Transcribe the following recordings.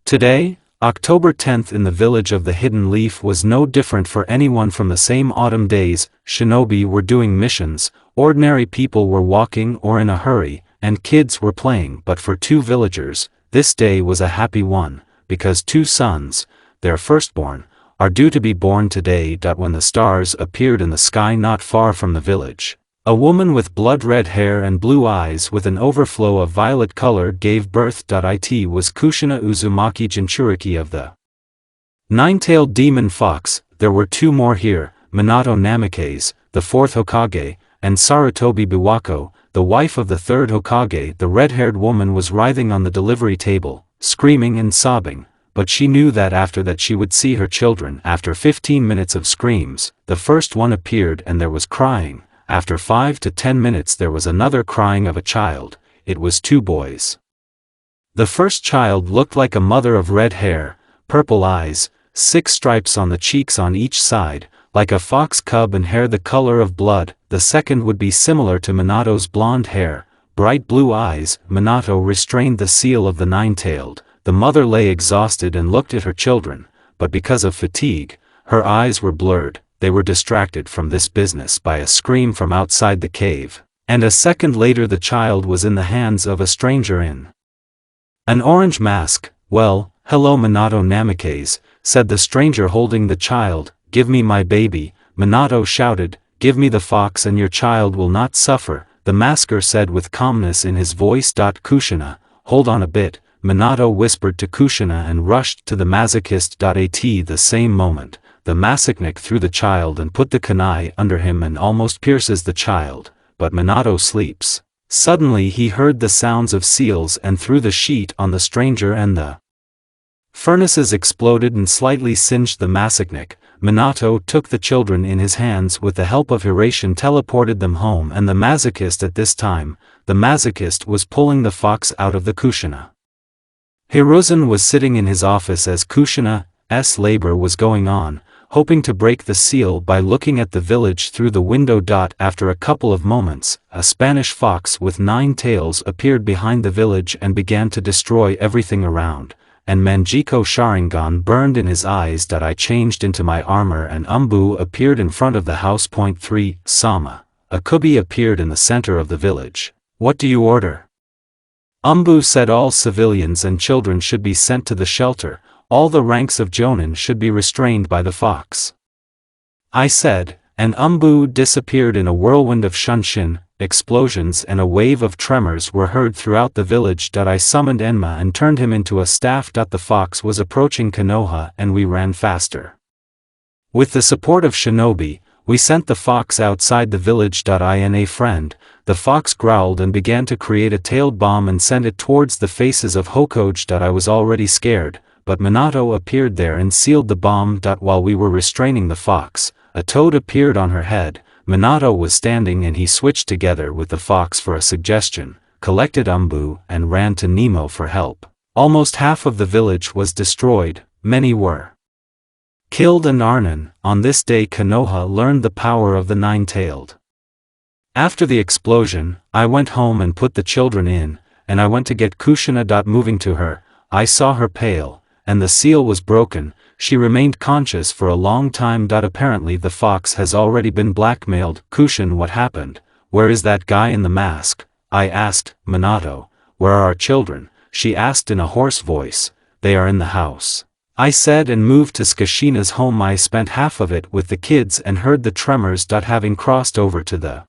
Today, October 10th in the village of the Hidden Leaf was no different for anyone from the same autumn days. Shinobi were doing missions, ordinary people were walking or in a hurry, and kids were playing. But for two villagers, this day was a happy one, because two sons, their firstborn, are due to be born today. When the stars appeared in the sky not far from the village, a woman with blood-red hair and blue eyes with an overflow of violet color gave birth. It was Kushina Uzumaki Jinchuriki of the Nine-Tailed Demon Fox. There were two more here, Minato Namikaze, the fourth Hokage, and Sarutobi Biwako, the wife of the third Hokage. The red-haired woman was writhing on the delivery table, screaming and sobbing, but she knew that after that she would see her children. After 15 minutes of screams, the first one appeared and there was crying. After 5 to 10 minutes there was another crying of a child. It was two boys. The first child looked like a mother of red hair, purple eyes, 6 stripes on the cheeks on each side, like a fox cub, and hair the color of blood. The second would be similar to Minato's blonde hair, bright blue eyes. Minato restrained the seal of the nine-tailed. The mother lay exhausted and looked at her children, but because of fatigue, her eyes were blurred. They were distracted from this business by a scream from outside the cave, and a second later the child was in the hands of a stranger in an orange mask. "Well, hello Minato Namikaze," said the stranger holding the child. "Give me my baby," Minato shouted. "Give me the fox and your child will not suffer," the masker said with calmness in his voice. "Kushina, hold on a bit," Minato whispered to Kushina and rushed to the masochist. At the same moment, the masochnik threw the child and put the kunai under him and almost pierces the child, but Minato sleeps. Suddenly he heard the sounds of seals and threw the sheet on the stranger and the furnaces exploded and slightly singed the masochnik. Minato took the children in his hands with the help of Hiration, teleported them home, and the masochist at this time, the masochist was pulling the fox out of the Kushina. Hiruzen was sitting in his office as Kushina's labor was going on, hoping to break the seal by looking at the village through the window. After a couple of moments, a Spanish fox with 9 tails appeared behind the village and began to destroy everything around, and Manjiko Sharingan burned in his eyes. I changed into my armor and Umbu appeared in front of the house. 3. Sama. A kubi appeared in the center of the village. "What do you order?" Umbu said all civilians and children should be sent to the shelter. All the ranks of Jonin should be restrained by the fox. I said, and Umbu disappeared in a whirlwind of shunshin, explosions and a wave of tremors were heard throughout the village. I summoned Enma and turned him into a staff. The fox was approaching Konoha and we ran faster. With the support of Shinobi, we sent the fox outside the village. In a friend, the fox growled and began to create a tailed bomb and sent it towards the faces of Hokage. I was already scared, but Minato appeared there and sealed the bomb. While we were restraining the fox, a toad appeared on her head. Minato was standing and he switched together with the fox for a suggestion, collected Umbu and ran to Nemo for help. Almost half of the village was destroyed, many were killed and Arnon. On this day Konoha learned the power of the nine-tailed. After the explosion, I went home and put the children in, and I went to get Kushina. Moving to her, I saw her pale, and the seal was broken. She remained conscious for a long time. Apparently the fox has already been blackmailed. "Kushin, what happened? Where is that guy in the mask?" I asked. "Minato, where are our children?" she asked in a hoarse voice. "They are in the house," I said, and moved to Skashina's home. I spent half of it with the kids and heard the tremors. Having crossed over to the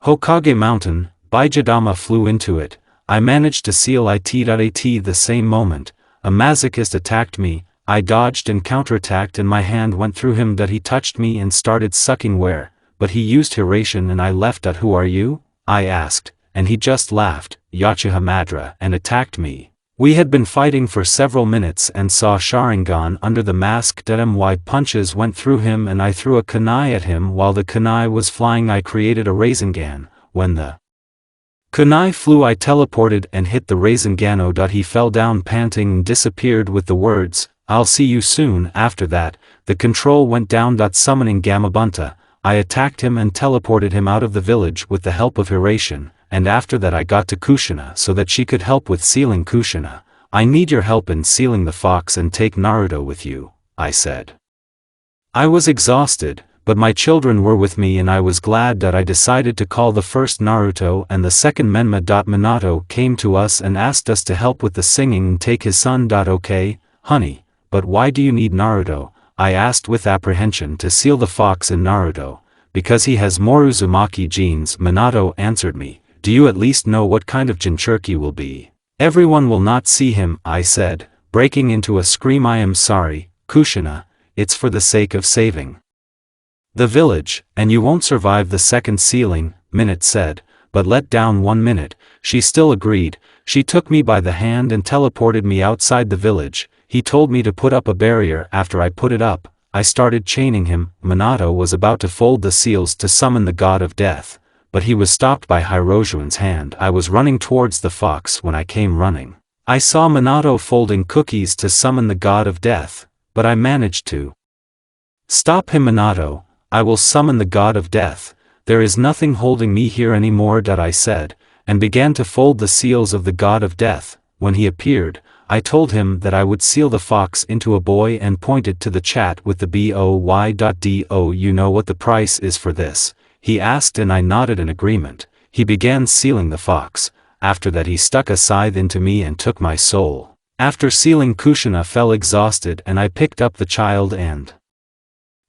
Hokage mountain, Baijidama flew into it. I managed to seal it. At the same moment, a masochist attacked me. I dodged and counterattacked and my hand went through him. He touched me and started sucking where, but he used Hiration and I left. "Who are you?" I asked, and he just laughed, "Yachiha Madra," and attacked me. We had been fighting for several minutes and saw Sharingan under the mask. My punches went through him and I threw a kunai at him. While the kunai was flying I created a Rasengan. When the kunai flew I teleported and hit the Rasengano. He fell down panting and disappeared with the words, "I'll see you soon." After that, the control went down. Summoning Gamabunta, I attacked him and teleported him out of the village with the help of Hiration, and after that I got to Kushina so that she could help with sealing Kushina. I need your help in sealing the fox and take Naruto with you, I said. I was exhausted, but my children were with me and I was glad that I decided to call the first Naruto and the second Menma. Minato came to us and asked us to help with the singing and take his son. Okay, honey, but why do you need Naruto? I asked with apprehension. To seal the fox in Naruto, because he has more Uzumaki genes. Minato answered me. Do you at least know what kind of Jinchuriki will be? Everyone will not see him, I said, breaking into a scream. I am sorry, Kushina, it's for the sake of saving the village, and you won't survive the second sealing, Minute said, but let down 1 minute. She still agreed. She took me by the hand and teleported me outside the village. He told me to put up a barrier. After I put it up, I started chaining him. Minato was about to fold the seals to summon the god of death, but he was stopped by Hirojuan's hand. I was running towards the fox when I came running. I saw Minato folding cookies to summon the god of death, but I managed to stop him. Minato, I will summon the god of death. There is nothing holding me here anymore. I said, and began to fold the seals of the god of death. When he appeared, I told him that I would seal the fox into a boy and pointed to the chat with the boy. Do you know what the price is for this? He asked and I nodded in agreement. He began sealing the fox. After that he stuck a scythe into me and took my soul. After sealing, Kushina fell exhausted and I picked up the child and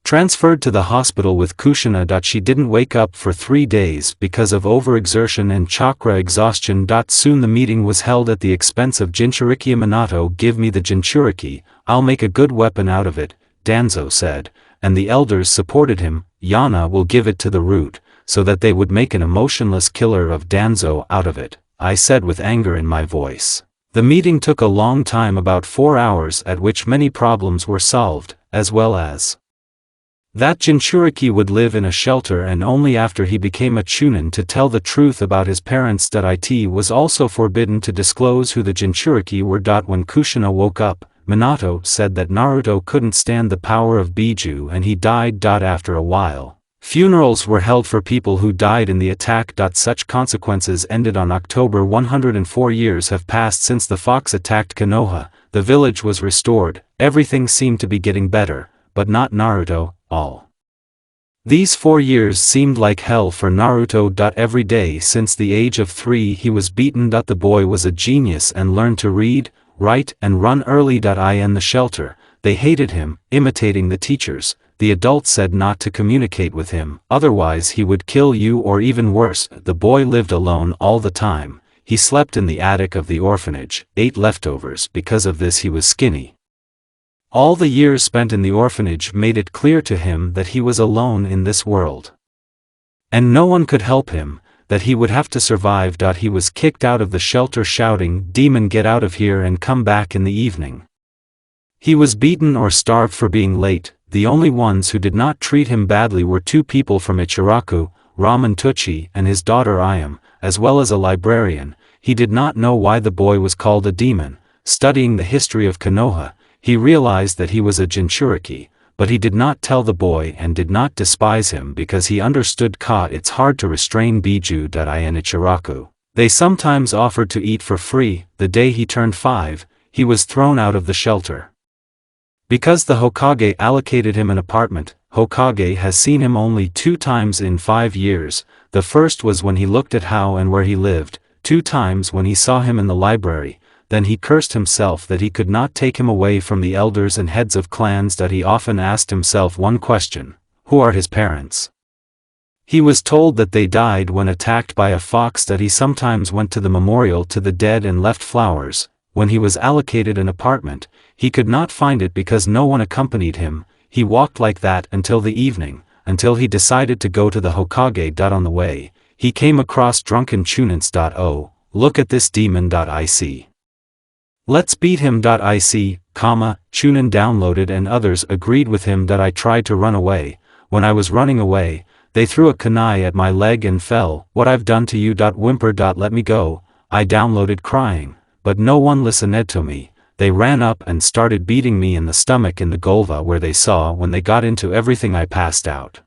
transferred to the hospital with Kushina. She didn't wake up for 3 days because of overexertion and chakra exhaustion. Soon the meeting was held at the expense of Jinchuriki. Minato, give me the Jinchuriki, I'll make a good weapon out of it, Danzo said, and the elders supported him. Yana will give it to the root, so that they would make an emotionless killer of Danzo out of it, I said with anger in my voice. The meeting took a long time, about 4 hours, at which many problems were solved, as well as that Jinchuriki would live in a shelter and only after he became a Chunin to tell the truth about his parents. It was also forbidden to disclose who the Jinchuriki were. When Kushina woke up, Minato said that Naruto couldn't stand the power of Biju and he died. After a while, funerals were held for people who died in the attack. Such consequences ended on October 104 years have passed since the fox attacked Konoha. The village was restored, everything seemed to be getting better, but not Naruto. All these 4 years seemed like hell for Naruto. Every day since the age of 3 he was beaten. The boy was a genius and learned to read, write and run early. In the shelter, they hated him, imitating the teachers. The adults said not to communicate with him, otherwise he would kill you, or even worse. The boy lived alone all the time. He slept in the attic of the orphanage, ate leftovers. Because of this he was skinny. All the years spent in the orphanage made it clear to him that he was alone in this world, and no one could help him, that he would have to survive. He was kicked out of the shelter shouting, "Demon, get out of here and come back in the evening." He was beaten or starved for being late. The only ones who did not treat him badly were 2 people from Ichiraku, Ramen Tucci and his daughter Ayam, as well as a librarian. He did not know why the boy was called a demon. Studying the history of Konoha, he realized that he was a Jinchuriki, but he did not tell the boy and did not despise him because he understood it's hard to restrain Biju and Ichiraku. They sometimes offered to eat for free. The day he turned 5, he was thrown out of the shelter because the Hokage allocated him an apartment. Hokage has seen him only 2 times in 5 years. The first was when he looked at how and where he lived, 2 times when he saw him in the library. Then he cursed himself that he could not take him away from the elders and heads of clans. He often asked himself one question: who are his parents? He was told that they died when attacked by a fox. He sometimes went to the memorial to the dead and left flowers. When he was allocated an apartment, he could not find it because no one accompanied him. He walked like that until the evening, until he decided to go to the Hokage. On the way, he came across drunken Chunins. Oh, look at this demon. I see. Let's beat him. I see, Chunin downloaded and others agreed with him. I tried to run away. When I was running away, they threw a kunai at my leg and fell. What I've done to you? Whimper. Let me go. I downloaded crying, but no one listened to me. They ran up and started beating me in the stomach in the Golva where they saw when they got into everything. I passed out.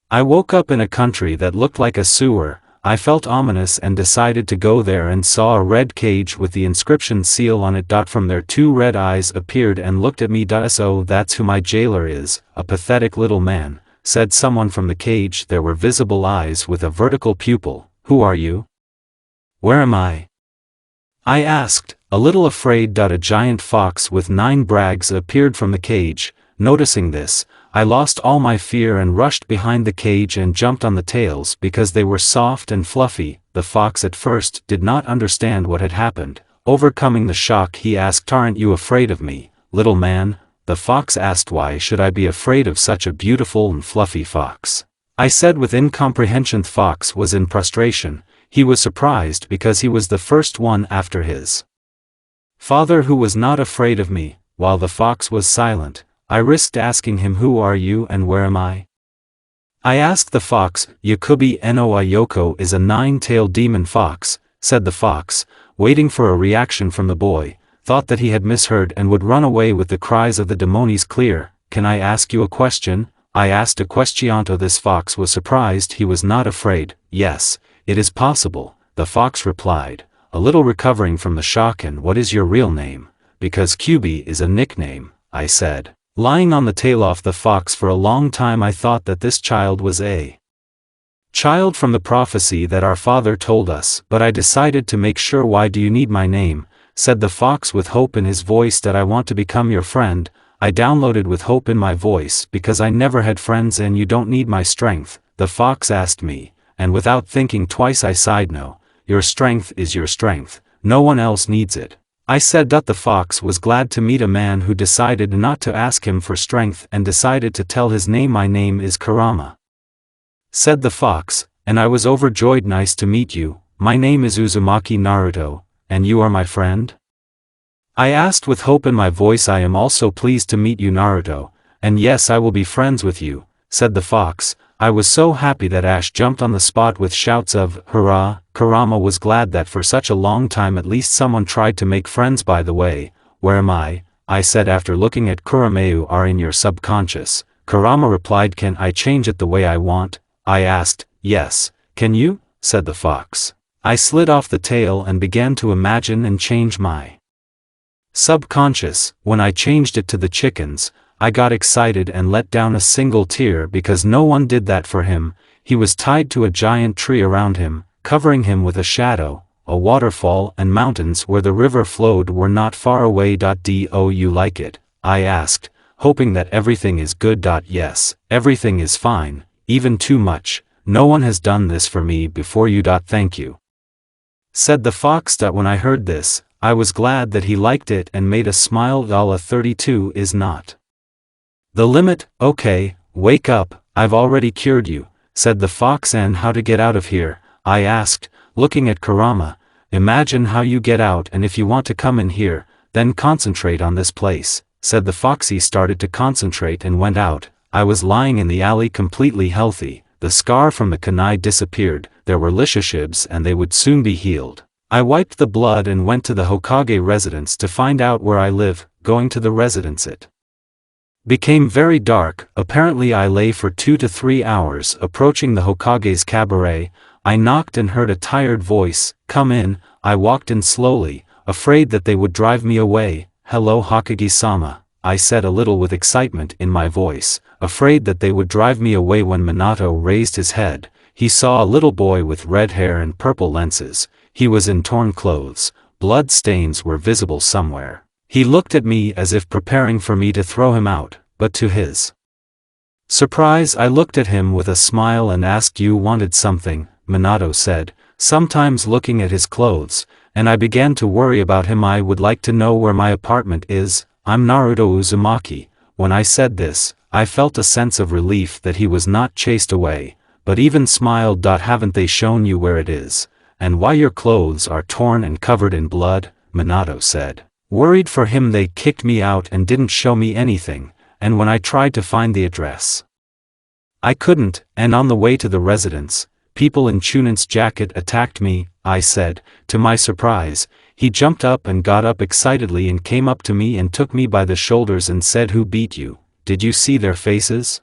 I woke up in a country that looked like a sewer. I felt ominous and decided to go there and saw a red cage with the inscription seal on it. From there 2 red eyes appeared and looked at me. So that's who my jailer is, a pathetic little man, said someone from the cage. There were visible eyes with a vertical pupil. Who are you? Where am I? I asked, a little afraid. A giant fox with 9 brags appeared from the cage. Noticing this, I lost all my fear and rushed behind the cage and jumped on the tails because they were soft and fluffy. The fox at first did not understand what had happened. Overcoming the shock, he asked, "Aren't you afraid of me, little man?" The fox asked, "Why should I be afraid of such a beautiful and fluffy fox?" I said with incomprehension. The fox was in frustration. He was surprised because he was the first one after his father who was not afraid of me. While the fox was silent, I risked asking him, "Who are you and where am I?" I asked the fox. "Yakubi no Ayoko is a 9-tailed demon fox," said the fox, waiting for a reaction from the boy, thought that he had misheard and would run away with the cries of the demonies. "Clear, can I ask you a question?" I asked a questionto. This fox was surprised. He was not afraid. "Yes, it is possible," the fox replied, a little recovering from the shock. "And what is your real name?" "Because Kyubi is a nickname," I said. Lying on the tail of the fox for a long time, I thought that this child was a child from the prophecy that our father told us, but I decided to make sure. "Why do you need my name?" said the fox with hope in his voice. "That I want to become your friend," I downloaded with hope in my voice, "because I never had friends." "And you don't need my strength?" the fox asked me, and without thinking twice I sighed. "No, your strength is your strength, no one else needs it," I said. The fox was glad to meet a man who decided not to ask him for strength and decided to tell his name. "My name is Kurama," said the fox, and I was overjoyed. "Nice to meet you. My name is Uzumaki Naruto, and you are my friend?" I asked with hope in my voice. "I am also pleased to meet you, Naruto, and yes, I will be friends with you," said the fox. I was so happy that Ash jumped on the spot with shouts of "Hurrah!" Kurama was glad that for such a long time at least someone tried to make friends. "By the way, where am I?" I said after looking at Kurama. "You are in your subconscious," Kurama replied. "Can I change it the way I want?" I asked. "Yes, can you?" said the fox. I slid off the tail and began to imagine and change my subconscious. When I changed it to the chickens, I got excited and let down a single tear because no one did that for him. He was tied to a giant tree around him, covering him with a shadow. A waterfall and mountains where the river flowed were not far away. "Do you like it?" I asked, hoping that everything is good. "Yes, everything is fine, even too much. No one has done this for me before you. Thank you," said the fox. When I heard this, I was glad that he liked it and made a smile. "32 is not the limit." "Okay, wake up, I've already cured you," said the fox. "And how to get out of here?" I asked, looking at Kurama. "Imagine how you get out, and if you want to come in here, then concentrate on this place," said the fox. He started to concentrate and went out. I was lying in the alley completely healthy. The scar from the kunai disappeared. There were lishishibs and they would soon be healed. I wiped the blood and went to the Hokage residence to find out where I live. Going to the residence, it became very dark. Apparently I lay for 2 to 3 hours. Approaching the Hokage's cabaret, I knocked and heard a tired voice, "Come in." I walked in slowly, afraid that they would drive me away. "Hello Hokage-sama," I said a little with excitement in my voice, afraid that they would drive me away. When Minato raised his head, he saw a little boy with red hair and purple lenses. He was in torn clothes, blood stains were visible somewhere. He looked at me as if preparing for me to throw him out, but to his surprise I looked at him with a smile and asked, "You wanted something?" Minato said, sometimes looking at his clothes, and I began to worry about him. "I would like to know where my apartment is. I'm Naruto Uzumaki." When I said this, I felt a sense of relief that he was not chased away, but even smiled. "Haven't they shown you where it is, and why your clothes are torn and covered in blood?" Minato said. Worried for him, "They kicked me out and didn't show me anything, and when I tried to find the address, I couldn't, and on the way to the residence, people in Chunon's jacket attacked me," I said. To my surprise, he jumped up and got up excitedly and came up to me and took me by the shoulders and said, "Who beat you? Did you see their faces?"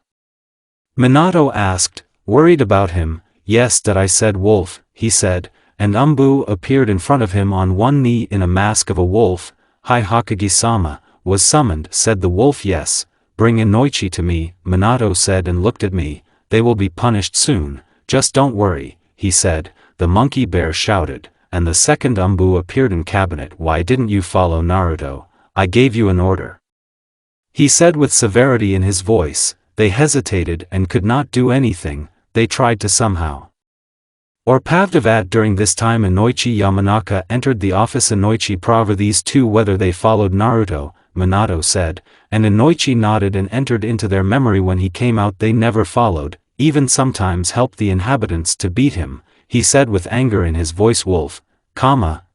Minato asked, worried about him. "Yes, that," I said. "Wolf, he said, and Umbu appeared in front of him on one knee in a mask of a wolf. Hi Hokage-sama, was summoned, said the wolf. Yes, bring Inoichi to me, Minato said and looked at me. They will be punished soon, just don't worry, he said. The monkey bear shouted, and the second Umbu appeared in cabinet. Why didn't you follow Naruto? I gave you an order, he said with severity in his voice. They hesitated and could not do anything. They tried to somehow or Pavdavad. During this time Inoichi Yamanaka entered the office. Inoichi Prava these two whether they followed Naruto, Minato said, and Inoichi nodded and entered into their memory. When he came out they never followed, even sometimes helped the inhabitants to beat him, he said with anger in his voice. Wolf,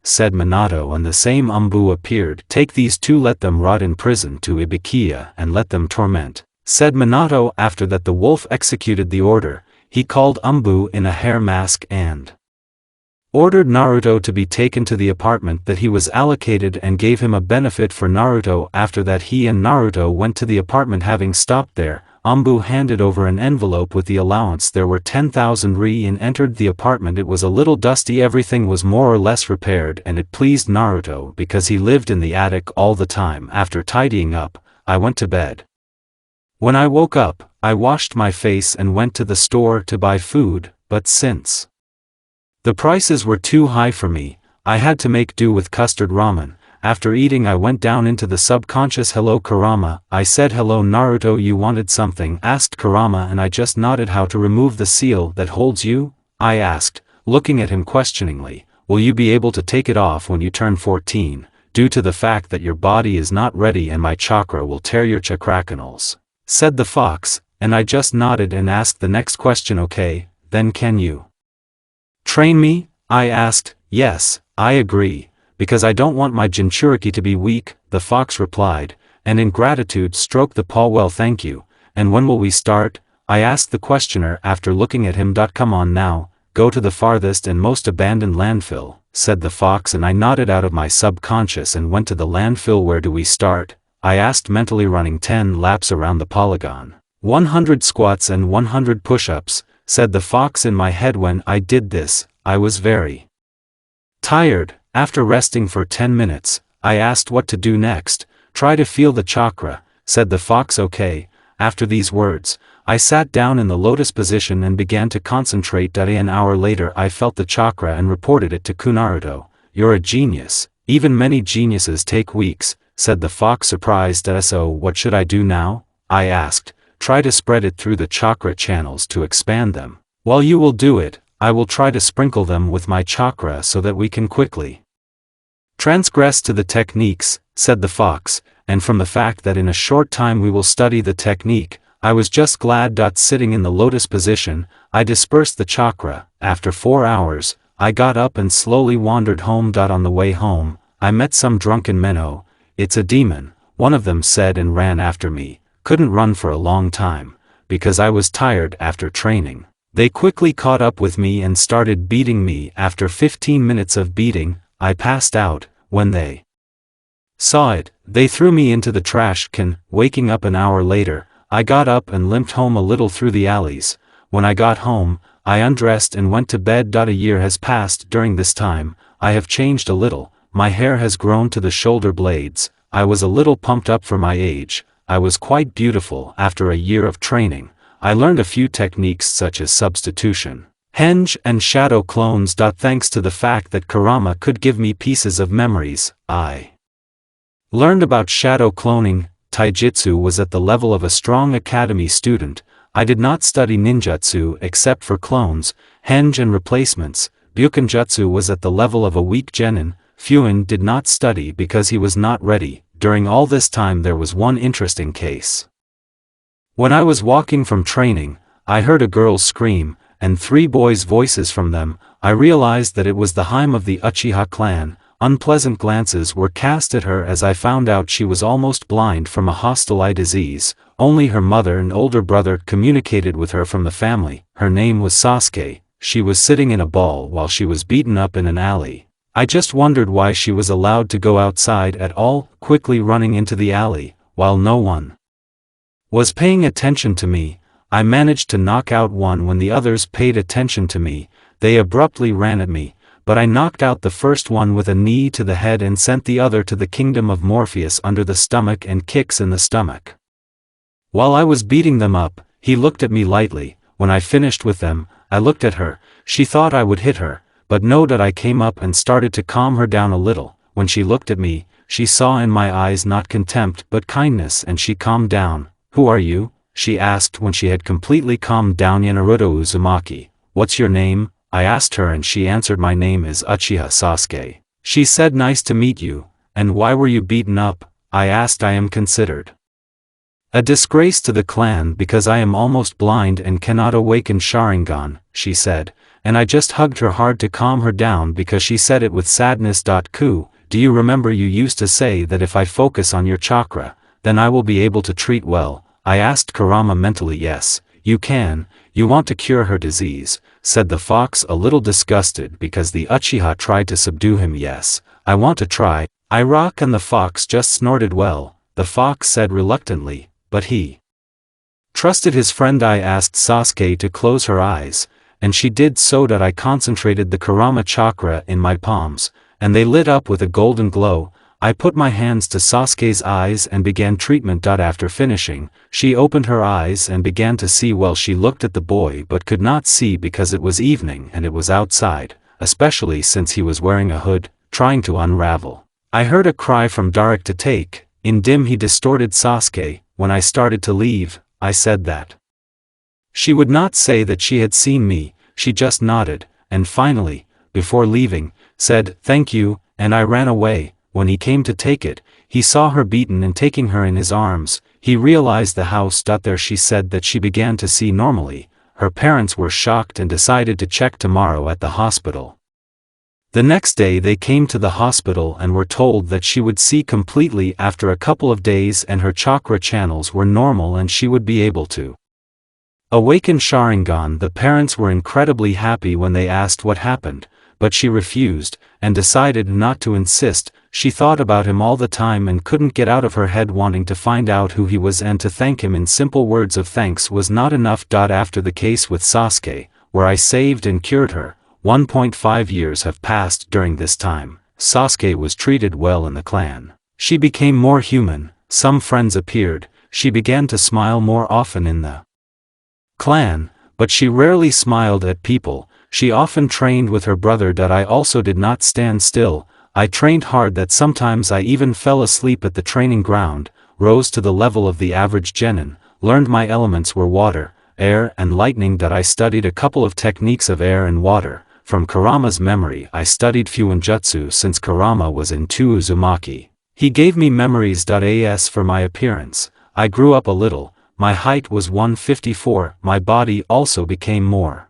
said Minato, and the same Umbu appeared. Take these two, let them rot in prison to Ibikiya and let them torment, said Minato. After that the wolf executed the order. He called Umbu in a hair mask and ordered Naruto to be taken to the apartment that he was allocated and gave him a benefit for Naruto. After that he and Naruto went to the apartment. Having stopped there, Umbu handed over an envelope with the allowance. There were 10,000 ri and entered the apartment. It was a little dusty. Everything was more or less repaired and it pleased Naruto because he lived in the attic all the time. After tidying up, I went to bed. When I woke up, I washed my face and went to the store to buy food, but since the prices were too high for me, I had to make do with custard ramen. After eating I went down into the subconscious. Hello Kurama, I said. Hello Naruto, you wanted something, asked Kurama, and I just nodded. How to remove the seal that holds you? I asked, looking at him questioningly. Will you be able to take it off when you turn 14, due to the fact that your body is not ready and my chakra will tear your chakracanals, said the fox, and I just nodded and asked the next question. Okay, then can you train me? I asked. Yes, I agree, because I don't want my Jinchuriki to be weak, the fox replied, and in gratitude stroked the paw. Well, thank you, and when will we start? I asked the questioner after looking at him. Come on now, go to the farthest and most abandoned landfill, said the fox, and I nodded out of my subconscious and went to the landfill. Where do we start? I asked mentally. Running 10 laps around the polygon. 100 squats and 100 push-ups, said the fox in my head. When I did this, I was very tired. After resting for 10 minutes, I asked what to do next. Try to feel the chakra, said the fox. Okay. After these words, I sat down in the lotus position and began to concentrate. An hour later I felt the chakra and reported it to Naruto. You're a genius. Even many geniuses take weeks, said the fox surprised. So what should I do now? I asked. Try to spread it through the chakra channels to expand them. While you will do it, I will try to sprinkle them with my chakra so that we can quickly transgress to the techniques, said the fox, and from the fact that in a short time we will study the technique, I was just glad. Sitting in the lotus position, I dispersed the chakra. After 4 hours, I got up and slowly wandered home. On the way home, I met some drunken men. It's a demon, one of them said, and ran after me. Couldn't run for a long time, because I was tired after training. They quickly caught up with me and started beating me. After 15 minutes of beating, I passed out. When they saw it, they threw me into the trash can. Waking up an hour later, I got up and limped home a little through the alleys. When I got home, I undressed and went to bed. A year has passed. During this time, I have changed a little. My hair has grown to the shoulder blades. I was a little pumped up for my age. I was quite beautiful. After a year of training, I learned a few techniques such as substitution, henge, and shadow clones. Thanks to the fact that Kurama could give me pieces of memories, I learned about shadow cloning. Taijutsu was at the level of a strong academy student. I did not study ninjutsu except for clones, henge, and replacements. Bukenjutsu was at the level of a weak genin. Fuin did not study because he was not ready. During all this time there was one interesting case. When I was walking from training, I heard a girl scream, and 3 boys' voices from them. I realized that it was the Haim of the Uchiha clan. Unpleasant glances were cast at her as I found out she was almost blind from a hostile eye disease. Only her mother and older brother communicated with her from the family. Her name was Sasuke. She was sitting in a ball while she was beaten up in an alley. I just wondered why she was allowed to go outside at all. Quickly running into the alley, while no one was paying attention to me, I managed to knock out one when the others paid attention to me. they abruptly ran at me, but I knocked out the first one with a knee to the head and sent the other to the kingdom of Morpheus under the stomach and kicks in the stomach. While I was beating them up, he looked at me lightly. When I finished with them, I looked at her. She thought I would hit her, but no, that I came up and started to calm her down a little. When she looked at me, she saw in my eyes not contempt but kindness, and she calmed down. "Who are you?" she asked when she had completely calmed down. "Naruto Uzumaki." "What's your name?" I asked her, and she answered, "My name is Uchiha Sasuke." She said, "Nice to meet you." "And why were you beaten up?" I asked. "I am considered a disgrace to the clan because I am almost blind and cannot awaken Sharingan," she said, and I just hugged her hard to calm her down because she said it with sadness. "Ku, do you remember you used to say that if I focus on your chakra, then I will be able to treat well?" I asked Kurama mentally. "Yes, you can. You want to cure her disease," said the fox, a little disgusted because the Uchiha tried to subdue him. "Yes, I want to try." I rock, and the fox just snorted. "Well," the fox said reluctantly, but he trusted his friend. I asked Sasuke to close her eyes, and she did so. That I concentrated the Kurama chakra in my palms, and they lit up with a golden glow. I put my hands to Sasuke's eyes and began treatment. After finishing, she opened her eyes and began to see. Well, she looked at the boy but could not see because it was evening and it was outside, especially since he was wearing a hood, trying to unravel. I heard a cry from Daruk to take. In dim he distorted Sasuke. When I started to leave, I said that she would not say that she had seen me. She just nodded, and finally, before leaving, said, "Thank you," and I ran away. When he came to take it, he saw her beaten and taking her in his arms. He realized the house. There she said that she began to see normally. Her parents were shocked and decided to check tomorrow at the hospital. The next day they came to the hospital and were told that she would see completely after a couple of days, and her chakra channels were normal and she would be able to awaken Sharingan. The parents were incredibly happy when they asked what happened, but she refused, and decided not to insist. She thought about him all the time and couldn't get out of her head wanting to find out who he was and to thank him in simple words of thanks was not enough. After the case with Sasuke, where I saved and cured her, 1.5 years have passed. During this time, Sasuke was treated well in the clan. She became more human, some friends appeared, she began to smile more often in the clan, but she rarely smiled at people. She often trained with her brother. I also did not stand still. I trained hard that sometimes I even fell asleep at the training ground, rose to the level of the average genin, learned my elements were water, air and lightning. I studied a couple of techniques of air and water. From Kurama's memory I studied Fuinjutsu since Kurama was in 2 Uzumaki. He gave me memories. As for my appearance, I grew up a little. My height was 154, my body also became more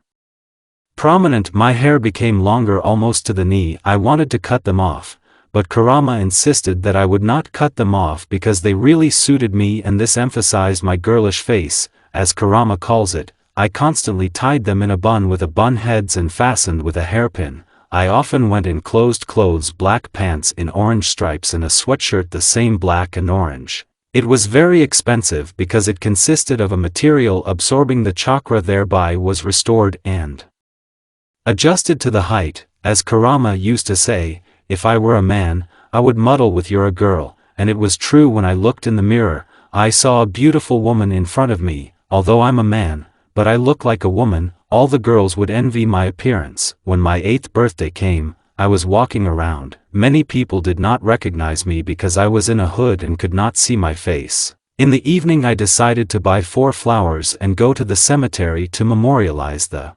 prominent. My hair became longer almost to the knee. I wanted to cut them off, but Kurama insisted that I would not cut them off because they really suited me, and this emphasized my girlish face, as Kurama calls it. I constantly tied them in a bun with a bun heads and fastened with a hairpin. I often went in closed clothes, black pants in orange stripes and a sweatshirt the same black and orange. It was very expensive because it consisted of a material absorbing the chakra, thereby was restored and adjusted to the height. As Kurama used to say, if I were a man, I would muddle with you're a girl, and it was true. When I looked in the mirror, I saw a beautiful woman in front of me. Although I'm a man, but I look like a woman, all the girls would envy my appearance. When my 8th birthday came, I was walking around. Many people did not recognize me because I was in a hood and could not see my face. In the evening I decided to buy 4 flowers and go to the cemetery to memorialize the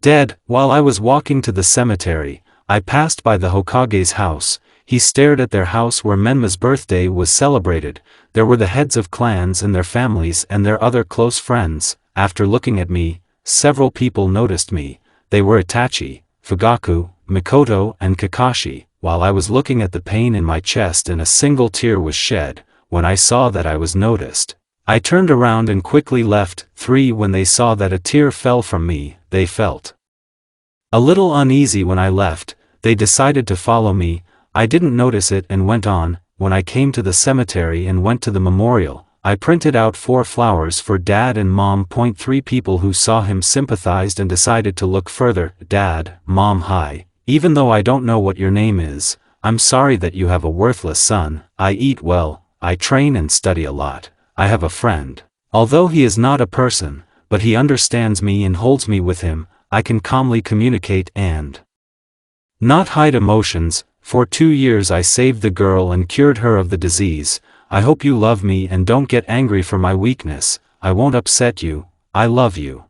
dead. While I was walking to the cemetery, I passed by the Hokage's house. He stared at their house where Menma's birthday was celebrated. There were the heads of clans and their families and their other close friends. After looking at me, several people noticed me. They were Itachi, Fugaku, Mikoto and Kakashi. While I was looking at the pain in my chest and a single tear was shed, when I saw that I was noticed, I turned around and quickly left. 3 When they saw that a tear fell from me, they felt a little uneasy. When I left, they decided to follow me. I didn't notice it and went on. When I came to the cemetery and went to the memorial, I printed out 4 flowers for Dad and Mom. 3 people who saw him sympathized and decided to look further. Dad, Mom, hi. Even though I don't know what your name is, I'm sorry that you have a worthless son. I eat well, I train and study a lot. I have a friend. Although he is not a person, but he understands me and holds me with him, I can calmly communicate and not hide emotions. For 2 years I saved the girl and cured her of the disease. I hope you love me and don't get angry for my weakness. I won't upset you. I love you.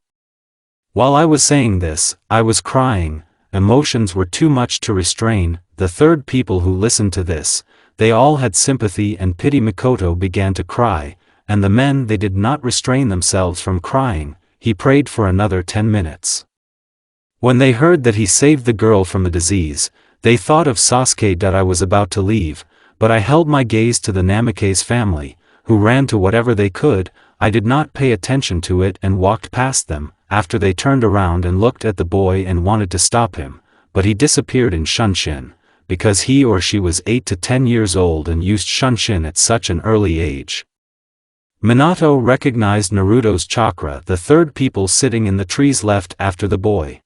While I was saying this, I was crying. Emotions were too much to restrain. The third people who listened to this, they all had sympathy and pity. Mikoto began to cry, and the men, they did not restrain themselves from crying. He prayed for another 10 minutes. When they heard that he saved the girl from the disease, they thought of Sasuke. I was about to leave, but I held my gaze to the Namikaze family, who ran to whatever they could. I did not pay attention to it and walked past them. After they turned around and looked at the boy and wanted to stop him, but he disappeared in Shunshin, because he or she was 8 to 10 years old and used Shunshin at such an early age. Minato recognized Naruto's chakra. The third people sitting in the trees left after the boy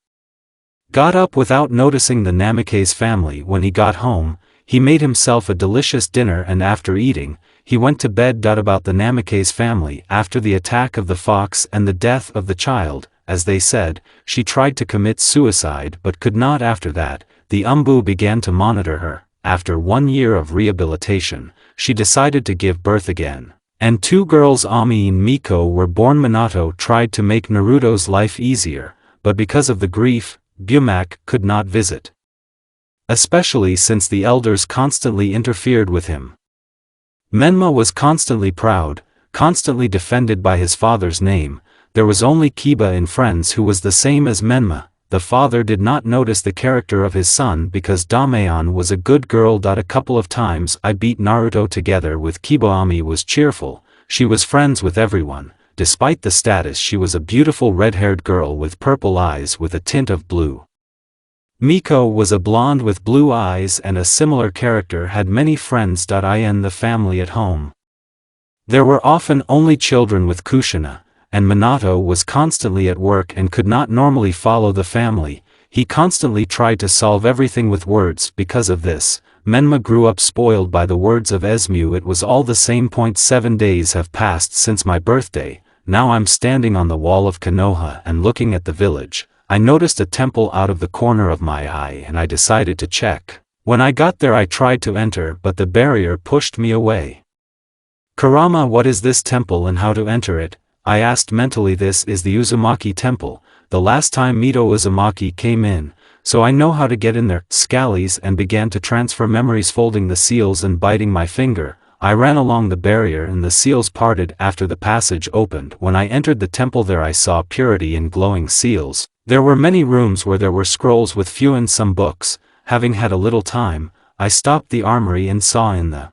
got up without noticing the Namikaze family. When he got home, he made himself a delicious dinner and after eating, he went to bed. About the Namikaze family, after the attack of the fox and the death of the child, as they said, she tried to commit suicide but could not. After that, the Umbu began to monitor her. After 1 year of rehabilitation, she decided to give birth again, and 2 girls, Ami and Miko, were born. Minato tried to make Naruto's life easier, but because of the grief, Byumak could not visit, especially since the elders constantly interfered with him. Menma was constantly proud, constantly defended by his father's name. There was only Kiba in Friends who was the same as Menma. The father did not notice the character of his son because Damaeon was a good girl. A couple of times I beat Naruto together with Kiba. Ami was cheerful, she was friends with everyone. Despite the status, she was a beautiful red-haired girl with purple eyes with a tint of blue. Miko was a blonde with blue eyes and a similar character, had many friends. In the family at home, there were often only children with Kushina, and Minato was constantly at work and could not normally follow the family. He constantly tried to solve everything with words. Because of this, Menma grew up spoiled by the words of Esmu. It was all the same. 7 days have passed since my birthday. Now I'm standing on the wall of Konoha and looking at the village. I noticed a temple out of the corner of my eye and I decided to check. When I got there I tried to enter but the barrier pushed me away. Kurama, what is this temple and how to enter it? I asked mentally. This is the Uzumaki temple. The last time Mito Uzumaki came in, so I know how to get in there. Scallies and began to transfer memories, folding the seals and biting my finger. I ran along the barrier and the seals parted after the passage opened. When I entered the temple there I saw purity and glowing seals. There were many rooms where there were scrolls with few and some books. Having had a little time, I stopped the armory and saw in the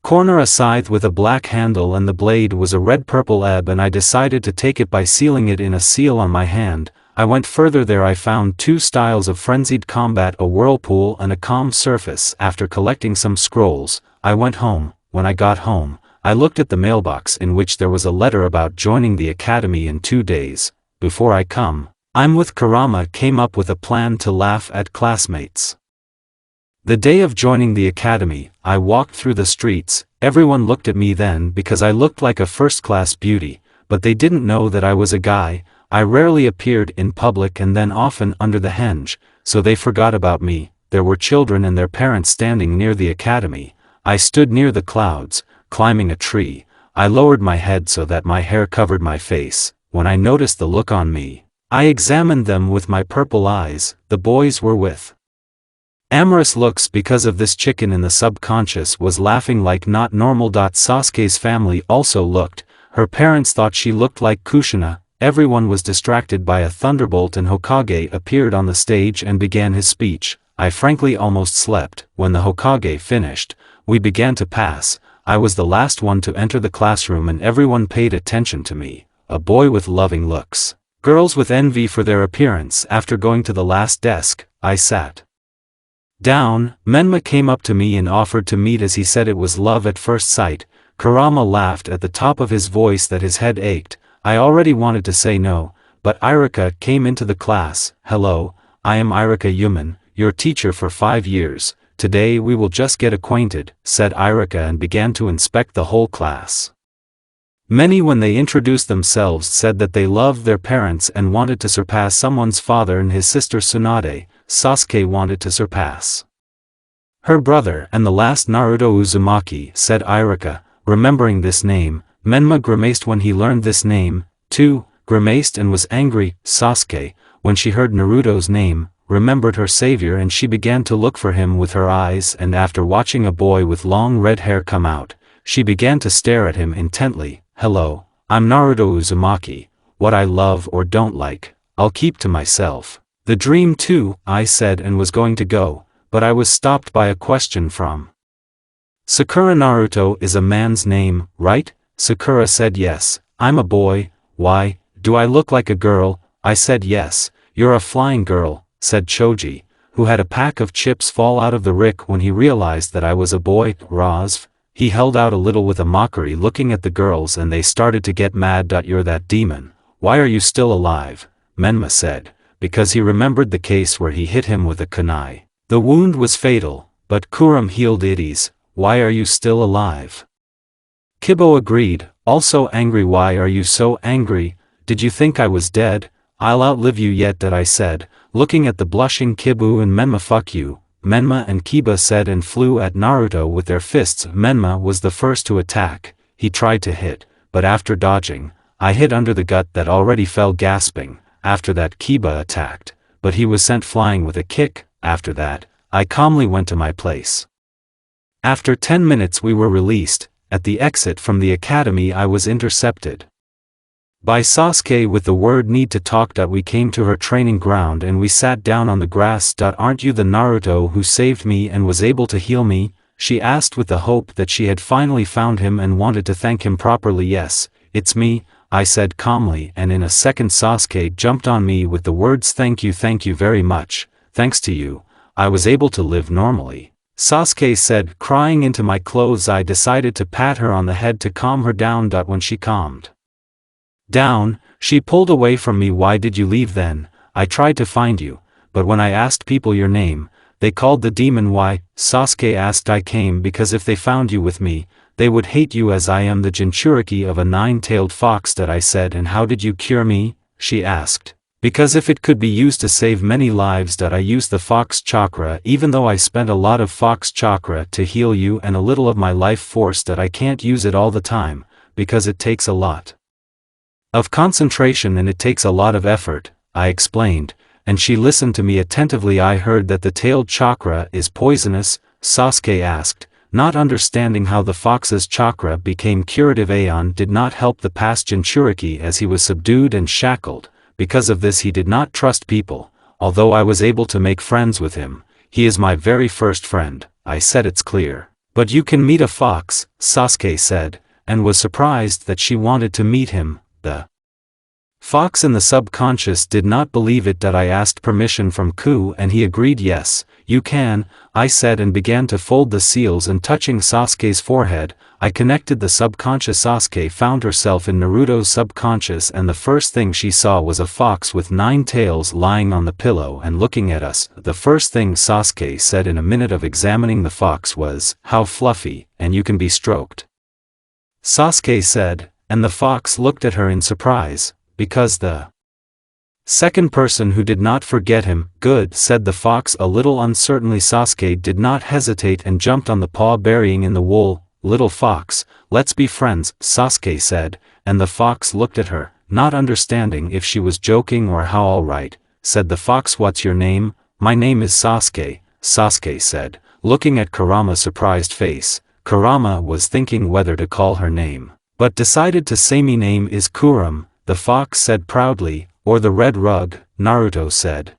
corner a scythe with a black handle and the blade was a red-purple ebb, and I decided to take it by sealing it in a seal on my hand. I went further. There I found 2 styles of frenzied combat, a whirlpool and a calm surface. After collecting some scrolls, I went home. When I got home, I looked at the mailbox in which there was a letter about joining the academy in 2 days. Before I I'm with Kurama came up with a plan to laugh at classmates. The day of joining the academy, I walked through the streets. Everyone looked at me then because I looked like a first-class beauty, but they didn't know that I was a guy. I rarely appeared in public and then often under the henge, so they forgot about me. There were children and their parents standing near the academy. I stood near the clouds, climbing a tree. I lowered my head so that my hair covered my face. When I noticed the look on me, I examined them with my purple eyes. The boys were with amorous looks. Because of this, chicken in the subconscious was laughing like not normal. Sasuke's family also looked. Her parents thought she looked like Kushina. Everyone was distracted by a thunderbolt and Hokage appeared on the stage and began his speech. I frankly almost slept. When the Hokage finished, we began to pass. I was the last one to enter the classroom and everyone paid attention to me. A boy with loving looks, girls with envy for their appearance. After going to the last desk, I sat down. Menma came up to me and offered to meet as he said it was love at first sight. Kurama laughed at the top of his voice that his head ached. I already wanted to say no, but Irika came into the class. Hello, I am Irika Yuman, your teacher for 5 years. Today we will just get acquainted, said Irika and began to inspect the whole class. Many when they introduced themselves said that they loved their parents and wanted to surpass someone's father, and his sister Tsunade, Sasuke, wanted to surpass her brother and the last Naruto Uzumaki, said Irika. Remembering this name, Menma grimaced when he learned this name, too, grimaced and was angry. Sasuke, when she heard Naruto's name, remembered her savior and she began to look for him with her eyes, and after watching a boy with long red hair come out, she began to stare at him intently. Hello, I'm Naruto Uzumaki. What I love or don't like, I'll keep to myself. The dream too, I said, and was going to go, but I was stopped by a question from Sakura. Naruto is a man's name, right? Sakura said yes. I'm a boy. Why, do I look like a girl? I said yes. You're a flying girl, said Choji, who had a pack of chips fall out of the rick when he realized that I was a boy. Razv. He held out a little with a mockery looking at the girls, and they started to get mad. You're that demon. Why are you still alive? Menma said, because he remembered the case where he hit him with a kunai. The wound was fatal, but Kuram healed it. Why are you still alive? Kibo agreed, also angry. Why are you so angry? Did you think I was dead? I'll outlive you yet, that I said, looking at the blushing Kibu and Menma. Fuck you, Menma and Kiba said, and flew at Naruto with their fists. Menma was the first to attack. He tried to hit, but after dodging, I hit under the gut that already fell gasping. After that Kiba attacked, but he was sent flying with a kick. After that, I calmly went to my place. After 10 minutes we were released. At the exit from the academy I was intercepted by Sasuke with the word need to talk. We came to her training ground and we sat down on the grass. Aren't you the Naruto who saved me and was able to heal me? She asked with the hope that she had finally found him and wanted to thank him properly. Yes, it's me, I said calmly, and in a second Sasuke jumped on me with the words thank you very much. Thanks to you, I was able to live normally, Sasuke said, crying into my clothes. I decided to pat her on the head to calm her down. When she calmed down, she pulled away from me. Why did you leave then? I tried to find you, but when I asked people your name, they called the demon. Why? Sasuke asked. I came because if they found you with me, they would hate you, as I am the Jinchuriki of a 9-tailed fox. I said. And how did you cure me? She asked. Because if it could be used to save many lives. I used the fox chakra, even though I spent a lot of fox chakra to heal you and a little of my life force. I can't use it all the time, because it takes a lot of concentration and it takes a lot of effort, I explained, and she listened to me attentively. I heard that the tailed chakra is poisonous, Sasuke asked, not understanding how the fox's chakra became curative. Aeon did not help the past Jinchuriki as he was subdued and shackled. Because of this he did not trust people, although I was able to make friends with him. He is my very first friend, I said. It's clear. But you can meet a fox, Sasuke said, and was surprised that she wanted to meet him. The fox in the subconscious did not believe it. I asked permission from Ku and he agreed. Yes, you can, I said, and began to fold the seals, and touching Sasuke's forehead, I connected the subconscious. Sasuke found herself in Naruto's subconscious, and the first thing she saw was a fox with 9 tails lying on the pillow and looking at us. The first thing Sasuke said in a minute of examining the fox was, how fluffy, and you can be stroked, Sasuke said, and the fox looked at her in surprise, because the second person who did not forget him. Good, said the fox a little uncertainly. Sasuke did not hesitate and jumped on the paw burying in the wool. Little fox, let's be friends, Sasuke said, and the fox looked at her, not understanding if she was joking or how. All right, said the fox. What's your name? My name is Sasuke, Sasuke said, looking at Kurama's surprised face. Kurama was thinking whether to call her name, but decided to say my name is Kuram, the fox said proudly, or the red rug, Naruto said,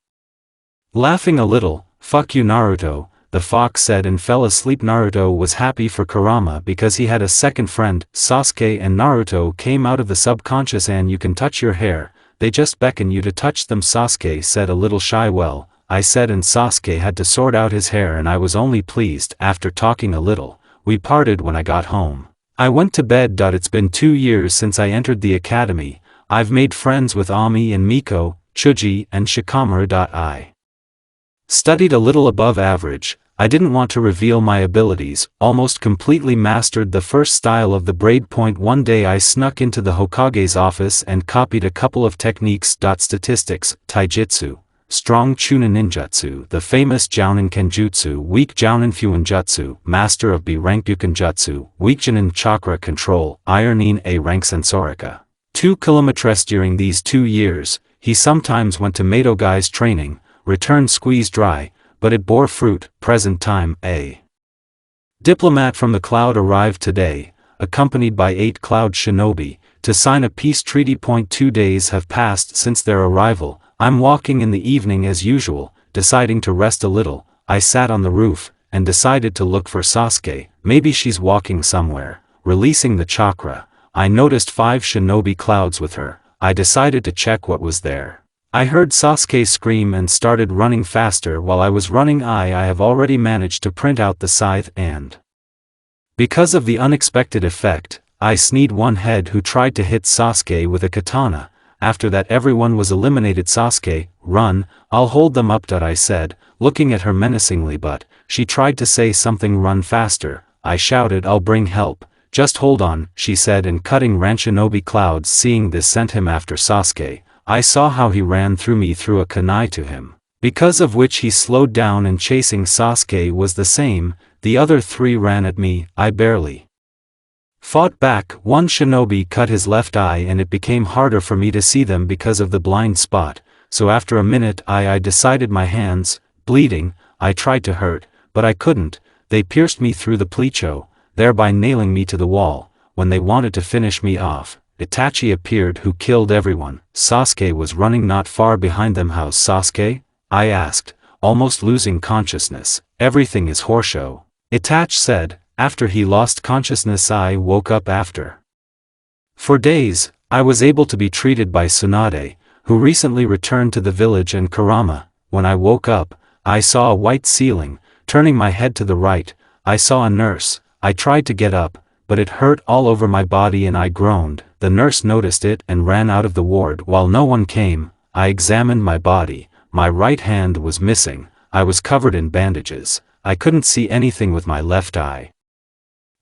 laughing a little. Fuck you Naruto, the fox said, and fell asleep. Naruto was happy for Kurama because he had a second friend. Sasuke and Naruto came out of the subconscious. And you can touch your hair, they just beckon you to touch them, Sasuke said a little shy. Well, I said, and Sasuke had to sort out his hair, and I was only pleased. After talking a little, we parted when I got home. I went to bed. It's been 2 years since I entered the academy. I've made friends with Ami and Miko, Chuji and Shikamaru. I studied a little above average. I didn't want to reveal my abilities, almost completely mastered the first style of the braid point. One day I snuck into the Hokage's office and copied a couple of techniques. Statistics, taijutsu, strong chunin ninjutsu, the famous jounin kenjutsu, weak jounin fuinjutsu, master of B rank bukenjutsu, weak jounin chakra control, ironin A rank sensorica. 2 kilometers. During these 2 years, he sometimes went to Matogai's training, returned squeezed dry, but it bore fruit. Present time, a diplomat from the cloud arrived today, accompanied by 8 cloud shinobi, to sign a peace treaty. 2 days have passed since their arrival. I'm walking in the evening as usual, deciding to rest a little. I sat on the roof, and decided to look for Sasuke. Maybe she's walking somewhere, releasing the chakra. I noticed 5 shinobi clouds with her. I decided to check what was there. I heard Sasuke scream and started running faster. While I was running I have already managed to print out the scythe and because of the unexpected effect, I sneed one head who tried to hit Sasuke with a katana. After that everyone was eliminated. Sasuke, run, I'll hold them up. I said, looking at her menacingly, but she tried to say something. Run faster. I shouted, I'll bring help. Just hold on, she said, and cutting ran. Shinobi clouds seeing this sent him after Sasuke. I saw how he ran through me, threw a kunai to him, because of which he slowed down, and chasing Sasuke was the same. The other 3 ran at me. I barely fought back. One shinobi cut his left eye and it became harder for me to see them because of the blind spot, so after a minute I decided my hands, bleeding, I tried to hurt, but I couldn't. They pierced me through the plecho, thereby nailing me to the wall. When they wanted to finish me off, Itachi appeared, who killed everyone. Sasuke was running not far behind them. How's Sasuke? I asked, almost losing consciousness. Everything is horseshow, Itachi said. After he lost consciousness I woke up after. For days, I was able to be treated by Tsunade, who recently returned to the village, and Kurama. When I woke up, I saw a white ceiling. Turning my head to the right, I saw a nurse. I tried to get up, but it hurt all over my body and I groaned. The nurse noticed it and ran out of the ward. While no one came, I examined my body. My right hand was missing. I was covered in bandages. I couldn't see anything with my left eye.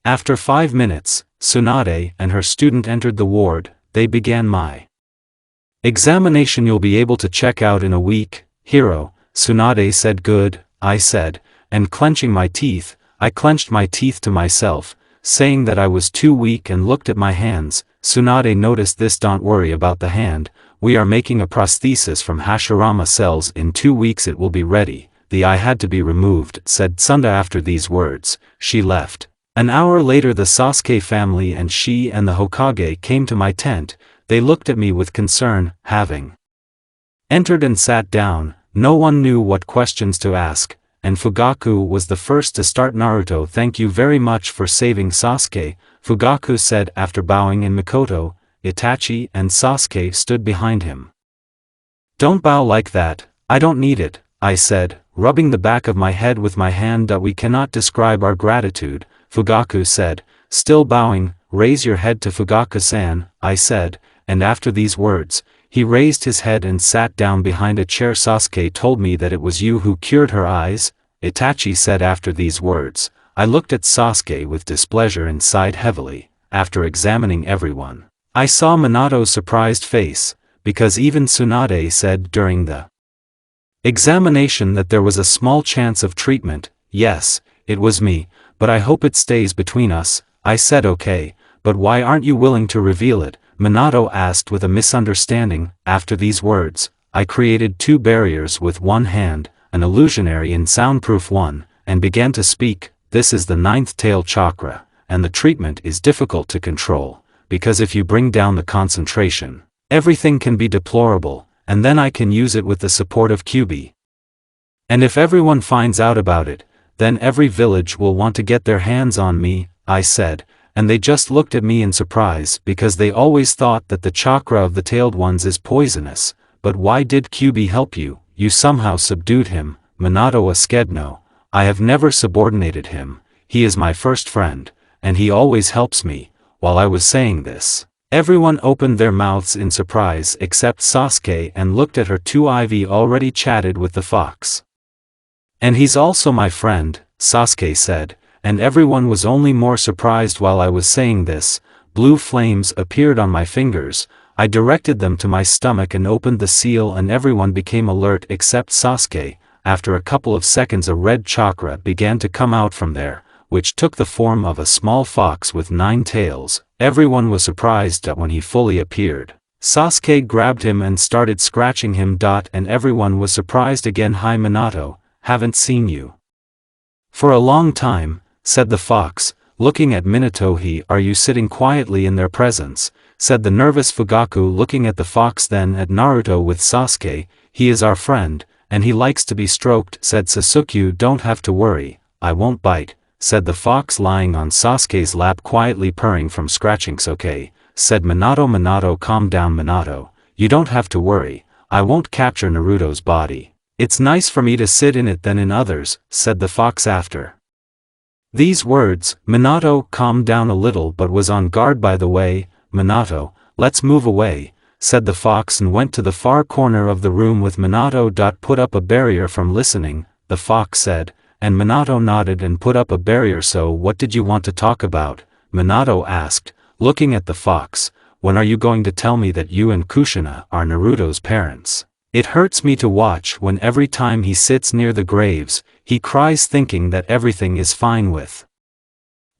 After 5 minutes, Tsunade and her student entered the ward. They began my examination. You'll be able to check out in a week, hero, Tsunade said. Good, I said, and clenching my teeth, I clenched my teeth to myself, saying that I was too weak, and looked at my hands. Tsunade noticed this. Don't worry about the hand, we are making a prosthesis from Hashirama cells. In 2 weeks it will be ready. The eye had to be removed, said Tsunda. After these words, she left. An hour later the Sasuke family and she and the Hokage came to my tent. They looked at me with concern. Having entered and sat down, no one knew what questions to ask, and Fugaku was the first to start. Naruto, thank you very much for saving Sasuke, Fugaku said after bowing, and Mikoto, Itachi and Sasuke stood behind him. Don't bow like that, I don't need it, I said, rubbing the back of my head with my hand. We cannot describe our gratitude, Fugaku said, still bowing. Raise your head to Fugaku-san, I said, and after these words, he raised his head and sat down behind a chair. Sasuke told me that it was you who cured her eyes, Itachi said. After these words, I looked at Sasuke with displeasure and sighed heavily. After examining everyone, I saw Minato's surprised face, because even Tsunade said during the examination that there was a small chance of treatment. Yes, it was me, but I hope it stays between us, I said. Okay, but why aren't you willing to reveal it? Minato asked with a misunderstanding. After these words, I created 2 barriers with one hand, an illusionary and soundproof one, and began to speak. This is the 9th tail chakra, and the treatment is difficult to control, because if you bring down the concentration, everything can be deplorable, and then I can use it with the support of Kyuubi. And if everyone finds out about it, then every village will want to get their hands on me, I said, and they just looked at me in surprise because they always thought that the chakra of the tailed ones is poisonous. But why did Kyuubi help you? You somehow subdued him, Minato Askedno. I have never subordinated him, he is my first friend, and he always helps me." While I was saying this, everyone opened their mouths in surprise except Sasuke and looked at her. Ivy already chatted with the fox. "And he's also my friend," Sasuke said, and everyone was only more surprised. While I was saying this, blue flames appeared on my fingers. I directed them to my stomach and opened the seal, and everyone became alert except Sasuke. After a couple of seconds a red chakra began to come out from there, which took the form of a small fox with 9 tails. Everyone was surprised when he fully appeared. Sasuke grabbed him and started scratching him. And everyone was surprised again. "Hi Minato, haven't seen you for a long time," said the fox, looking at Minato. "Are you sitting quietly in their presence?" said the nervous Fugaku, looking at the fox, then at Naruto with Sasuke. "He is our friend, and he likes to be stroked," said Sasuke. "You don't have to worry, I won't bite," said the fox, lying on Sasuke's lap quietly purring from scratching. "Okay," said Minato. "Minato, calm down Minato, you don't have to worry, I won't capture Naruto's body. It's nice for me to sit in it than in others," said the fox. After these words, Minato calmed down a little but was on guard. "By the way, Minato, let's move away," said the fox, and went to the far corner of the room with Minato. "Put up a barrier from listening," the fox said, and Minato nodded and put up a barrier. "So what did you want to talk about?" Minato asked, looking at the fox. "When are you going to tell me that you and Kushina are Naruto's parents? It hurts me to watch when every time he sits near the graves, he cries thinking that everything is fine with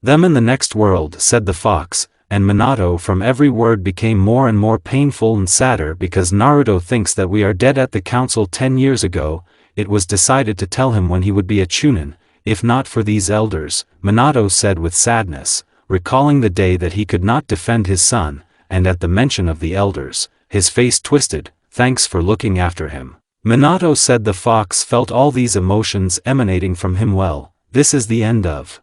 them in the next world," said the fox, and Minato from every word became more and more painful and sadder because Naruto thinks that we are dead. At the council 10 years ago, it was decided to tell him when he would be a Chunin, if not for these elders, Minato said with sadness, recalling the day that he could not defend his son, and at the mention of the elders, his face twisted. "Thanks for looking after him," Minato said. The fox felt all these emotions emanating from him. "Well, this is the end of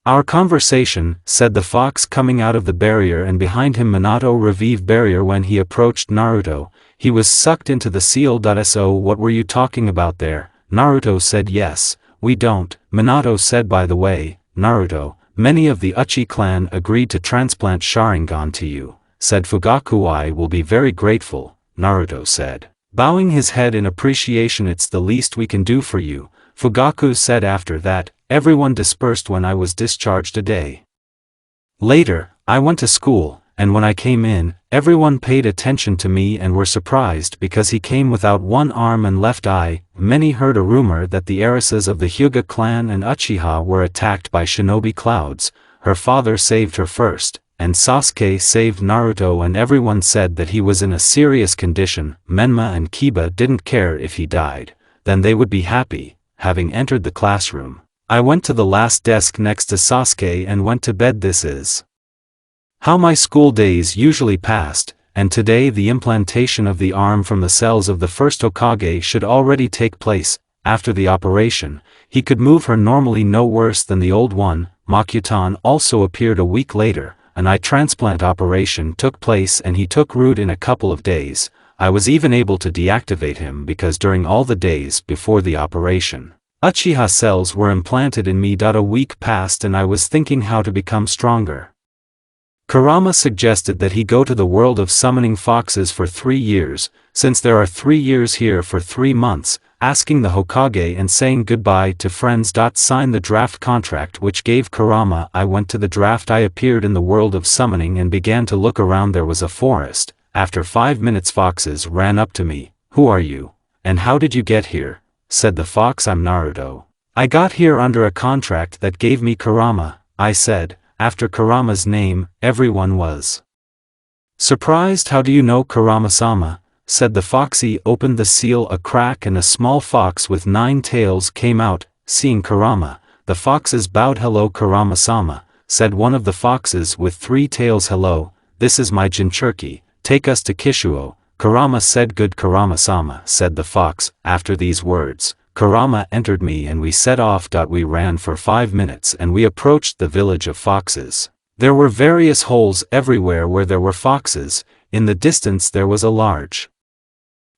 our conversation," said the fox, coming out of the barrier, and behind him Minato revived barrier. When he approached Naruto, he was sucked into the seal. "So what were you talking about there?" Naruto said. "Yes, we don't," Minato said. "By the way, Naruto, many of the Uchi clan agreed to transplant Sharingan to you," said Fugaku. "I will be very grateful," Naruto said, bowing his head in appreciation. "It's the least we can do for you," Fugaku said. After that, everyone dispersed. When I was discharged a day later, I went to school, and when I came in, everyone paid attention to me and were surprised because he came without one arm and left eye. Many heard a rumor that the heiresses of the Hyuga clan and Uchiha were attacked by shinobi clouds. Her father saved her first, and Sasuke saved Naruto, and everyone said that he was in a serious condition. Menma and Kiba didn't care if he died, then they would be happy. Having entered the classroom, I went to the last desk next to Sasuke and went to bed. This is how my school days usually passed, and today the implantation of the arm from the cells of the first Hokage should already take place. After the operation, he could move her normally, no worse than the old one. Makutan also appeared a week later. An eye transplant operation took place and he took root in a couple of days. I was even able to deactivate him because during all the days before the operation, Uchiha cells were implanted in me. A week passed and I was thinking how to become stronger. Kurama suggested that he go to the world of summoning foxes for 3 years, since there are 3 years here for 3 months, asking the Hokage and saying goodbye to friends. Sign the draft contract which gave Kurama. I went to the draft. I appeared in the world of summoning and began to look around. There was a forest. After 5 minutes foxes ran up to me. "Who are you? And how did you get here?" said the fox. "I'm Naruto. I got here under a contract that gave me Kurama," I said. After Kurama's name, everyone was surprised. "How do you know Kurama-sama?" said the foxy. Opened the seal a crack and a small fox with 9 tails came out. Seeing Kurama, the foxes bowed. "Hello Kurama-sama," said one of the foxes with 3 tails. "Hello, this is my Jinchuriki, take us to Kishuo," Kurama said. "Good Kurama-sama," said the fox. After these words, Kurama entered me and we set off. We ran for 5 minutes and we approached the village of foxes. There were various holes everywhere where there were foxes. In the distance there was a large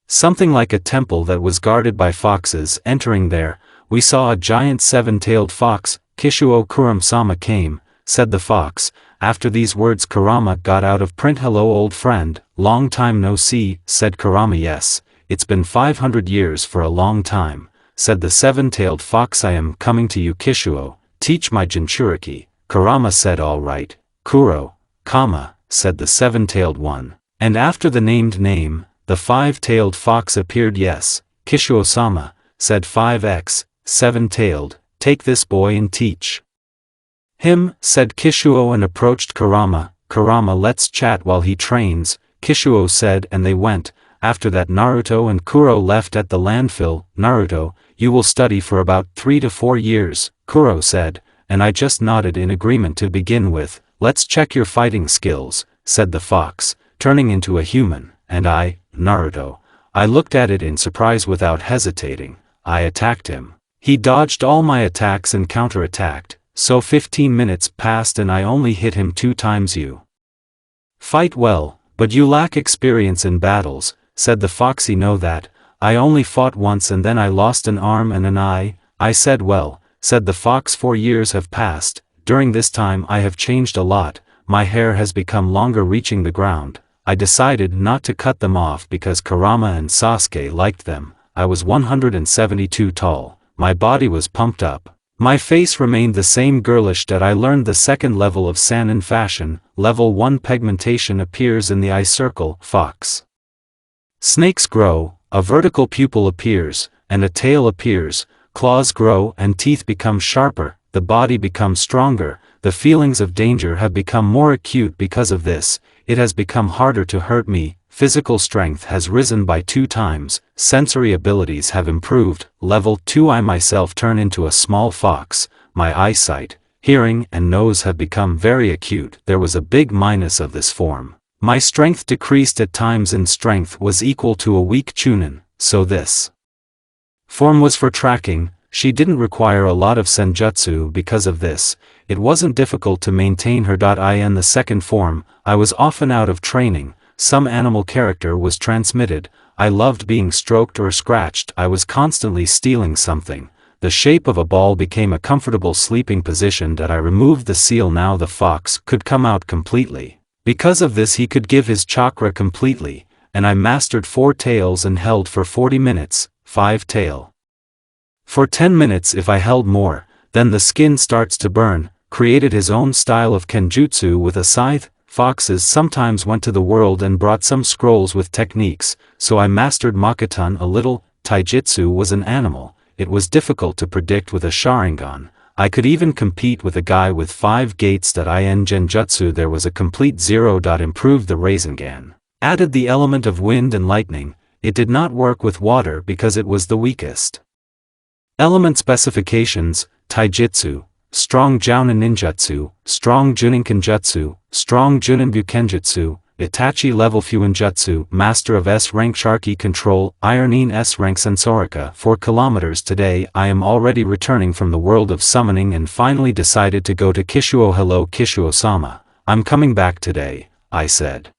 something like a temple that was guarded by foxes. Entering there, we saw a giant 7-tailed fox. "Kishuo Kurama-sama came," said the fox. After these words Kurama got out of print. Hello old friend, long time no see, said Kurama. Yes, it's been 500 years for a long time, said the seven-tailed fox. I am coming to you Kishuo, teach my Jinchuriki. Kurama said all right, Kuro, said the seven-tailed one. And after the named name, the five-tailed fox appeared. Yes, Kishuo-sama, said 5x, seven-tailed, take this boy and teach him, said Kishuo and approached Kurama. Kurama, let's chat while he trains, Kishuo said, and they went. After that Naruto and Kuro left at the landfill. Naruto, you will study for about 3 to 4 years, Kuro said, and I just nodded in agreement. To begin with, let's check your fighting skills, said the fox, turning into a human, and Naruto, I looked at it in surprise. Without hesitating, I attacked him. He dodged all my attacks and counterattacked. So 15 minutes passed and I only hit him 2 times. You fight well, but you lack experience in battles, said the foxy. Know that, I only fought once and then I lost an arm and an eye. I said well, said the fox, 4 years have passed. During this time I have changed a lot. My hair has become longer reaching the ground. I decided not to cut them off because Kurama and Sasuke liked them. I was 172 tall, my body was pumped up. My face remained the same girlish. That I learned the second level of Sanin fashion. Level 1 pigmentation appears in the eye circle. Fox snakes grow, a vertical pupil appears, and a tail appears, claws grow and teeth become sharper, the body becomes stronger. The feelings of danger have become more acute because of this. It has become harder to hurt me. Physical strength has risen by 2 times, sensory abilities have improved. Level 2 I myself turn into a small fox, my eyesight, hearing and nose have become very acute. There was a big minus of this form. My strength decreased at times and strength was equal to a weak chunin, so this form was for tracking. She didn't require a lot of senjutsu because of this. It wasn't difficult to maintain her. In the second form, I was often out of training. Some animal character was transmitted. I loved being stroked or scratched. I was constantly stealing something. The shape of a ball became a comfortable sleeping position. That I removed the seal. Now the fox could come out completely. Because of this he could give his chakra completely, and I mastered 4 tails and held for 40 minutes, 5 tail. For 10 minutes if I held more, then the skin starts to burn. Created his own style of kenjutsu with a scythe. Foxes sometimes went to the world and brought some scrolls with techniques, so I mastered Makotan a little. Taijutsu was an animal. It was difficult to predict with a Sharingan. I could even compete with a guy with 5 gates. In Genjutsu there was a complete 0. Improved the Rasengan. Added the element of wind and lightning. It did not work with water because it was the weakest element. Specifications: Taijutsu, strong Jounin Ninjutsu, strong Junin Kenjutsu, strong Junin Bukenjutsu, Itachi level Fuinjutsu, master of S rank Sharky control, Ironin S rank Sensorika. 4 kilometers today. I am already returning from the world of summoning and finally decided to go to Kishuo. Hello Kishuo-sama, I'm coming back today, I said.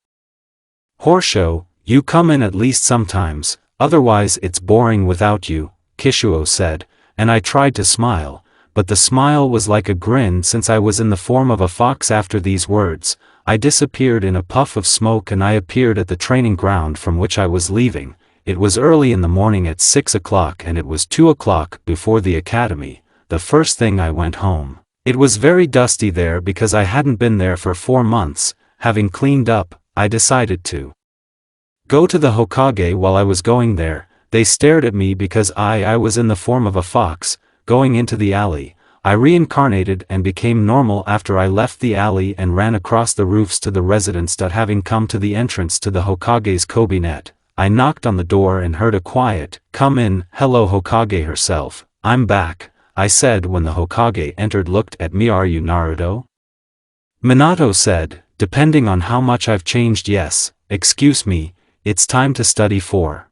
Horseshow, you come in at least sometimes, otherwise it's boring without you, Kishuo said, and I tried to smile, but the smile was like a grin since I was in the form of a fox. After these words, I disappeared in a puff of smoke and I appeared at the training ground from which I was leaving. It was early in the morning at 6 o'clock and it was 2 o'clock before the academy. The first thing I went home. It was very dusty there because I hadn't been there for 4 months. Having cleaned up, I decided to go to the Hokage. While I was going there, they stared at me because I was in the form of a fox. Going into the alley, I reincarnated and became normal after I left the alley and ran across the roofs to the residence. Having come to the entrance to the Hokage's cabinet, I knocked on the door and heard a quiet, "Come in." "Hello Hokage herself, I'm back," I said when the Hokage entered. Looked at me. "Are you Naruto?" Minato said, "Depending on how much I've changed, yes." "Excuse me, it's time to study for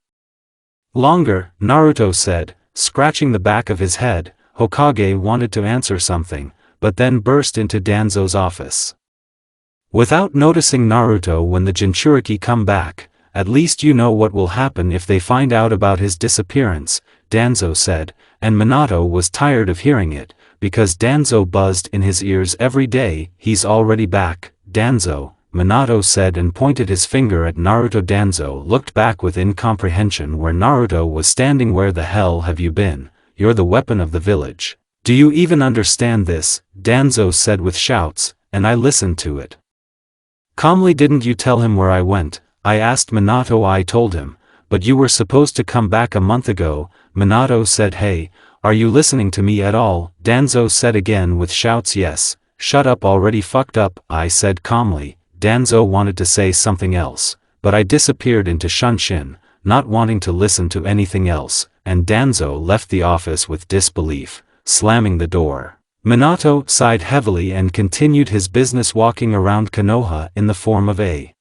longer," Naruto said, scratching the back of his head. Hokage wanted to answer something, but then burst into Danzo's office. Without noticing Naruto. "When the Jinchuriki come back, at least you know what will happen if they find out about his disappearance," Danzo said, and Minato was tired of hearing it, because Danzo buzzed in his ears every day. He's already back, Danzo, Minato said and pointed his finger at Naruto. Danzo looked back with incomprehension where Naruto was standing. Where the hell have you been? You're the weapon of the village. Do you even understand this? Danzo said with shouts, and I listened to it calmly. Didn't you tell him where I went? I asked Minato. I told him, but you were supposed to come back a month ago, Minato said. Hey, are you listening to me at all? Danzo said again with shouts. Yes, shut up already, fucked up, I said calmly. Danzo wanted to say something else, but I disappeared into Shunshin, not wanting to listen to anything else, and Danzo left the office with disbelief, slamming the door. Minato sighed heavily and continued his business, walking around Konoha in the form of a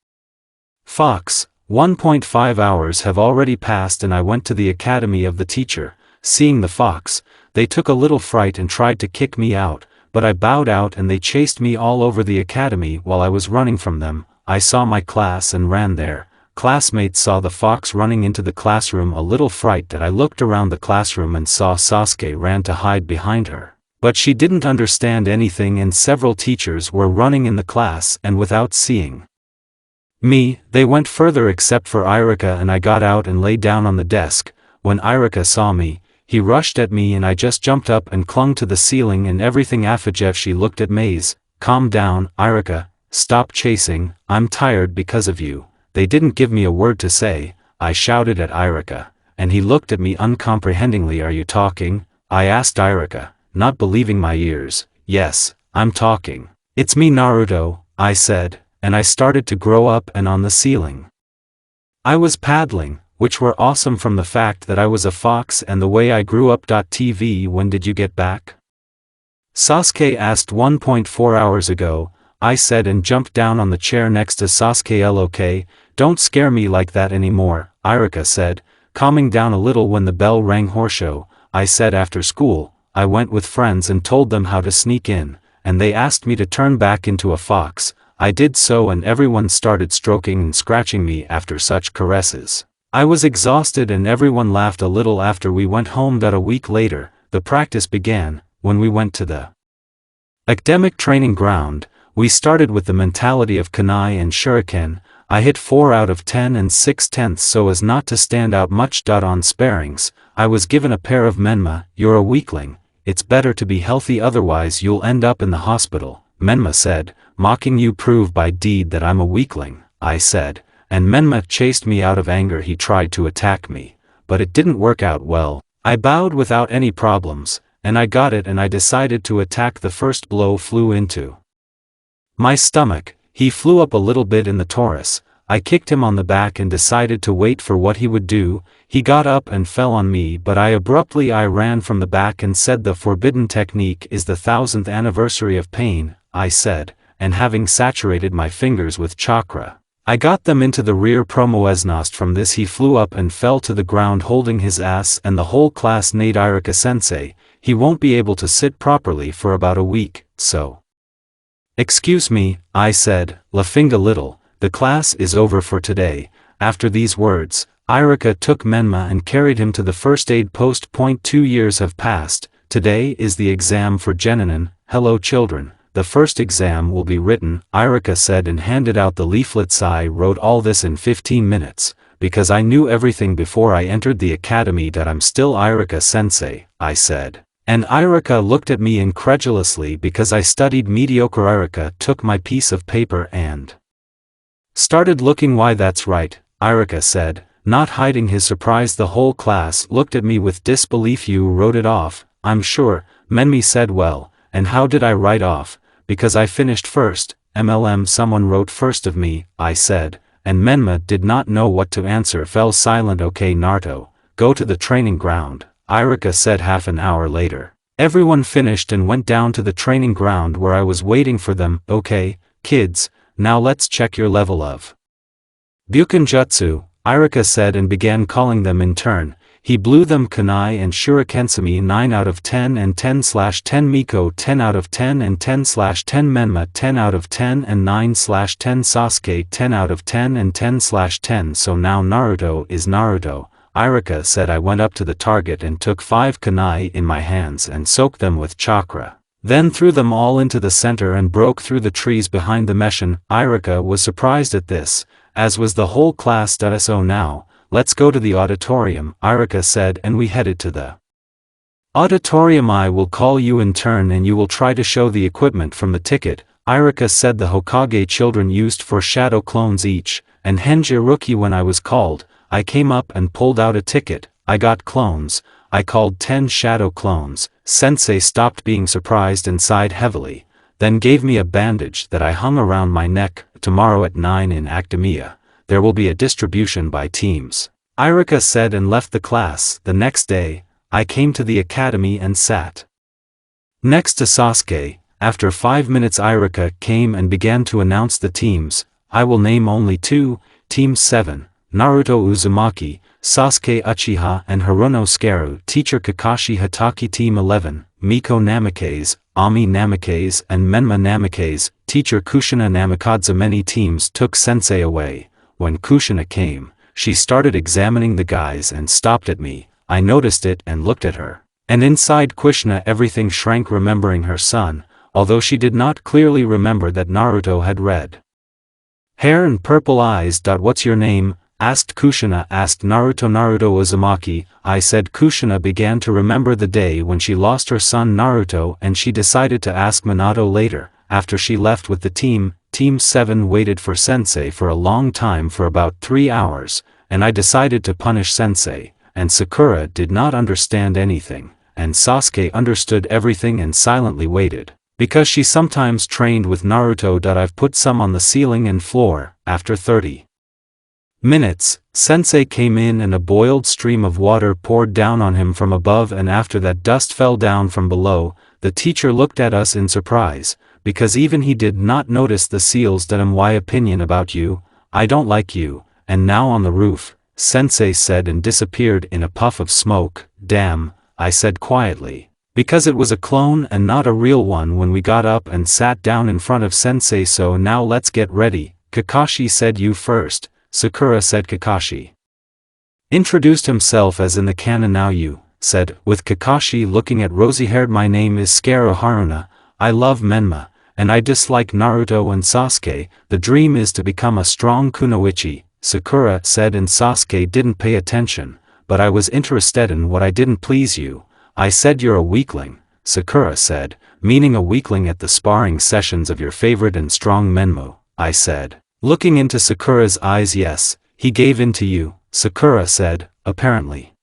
fox. 1.5 hours have already passed and I went to the academy of the teacher. Seeing the fox, they took a little fright and tried to kick me out, but I bowed out and they chased me all over the academy while I was running from them. I saw my class and ran there. Classmates saw the fox running into the classroom, a little frightened. I looked around the classroom and saw Sasuke ran to hide behind her. But she didn't understand anything and several teachers were running in the class and without seeing me, they went further except for Irika, and I got out and lay down on the desk. When Irika saw me, he rushed at me and I just jumped up and clung to the ceiling and everything. After she looked at Maze. Calm down, Irika, stop chasing, I'm tired because of you. They didn't give me a word to say, I shouted at Irika, and he looked at me uncomprehendingly. Are you talking? I asked Irika, not believing my ears. Yes, I'm talking. It's me, Naruto, I said, and I started to grow up and on the ceiling I was paddling, which were awesome from the fact that I was a fox and the way I grew up. TV. When did you get back? Sasuke asked. 1.4 hours ago, I said and jumped down on the chair next to Sasuke. Okay, don't scare me like that anymore, Irika said, calming down a little. When the bell rang. Horseshow, I said. After school, I went with friends and told them how to sneak in, and they asked me to turn back into a fox. I did so and everyone started stroking and scratching me after such caresses. I was exhausted and everyone laughed a little. After we went home. A week later, the practice began. When we went to the academic training ground, we started with the mentality of kunai and shuriken. I hit 4 out of 10 and 6/10 so as not to stand out much. On sparings, I was given a pair of Menma. You're a weakling, it's better to be healthy otherwise you'll end up in the hospital, Menma said, mocking. You prove by deed that I'm a weakling, I said, and Menma chased me out of anger. He tried to attack me, but it didn't work out well. I bowed without any problems, and I got it and I decided to attack. The first blow flew into my stomach. He flew up a little bit in the torus. I kicked him on the back and decided to wait for what he would do. He got up and fell on me, but I ran from the back and said the forbidden technique is the 1000th anniversary of pain, I said, and having saturated my fingers with chakra, I got them into the rear promoesnost. From this he flew up and fell to the ground holding his ass, and the whole class neighed. Irika sensei, he won't be able to sit properly for about a week, so. Excuse me, I said, laughing a little, the class is over for today. After these words, Irika took Menma and carried him to the first aid post. 2 years have passed, today is the exam for Genin. Hello children, the first exam will be written, Irika said and handed out the leaflets. I wrote all this in 15 minutes, because I knew everything before I entered the academy. I'm still Irika sensei, I said. And Irika looked at me incredulously because I studied mediocre. Irika took my piece of paper and started looking. Why that's right, Irika said, not hiding his surprise. The whole class looked at me with disbelief. You wrote it off, I'm sure, Menmi said. Well, and how did I write off? Because I finished first, MLM. Someone wrote first of me, I said, and Menma did not know what to answer. Fell silent. Okay Naruto, go to the training ground, Irika said. Half an hour later, everyone finished and went down to the training ground where I was waiting for them. Okay, kids, now let's check your level of Bukenjutsu, Irika said and began calling them in turn. He blew them kunai and shurikensumi 9 out of 10 and 10/10 Miko 10 out of 10 and 10/10 Menma 10 out of 10 and 9/10 Sasuke 10 out of 10 and 10/10. So now Naruto is Naruto, Irika said. I went up to the target and took 5 kunai in my hands and soaked them with chakra. Then threw them all into the center and broke through the trees behind the meshin. Irika was surprised at this, as was the whole class. So now, let's go to the auditorium, Irika said, and we headed to the auditorium. I will call you in turn and you will try to show the equipment from the ticket, Irika said. The Hokage children used 4 shadow clones each, and Henjiruki. When I was called, I came up and pulled out a ticket. I got clones. I called 10 shadow clones. Sensei stopped being surprised and sighed heavily, then gave me a bandage that I hung around my neck. Tomorrow at 9 in academia, there will be a distribution by teams, Irika said, and left the class. The next day, I came to the academy and sat next to Sasuke. After 5 minutes Irika came and began to announce the teams. I will name only 2, Team 7, Naruto Uzumaki, Sasuke Uchiha and Haruno Scaru. Teacher Kakashi Hatake. Team 11, Miko Namikaze, Ami Namikaze and Menma Namikaze. Teacher Kushina Namikaze. Many teams took Sensei away. When Kushina came, she started examining the guys and stopped at me. I noticed it and looked at her. And inside Kushina everything shrank, remembering her son, although she did not clearly remember that Naruto had red hair and purple eyes. What's your name? Asked Kushina. Asked Naruto. Naruto Uzumaki, I said. Kushina began to remember the day when she lost her son Naruto, and she decided to ask Minato later. After she left with the team, Team 7 waited for Sensei for a long time, for about 3 hours, and I decided to punish Sensei, and Sakura did not understand anything, and Sasuke understood everything and silently waited, because she sometimes trained with Naruto. I've put some on the ceiling and floor. After 30 minutes, Sensei came in and a boiled stream of water poured down on him from above, and after that dust fell down from below. The teacher looked at us in surprise, because even he did not notice the seals. My opinion about you, I don't like you. And now on the roof, Sensei said, and disappeared in a puff of smoke. Damn, I said quietly, because it was a clone and not a real one. When we got up and sat down in front of Sensei. So now let's get ready. Kakashi said. You first, Sakura said. Kakashi introduced himself as in the canon. Now you, said, with Kakashi looking at rosy-haired. My name is Scaru Haruna. I love Menma, and I dislike Naruto and Sasuke. The dream is to become a strong kunoichi, Sakura said, and Sasuke didn't pay attention, but I was interested in what I didn't please you. I said. You're a weakling, Sakura said, meaning a weakling at the sparring sessions of your favorite and strong Menmu, I said, looking into Sakura's eyes. Yes, he gave in to you, Sakura said, apparently.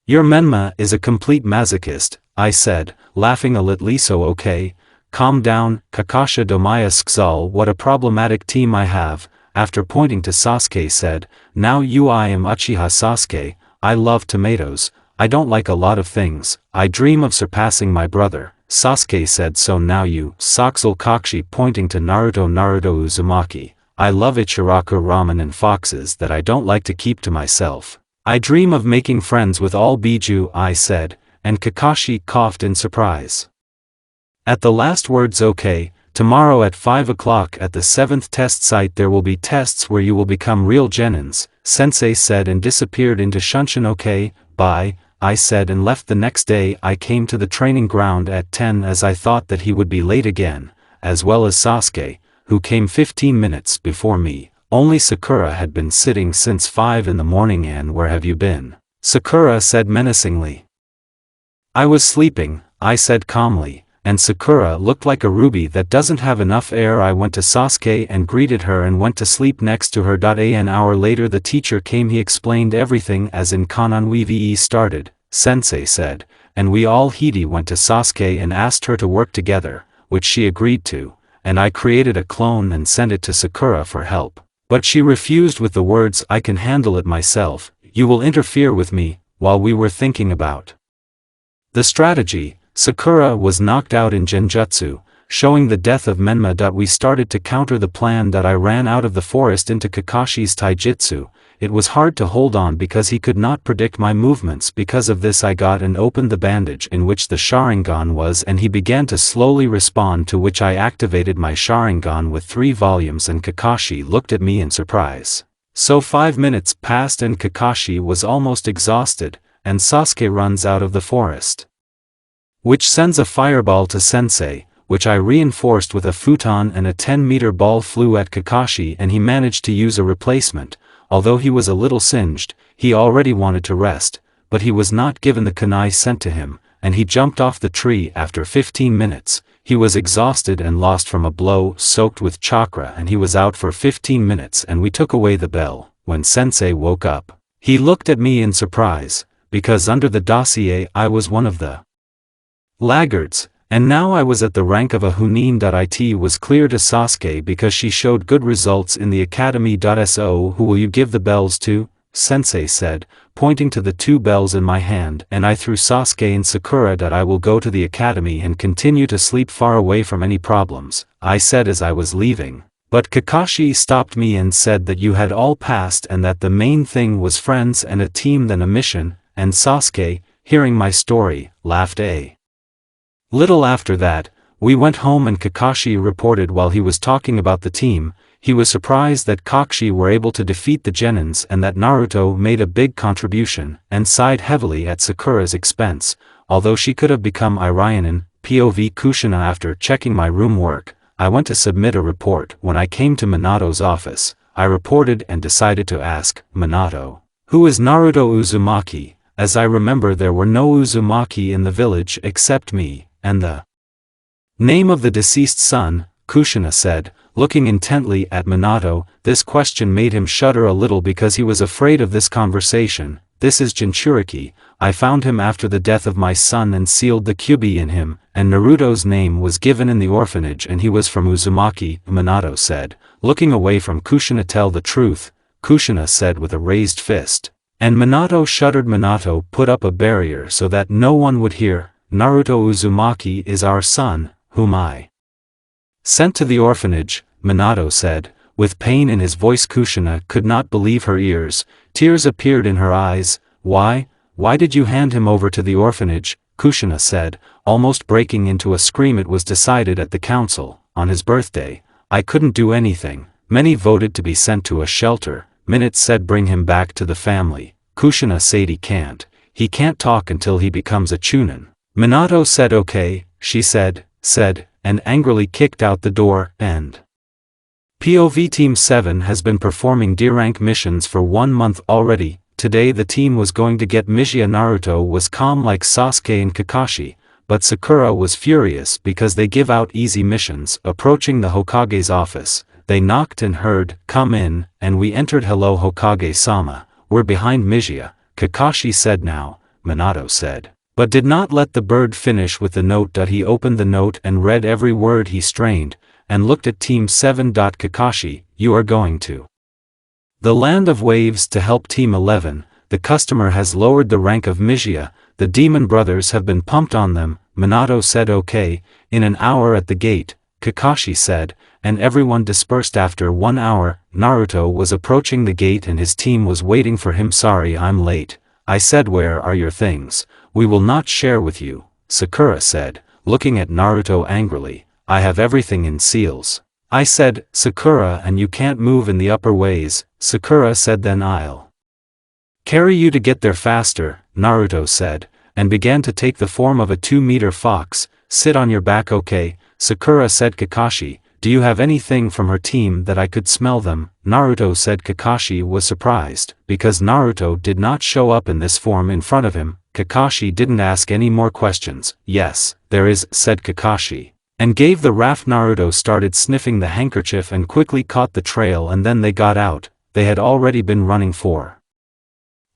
Your Menma is a complete masochist, I said, laughing a little. So okay, calm down, Kakashi Domaya Skzal. What a problematic team I have. After pointing to Sasuke said, now you. I am Uchiha Sasuke. I love tomatoes. I don't like a lot of things. I dream of surpassing my brother, Sasuke said. So now you, Soxal Kakshi, pointing to Naruto. Naruto Uzumaki, I love Ichiraku ramen and foxes that I don't like to keep to myself. I dream of making friends with all Biju, I said, and Kakashi coughed in surprise. At the last words. Okay, tomorrow at 5 o'clock at the 7th test site there will be tests where you will become real genins, Sensei said, and disappeared into Shunshin. Okay, bye, I said, and left. The next day I came to the training ground at 10 as I thought that he would be late again, as well as Sasuke, who came 15 minutes before me. Only Sakura had been sitting since 5 in the morning. And where have you been? Sakura said menacingly. I was sleeping, I said calmly, and Sakura looked like a ruby that doesn't have enough air. I went to Sasuke and greeted her and went to sleep next to her. An hour later the teacher came. He explained everything as in Kanon VE started, Sensei said, and we all Hidi went to Sasuke and asked her to work together, which she agreed to, and I created a clone and sent it to Sakura for help. But she refused with the words, I can handle it myself, you will interfere with me. While we were thinking about the strategy, Sakura was knocked out in Genjutsu, showing the death of Menma. We started to counter the plan. I ran out of the forest into Kakashi's taijutsu. It was hard to hold on because he could not predict my movements. Because of this I got and opened the bandage in which the Sharingan was, and he began to slowly respond, to which I activated my Sharingan with 3 volumes, and Kakashi looked at me in surprise. So 5 minutes passed and Kakashi was almost exhausted, and Sasuke runs out of the forest. Which sends a fireball to Sensei, which I reinforced with a futon, and a 10-meter ball flew at Kakashi and he managed to use a replacement. Although he was a little singed, he already wanted to rest, but he was not given the kunai sent to him, and he jumped off the tree after 15 minutes. He was exhausted and lost from a blow soaked with chakra, and he was out for 15 minutes, and we took away the bell. When Sensei woke up, he looked at me in surprise, because under the dossier I was one of the laggards, and now I was at the rank of a Hunin. It was clear to Sasuke because she showed good results in the academy. So who will you give the bells to? Sensei said, pointing to the 2 bells in my hand, and I threw Sasuke and Sakura. I will go to the academy and continue to sleep far away from any problems, I said as I was leaving. But Kakashi stopped me and said that you had all passed and that the main thing was friends and a team than a mission, and Sasuke, hearing my story, laughed a little. After that, we went home and Kakashi reported while he was talking about the team. He was surprised that Kakashi were able to defeat the Genins and that Naruto made a big contribution, and sighed heavily at Sakura's expense, although she could have become Irionin. POV Kushina. After checking my room work, I went to submit a report. When I came to Minato's office, I reported and decided to ask Minato, who is Naruto Uzumaki, as I remember there were no Uzumaki in the village except me, and the name of the deceased son. Kushina said, looking intently at Minato. This question made him shudder a little because he was afraid of this conversation. This is Jinchuriki. I found him after the death of my son and sealed the kyubi in him, and Naruto's name was given in the orphanage and he was from Uzumaki, Minato said, looking away from Kushina. Tell the truth, Kushina said with a raised fist. And Minato shuddered. Minato put up a barrier so that no one would hear. Naruto Uzumaki is our son, whom I sent to the orphanage, Minato said, with pain in his voice. Kushina could not believe her ears. Tears appeared in her eyes. Why did you hand him over to the orphanage? Kushina said, almost breaking into a scream. It was decided at the council, on his birthday. I couldn't do anything. Many voted to be sent to a shelter. Minutes said bring him back to the family. Kushina said he can't talk until he becomes a chunin. Minato said okay, she said, and angrily kicked out the door. End. POV Team 7 has been performing D-rank missions for 1 month already. Today the team was going to get Michia. Naruto was calm like Sasuke and Kakashi, but Sakura was furious because they give out easy missions. Approaching the Hokage's office, they knocked and heard, "Come in," and we entered. "Hello Hokage-sama, we're behind Michia," Kakashi said. "Now," Minato said, but did not let the bird finish with the note. He opened the note and read every word. He strained, and looked at Team 7. "Kakashi, you are going to the land of waves to help Team 11, the customer has lowered the rank of Michia, the demon brothers have been pumped on them." Minato said okay, in an hour at the gate, Kakashi said, and everyone dispersed. After 1 hour, Naruto was approaching the gate and his team was waiting for him. "Sorry I'm late," I said. "Where are your things?" "We will not share with you," Sakura said, looking at Naruto angrily. "I have everything in seals," I said. "Sakura, and you can't move in the upper ways," Sakura said. "Then I'll carry you to get there faster," Naruto said, and began to take the form of a 2-meter fox. "Sit on your back." "Okay," Sakura said. "Kakashi, do you have anything from her team that I could smell them?" Naruto said. Kakashi was surprised, because Naruto did not show up in this form in front of him. Kakashi didn't ask any more questions. "Yes, there is," said Kakashi, and gave the raft. Naruto started sniffing the handkerchief and quickly caught the trail, and then they got out. They had already been running for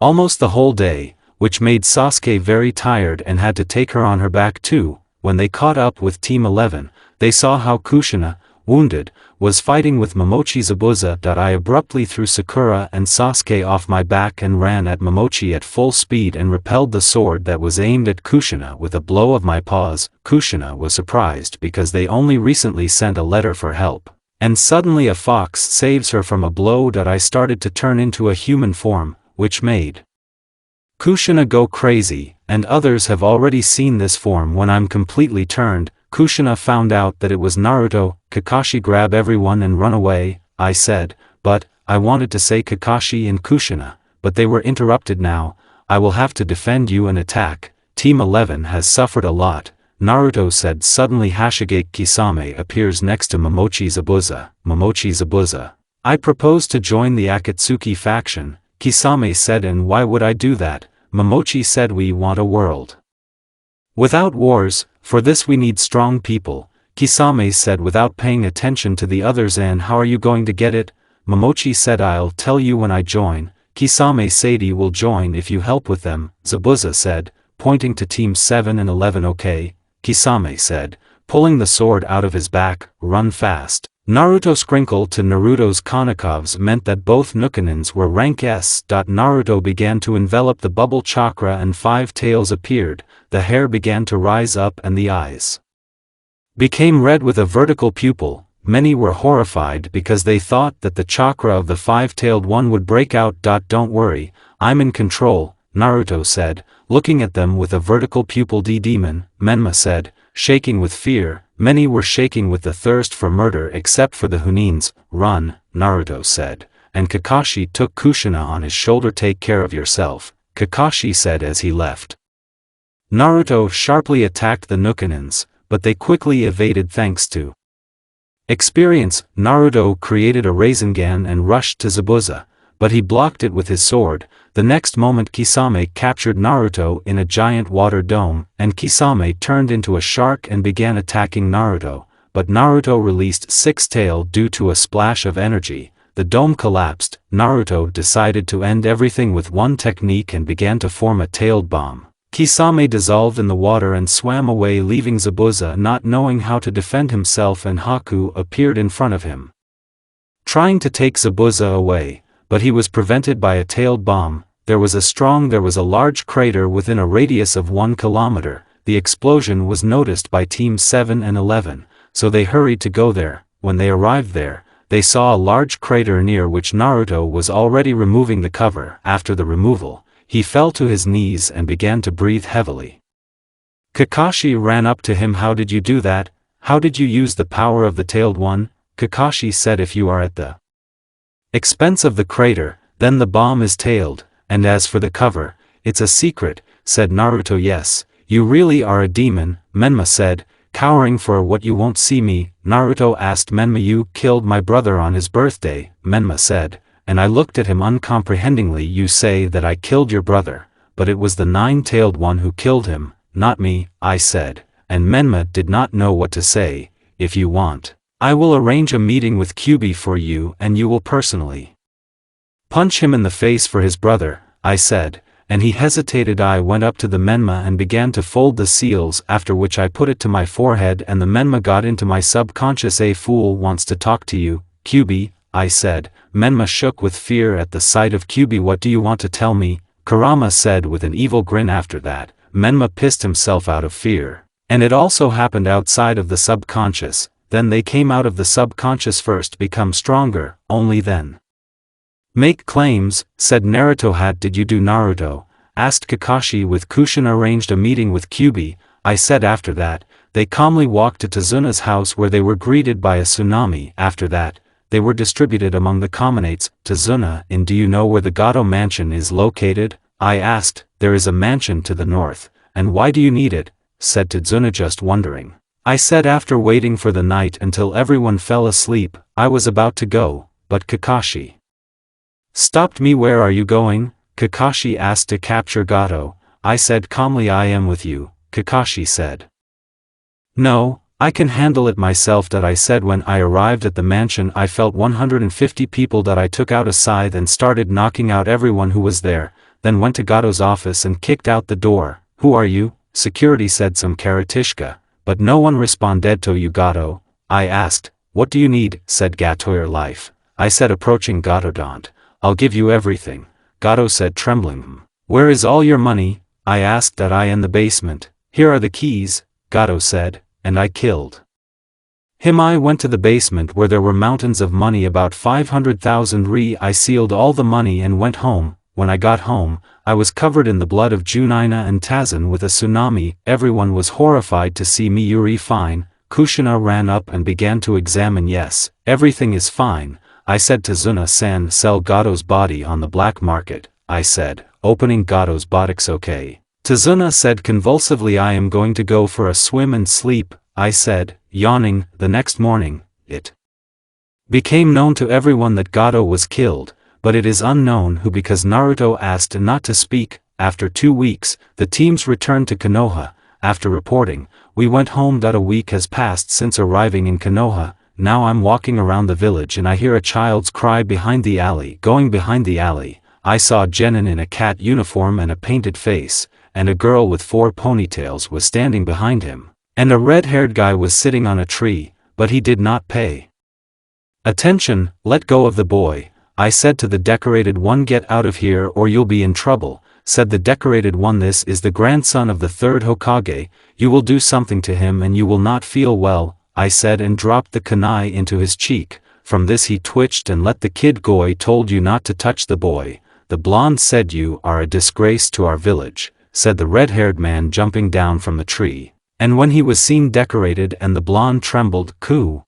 almost the whole day, which made Sasuke very tired and had to take her on her back too. When they caught up with Team 11, they saw how Kushina, wounded, was fighting with Momochi Zabuza. I abruptly threw Sakura and Sasuke off my back and ran at Momochi at full speed and repelled the sword that was aimed at Kushina with a blow of my paws. Kushina was surprised because they only recently sent a letter for help, and suddenly a fox saves her from a blow. I started to turn into a human form, which made Kushina go crazy, and others have already seen this form. When I'm completely turned, Kushina found out that it was Naruto. "Kakashi, grab everyone and run away," I said, but I wanted to say Kakashi and Kushina, but they were interrupted now. I will have to defend you and attack. Team 11 has suffered a lot, Naruto said. Suddenly Hashigate Kisame appears next to Momochi Zabuza. Momochi Zabuza. I propose to join the Akatsuki faction, Kisame said. And why would I do that? Momochi said. We want a world without wars. For this we need strong people, Kisame said without paying attention to the others. And how are you going to get it? Momochi said. I'll tell you when I join. Kisame Sadie will join if you help with them, Zabuza said, pointing to Team 7 and 11. Okay, Kisame said, pulling the sword out of his back. Run fast. Naruto's crinkle to Naruto's Konokovs meant that both Nukanins were rank S. Naruto began to envelop the bubble chakra and 5 tails appeared, the hair began to rise up and the eyes became red with a vertical pupil. Many were horrified because they thought that the chakra of the 5-tailed one would break out. Don't worry, I'm in control, Naruto said, looking at them with a vertical pupil. Demon, Menma said, shaking with fear. Many were shaking with the thirst for murder except for the Hunins. Run, Naruto said, and Kakashi took Kushina on his shoulder. Take care of yourself, Kakashi said as he left. Naruto sharply attacked the Nukanins, but they quickly evaded thanks to experience. Naruto created a Rasengan and rushed to Zabuza, but he blocked it with his sword. The next moment Kisame captured Naruto in a giant water dome, and Kisame turned into a shark and began attacking Naruto, but Naruto released 6-tail due to a splash of energy. The dome collapsed. Naruto decided to end everything with one technique and began to form a tailed bomb. Kisame dissolved in the water and swam away, leaving Zabuza not knowing how to defend himself, and Haku appeared in front of him, trying to take Zabuza away, but he was prevented by a tailed bomb. There was a large crater within a radius of 1 kilometer. The explosion was noticed by Team 7 and 11, so they hurried to go there. When they arrived there, they saw a large crater near which Naruto was already removing the cover. After the removal, he fell to his knees and began to breathe heavily. Kakashi ran up to him. How did you do that? How did you use the power of the tailed one? Kakashi said. If you are at the expense of the crater, then the bomb is tailed, and as for the cover, it's a secret, said Naruto. Yes, you really are a demon, Menma said, cowering. For what, you won't see me? Naruto asked Menma. You killed my brother on his birthday, Menma said, and I looked at him uncomprehendingly. You say that I killed your brother, but it was the 9-tailed one who killed him, not me, I said, and Menma did not know what to say. If you want, I will arrange a meeting with Kyuubi for you and you will personally punch him in the face for his brother, I said, and he hesitated. I went up to the Menma and began to fold the seals, after which I put it to my forehead and the Menma got into my subconscious. A fool wants to talk to you, Kyuubi, I said. Menma shook with fear at the sight of Kyuubi. What do you want to tell me? Kurama said with an evil grin. After that, Menma pissed himself out of fear, and it also happened outside of the subconscious. Then they came out of the subconscious first, become stronger, only then make claims, said Naruto. Hat did you do, Naruto? Asked Kakashi. With Kushina arranged a meeting with Kyuubi, I said. After that, they calmly walked to Tazuna's house where they were greeted by a tsunami. After that, they were distributed among the commonates. Tazuna, in do you know where the Gato mansion is located? I asked. There is a mansion to the north. And why do you need it? Said Tazuna, just wondering. I said. After waiting for the night until everyone fell asleep, I was about to go, but Kakashi stopped me. Where are you going? Kakashi asked. To capture Gato. I said calmly. I am with you, Kakashi said. No, I can handle it myself. That I said. When I arrived at the mansion, I felt 150 people. That I took out a scythe and started knocking out everyone who was there, then went to Gato's office and kicked out the door. Who are you? Security said. Some Karatishka, but no one responded. To you, Gato? I asked. What do you need? Said Gato. Your life, I said, approaching Gato. Don't. I'll give you everything, Gato said, trembling. Where is all your money? I asked. That I in the basement. Here are the keys, Gato said, and I killed him. I went to the basement where there were mountains of money, about 500,000 ri. I sealed all the money and went home. When I got home, I was covered in the blood of Junina and Tazan with a tsunami. Everyone was horrified to see me. Yuri, fine. Kushina ran up and began to examine. Yes, everything is fine. I said. Tazuna-san sell Gato's body on the black market, I said, opening Gato's boutiques. Okay. Tazuna said convulsively. I am going to go for a swim and sleep, I said, yawning. The next morning, it became known to everyone that Gato was killed, but it is unknown who, because Naruto asked not to speak. After 2 weeks, the teams returned to Konoha. After reporting, we went home. A week has passed since arriving in Konoha. Now I'm walking around the village and I hear a child's cry behind the alley. Going behind the alley, I saw Genin in a cat uniform and a painted face, and a girl with 4 ponytails was standing behind him, and a red-haired guy was sitting on a tree, but he did not pay attention. Let go of the boy, I said to the decorated one. Get out of here or you'll be in trouble, said the decorated one. This is the grandson of the 3rd Hokage, you will do something to him and you will not feel well, I said, and dropped the kunai into his cheek. From this he twitched and let the kid go. I told you not to touch the boy, the blonde said. You are a disgrace to our village, said the red-haired man, jumping down from the tree. And when he was seen decorated and the blonde trembled. Ku.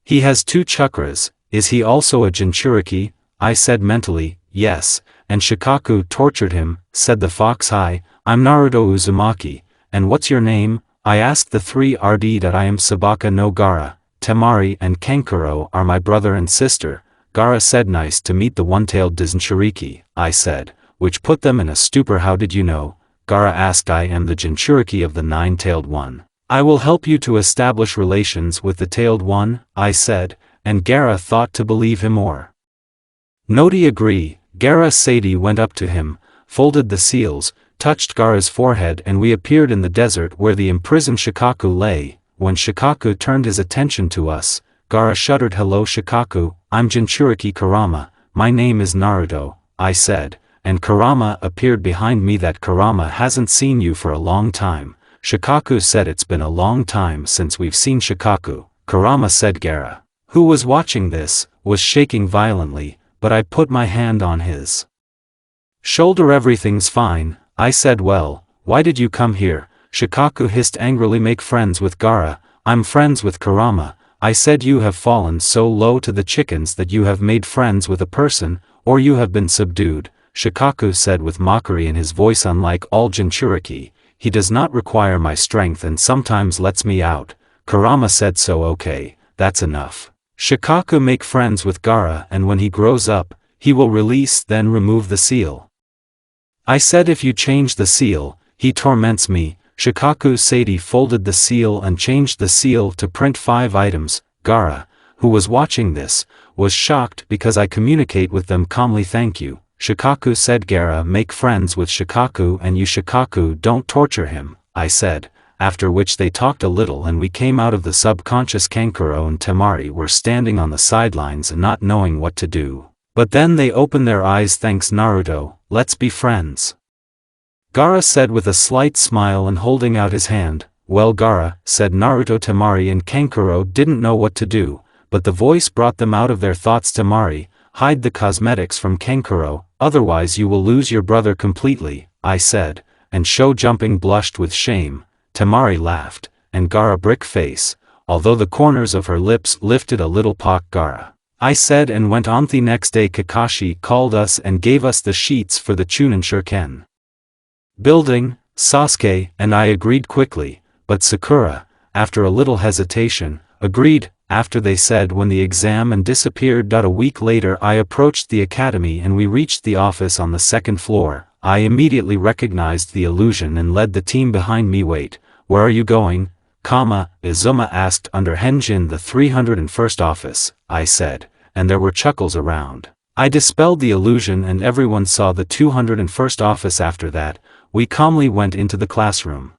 He has 2 chakras, is he also a Jinchuriki? I said mentally, yes, and Shikaku tortured him, said the fox. Hi, I'm Naruto Uzumaki, and what's your name? I asked the 3 RD. I am Sabaka no Gaara, Temari and Kankuro are my brother and sister. Gaara said. Nice to meet the one-tailed Jinchuriki, I said, which put them in a stupor. How did you know? Gaara asked. I am the Jinchuriki of the 9-tailed one. I will help you to establish relations with the tailed one, I said, and Gaara thought to believe him or Noti agree. Gaara Sadie went up to him, folded the seals, touched Gaara's forehead, and we appeared in the desert where the imprisoned Shikaku lay. When Shikaku turned his attention to us, Gaara shuddered. Hello Shikaku, I'm Jinchuriki Kurama, my name is Naruto, I said, and Kurama appeared behind me. That Kurama hasn't seen you for a long time, Shikaku said. It's been a long time since we've seen Shikaku, Kurama said. Gaara, who was watching this, was shaking violently, but I put my hand on his shoulder. Everything's fine, I said. Well, why did you come here? Shikaku hissed angrily. Make friends with Gaara, I'm friends with Kurama, I said. You have fallen so low to the chickens that you have made friends with a person, or you have been subdued, Shikaku said with mockery in his voice. Unlike all Jinchuriki, he does not require my strength and sometimes lets me out, Kurama said. So okay, that's enough. Shikaku make friends with Gaara, and when he grows up, he will release then remove the seal. I said. If you change the seal, he torments me. Shikaku Sadie folded the seal and changed the seal to print 5 items. Gaara, who was watching this, was shocked because I communicate with them calmly. Thank you, Shikaku said. Gaara make friends with Shikaku and you Shikaku don't torture him, I said, after which they talked a little and we came out of the subconscious. Kankuro and Temari were standing on the sidelines and not knowing what to do. But then they opened their eyes. Thanks Naruto, let's be friends, Gaara said with a slight smile and holding out his hand. Well Gaara, said Naruto. Temari and Kankuro didn't know what to do, but the voice brought them out of their thoughts. Temari, hide the cosmetics from Kankuro, otherwise you will lose your brother completely, I said, and Sho jumping blushed with shame. Temari laughed, and Gaara brick face, although the corners of her lips lifted a little. Pock Gaara, I said, and went on. The next day Kakashi called us and gave us the sheets for the Chunin Shuriken building. Sasuke and I agreed quickly, but Sakura, after a little hesitation, agreed, after they said when the exam and disappeared. A week later I approached the academy and we reached the office on the 2nd floor. I immediately recognized the illusion and led the team behind me. Wait, where are you going? Izuma asked. Under Henjin, the 301st office, I said, and there were chuckles around. I dispelled the illusion and everyone saw the 201st office. After that, we calmly went into the classroom.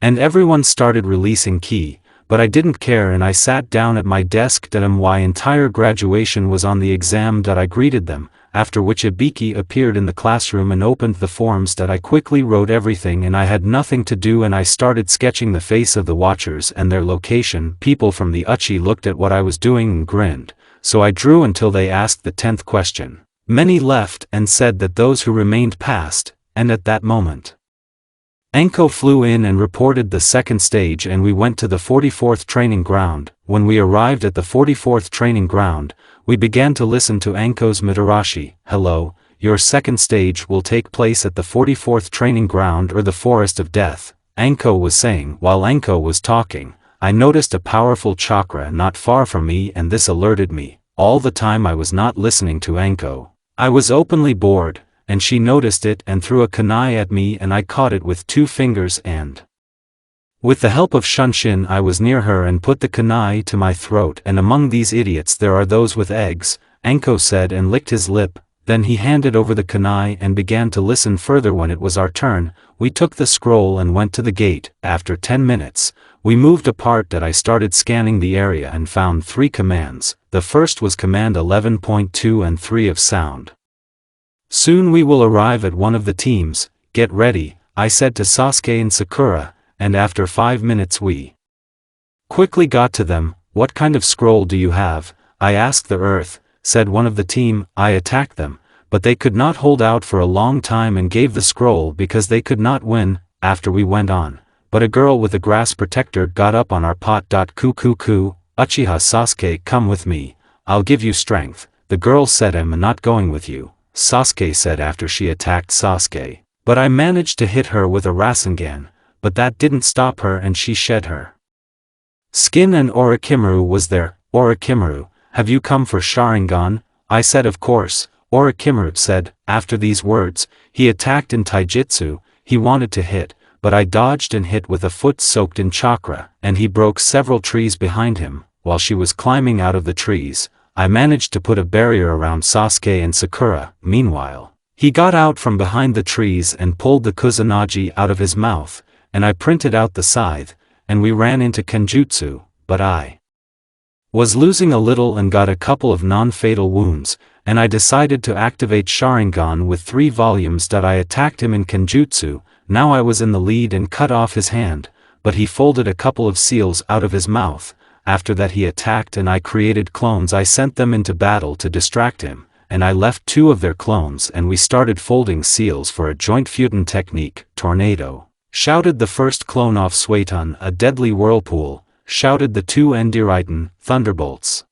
And everyone started releasing ki, but I didn't care and I sat down at my desk. My entire graduation was on the exam. I greeted them, after which Ibiki appeared in the classroom and opened the forms. I quickly wrote everything and I had nothing to do and I started sketching the face of the watchers and their location. People from the Uchi looked at what I was doing and grinned, so I drew until they asked the 10th question. Many left and said that those who remained passed, and at that moment Anko flew in and reported the 2nd stage and we went to the 44th training ground. When we arrived at the 44th training ground, We began to listen to Anko's Mitarashi. Hello, your second stage will take place at the 44th training ground or the Forest of Death, Anko was saying. While Anko was talking, I noticed a powerful chakra not far from me, and this alerted me. All the time I was not listening to Anko. I was openly bored, and she noticed it and threw a kunai at me, and I caught it with 2 fingers and with the help of Shunshin I was near her and put the kunai to my throat. And among these idiots there are those with eggs, Anko said and licked his lip. Then he handed over the kunai and began to listen further. When it was our turn, we took the scroll and went to the gate. After 10 minutes, we moved apart that I started scanning the area and found 3 commands. The first was command 11.2 and 3 of sound. Soon we will arrive at one of the teams, get ready, I said to Sasuke and Sakura, and after 5 minutes we quickly got to them. What kind of scroll do you have? I asked. The earth, said one of the team. I attacked them, but they could not hold out for a long time and gave the scroll because they could not win. After we went on, but a girl with a grass protector got up on our pot. Uchiha Sasuke, come with me, I'll give you strength. The girl said, I'm not going with you, Sasuke said after she attacked Sasuke, but I managed to hit her with a Rasengan, but that didn't stop her and she shed her skin. And Orochimaru was there. Orochimaru, have you come for Sharingan? I said of course. Orochimaru said. After these words, he attacked in taijutsu. He wanted to hit, but I dodged and hit with a foot soaked in chakra, and he broke several trees behind him. While she was climbing out of the trees, I managed to put a barrier around Sasuke and Sakura. Meanwhile, he got out from behind the trees and pulled the Kusanagi out of his mouth, and I printed out the scythe, and we ran into Kenjutsu, but I was losing a little and got a couple of non-fatal wounds, and I decided to activate Sharingan with 3 volumes. I attacked him in Kenjutsu. Now I was in the lead and cut off his hand, but he folded a couple of seals out of his mouth. After that he attacked and I created clones. I sent them into battle to distract him, and I left 2 of their clones and we started folding seals for a joint Futon technique. Tornado, shouted the first clone off Sueton. A deadly whirlpool, shouted the 2 Endiriton. Thunderbolts,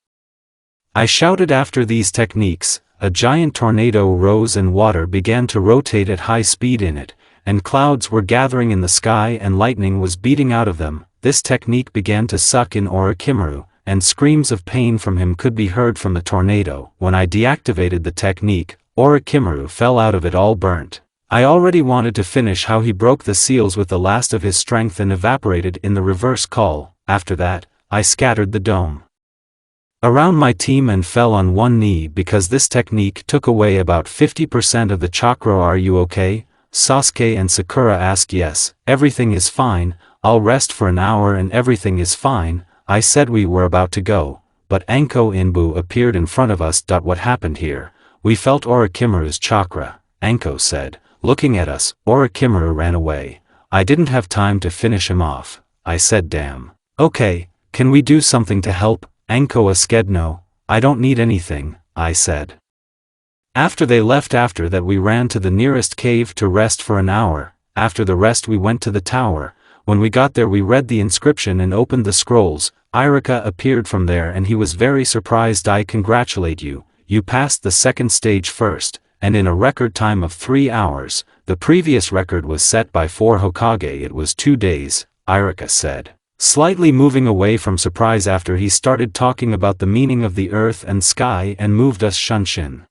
I shouted. After these techniques, a giant tornado rose and water began to rotate at high speed in it, and clouds were gathering in the sky and lightning was beating out of them. This technique began to suck in Orochimaru, and screams of pain from him could be heard from the tornado. When I deactivated the technique, Orochimaru fell out of it all burnt. I already wanted to finish how he broke the seals with the last of his strength and evaporated in the reverse call. After that, I scattered the dome around my team and fell on one knee because this technique took away about 50% of the chakra. Are you okay? Sasuke and Sakura asked. Yes, everything is fine, I'll rest for an hour and everything is fine, I said. We were about to go, but Anko Inbu appeared in front of us. What happened here? We felt Orochimaru's chakra, Anko said, looking at us. Orochimaru ran away. I didn't have time to finish him off. I said, damn. Okay, can we do something to help? Anko said, no, I don't need anything, I said. After they left, after that we ran to the nearest cave to rest for an hour. After the rest we went to the tower. When we got there we read the inscription and opened the scrolls. Irika appeared from there and he was very surprised. I congratulate you, you passed the second stage first, and in a record time of 3 hours. The previous record was set by 4 Hokage. It was 2 days, Irika said, slightly moving away from surprise after he started talking about the meaning of the earth and sky and moved us Shunshin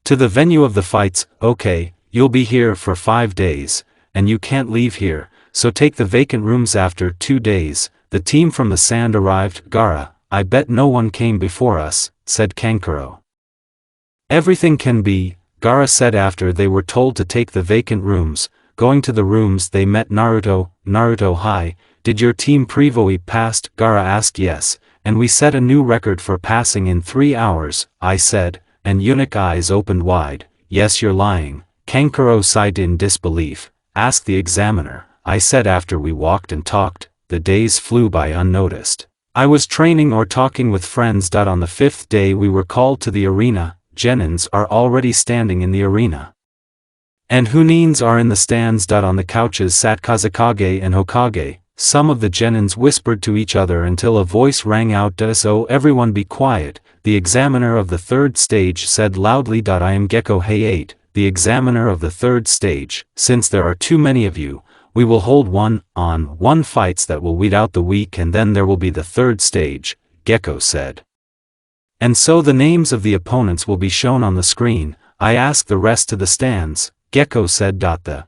to the venue of the fights. Okay, you'll be here for 5 days, and you can't leave here, so take the vacant rooms. After 2 days, the team from the sand arrived. Gaara, I bet no one came before us, said Kankuro. Everything can be, Gaara said after they were told to take the vacant rooms. Going to the rooms they met Naruto. Naruto, hi, did your team Prevoe passed? Gaara asked. Yes, and we set a new record for passing in 3 hours, I said, and eunuch eyes opened wide. Yes, you're lying, Kankuro sighed in disbelief. Ask the examiner, I said after we walked and talked. The days flew by unnoticed. I was training or talking with friends. On the 5th day we were called to the arena. Genins are already standing in the arena, and Hunins are in the stands. On the couches sat Kazekage and Hokage. Some of the Genins whispered to each other until a voice rang out. So everyone be quiet, The examiner of the third stage said loudly. I am Gecko. Hey 8, the examiner of the third stage, since there are too many of you, we will hold one-on-one fights that will weed out the weak, and then there will be the third stage, Gecko said. And so the names of the opponents will be shown on the screen. I ask the rest to the stands, Gecko said. The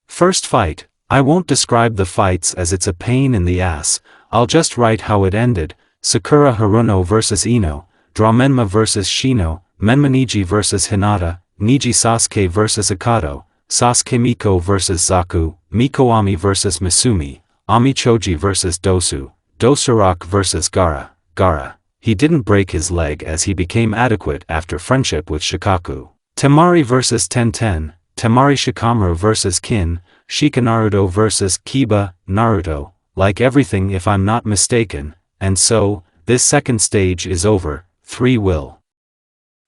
first fight, I won't describe the fights as it's a pain in the ass, I'll just write how it ended. Sakura Haruno vs Ino, Dramenma vs Shino, Menma Niji vs Hinata, Niji Sasuke vs Akato, Sasuke Miko vs Zaku, Miko Ami vs Misumi, Ami Choji vs Dosu, Dosurak vs Gaara, Gaara. He didn't break his leg as he became adequate after friendship with Shikaku. Temari vs Tenten, Temari Shikamaru vs Kin, Shikanaruto vs Kiba, Naruto, like everything if I'm not mistaken, and so, this second stage is over. 3 will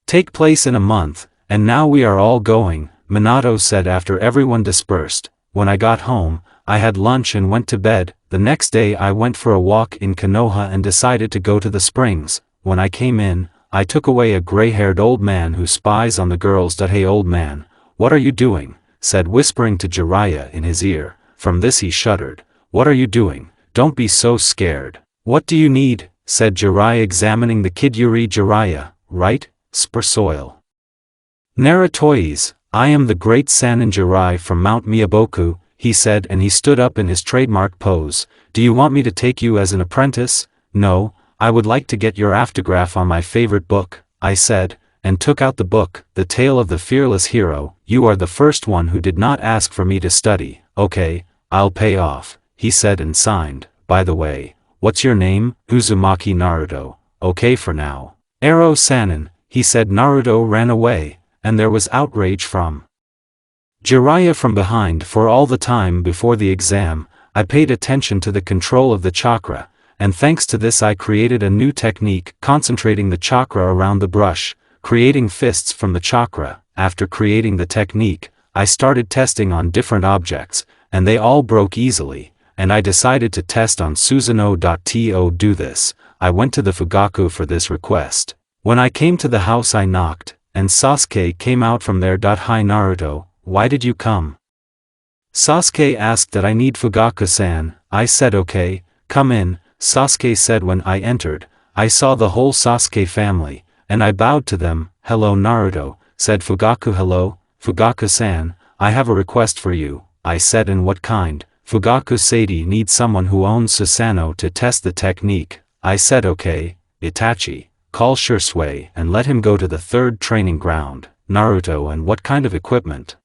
take place in a month, and now we are all going, Minato said after everyone dispersed. When I got home, I had lunch and went to bed. The next day I went for a walk in Konoha and decided to go to the springs. When I came in, I took away a gray-haired old man who spies on the girls. Hey old man, what are you doing? Said whispering to Jiraiya in his ear. From this he shuddered. What are you doing? Don't be so scared. What do you need? Said Jiraiya examining the kid. Yuri Jiraiya, right? Spur soil. Naratois, I am the great Sanin Jirai from Mount Miyaboku, he said, and he stood up in his trademark pose. Do you want me to take you as an apprentice? No, I would like to get your autograph on my favorite book, I said, and took out the book, The Tale of the Fearless Hero. You are the first one who did not ask for me to study. Okay, I'll pay off, he said and signed. By the way, what's your name? Uzumaki Naruto. Okay for now. Ero Sanin, he said. Naruto ran away, and there was outrage from Jiraiya from behind. For all the time before the exam, I paid attention to the control of the chakra, and thanks to this I created a new technique, concentrating the chakra around the brush, creating fists from the chakra. After creating the technique, I started testing on different objects, and they all broke easily, and I decided to test on Susanoo.to do this. I went to the Fugaku for this request. When I came to the house I knocked, and Sasuke came out from there. Hi Naruto, why did you come? Sasuke asked. That I need Fugaku-san. I said okay, come in, Sasuke said. When I entered, I saw the whole Sasuke family, and I bowed to them. Hello Naruto, said Fugaku. Hello, Fugaku-san, I have a request for you, I said. And what kind? Fugaku-sadi needs someone who owns Susanoo to test the technique. I said okay, Itachi, call Shursui and let him go to the third training ground. Naruto, and what kind of equipment?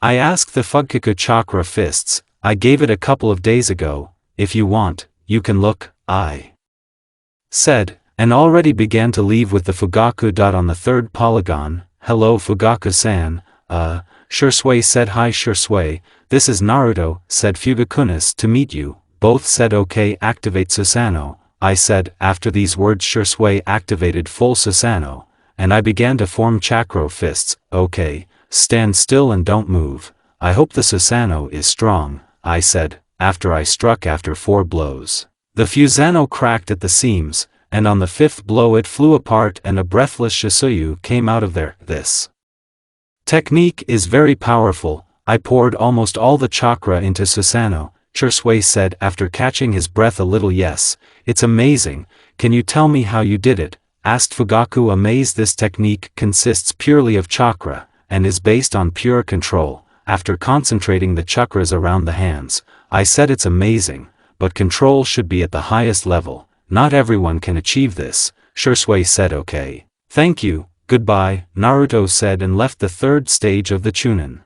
I asked. The Fugaku chakra fists, I gave it a couple of days ago. If you want, you can look, I said, and already began to leave with the Fugaku. On the third polygon. Hello Fugaku-san, Shursui said. Hi Shursui, this is Naruto, said Fugakunis. To meet you. Both said okay, activate Susanoo, I said. After these words Shursui activated full Susanoo, and I began to form chakra fists. Okay, stand still and don't move. I hope the Susanoo is strong, I said, after I struck. After 4 blows, the Susanoo cracked at the seams, and on the 5th blow it flew apart and a breathless Shisuyu came out of there. This technique is very powerful. I poured almost all the chakra into Susanoo, Shursui said after catching his breath a little. Yes, it's amazing. Can you tell me how you did it? Asked Fugaku, amazed. This technique consists purely of chakra, and is based on pure control. After concentrating the chakras around the hands, I said it's amazing, but control should be at the highest level. Not everyone can achieve this. Shursui said okay. Thank you, goodbye, Naruto said and left the third stage of the Chunin.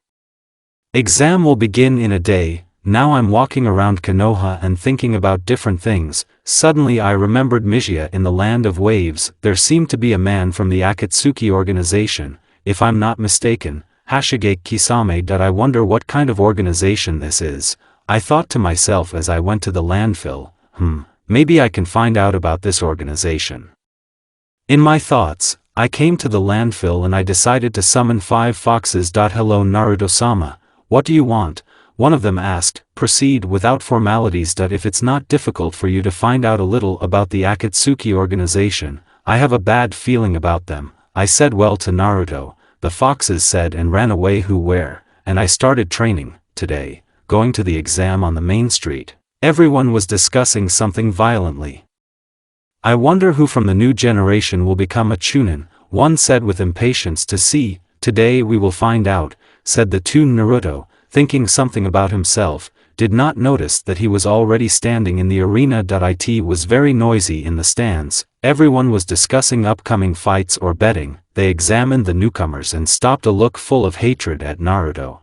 Exam will begin in a day. Now I'm walking around Konoha and thinking about different things. Suddenly I remembered Mishia in the Land of Waves. There seemed to be a man from the Akatsuki organization, if I'm not mistaken, Hashige Kisame. I wonder what kind of organization this is, I thought to myself as I went to the landfill. Maybe I can find out about this organization. In my thoughts, I came to the landfill and I decided to summon 5 foxes. Hello Naruto-sama, what do you want? One of them asked. Proceed without formalities. If it's not difficult for you to find out a little about the Akatsuki organization, I have a bad feeling about them, I said. Well, to Naruto, the foxes said, and ran away. Who, where? And I started training, today, going to the exam on the main street. Everyone was discussing something violently. I wonder who from the new generation will become a chunin, one said with impatience to see. Today we will find out, said the two. Naruto, thinking something about himself, did not notice that he was already standing in the arena. It was very noisy in the stands, everyone was discussing upcoming fights or betting. They examined the newcomers and stopped a look full of hatred at Naruto.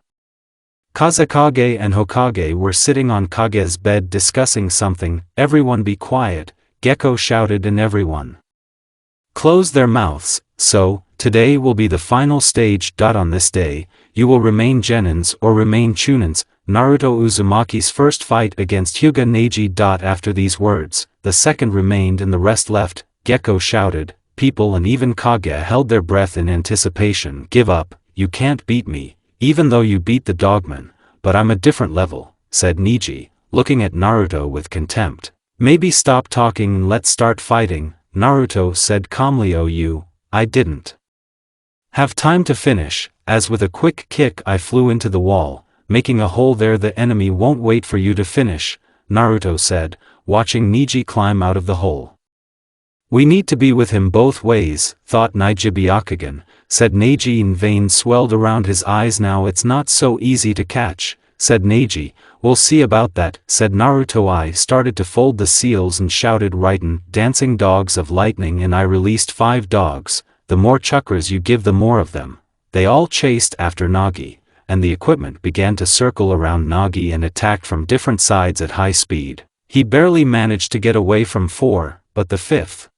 Kazekage and Hokage were sitting on Kage's bed discussing something. Everyone be quiet, Gekko shouted, and everyone closed their mouths. So, today will be the final stage. On this day, you will remain genins or remain chunins. Naruto Uzumaki's first fight against Hyuga Neji. After these words, the second remained and the rest left, Gekko shouted. People and even Kage held their breath in anticipation. Give up, you can't beat me, even though you beat the dogman, but I'm a different level, said Neji, looking at Naruto with contempt. Maybe stop talking and let's start fighting, Naruto said calmly. Oh, I didn't have time to finish, as with a quick kick I flew into the wall, making a hole there. The enemy won't wait for you to finish, Naruto said, watching Neji climb out of the hole. We need to be with him both ways, thought Byakugan, said Neji, and veins swelled around his eyes. Now it's not so easy to catch, said Neji. We'll see about that, said Naruto. I started to fold the seals and shouted, Raiden, dancing dogs of lightning, and I released 5 dogs. The more chakras you give, the more of them. They all chased after Nagi, and the equipment began to circle around Nagi and attacked from different sides at high speed. He barely managed to get away from 4, but the 5th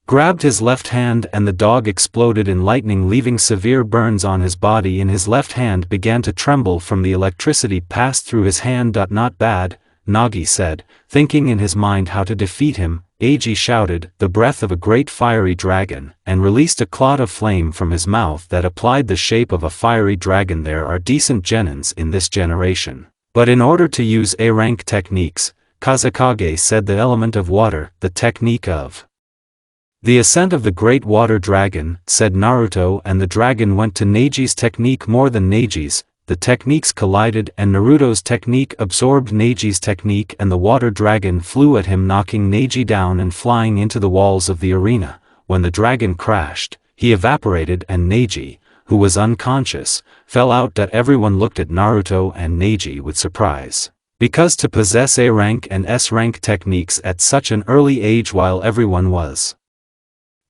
grabbed his left hand and the dog exploded in lightning, leaving severe burns on his body, and his left hand began to tremble from the electricity passed through his hand. Not bad, Nagi said, thinking in his mind how to defeat him. Eiji shouted the breath of a great fiery dragon, and released a cloud of flame from his mouth that applied the shape of a fiery dragon. There are decent genins in this generation, but in order to use A-rank techniques, Kazekage said the element of water, the technique of the ascent of the great water dragon, said Naruto, and the dragon went to Neji's technique more than Neji's. The techniques collided and Naruto's technique absorbed Neji's technique, and the water dragon flew at him, knocking Neji down and flying into the walls of the arena. When the dragon crashed, he evaporated and Neji, who was unconscious, fell out. Everyone looked at Naruto and Neji with surprise, because to possess A-rank and S-rank techniques at such an early age while everyone was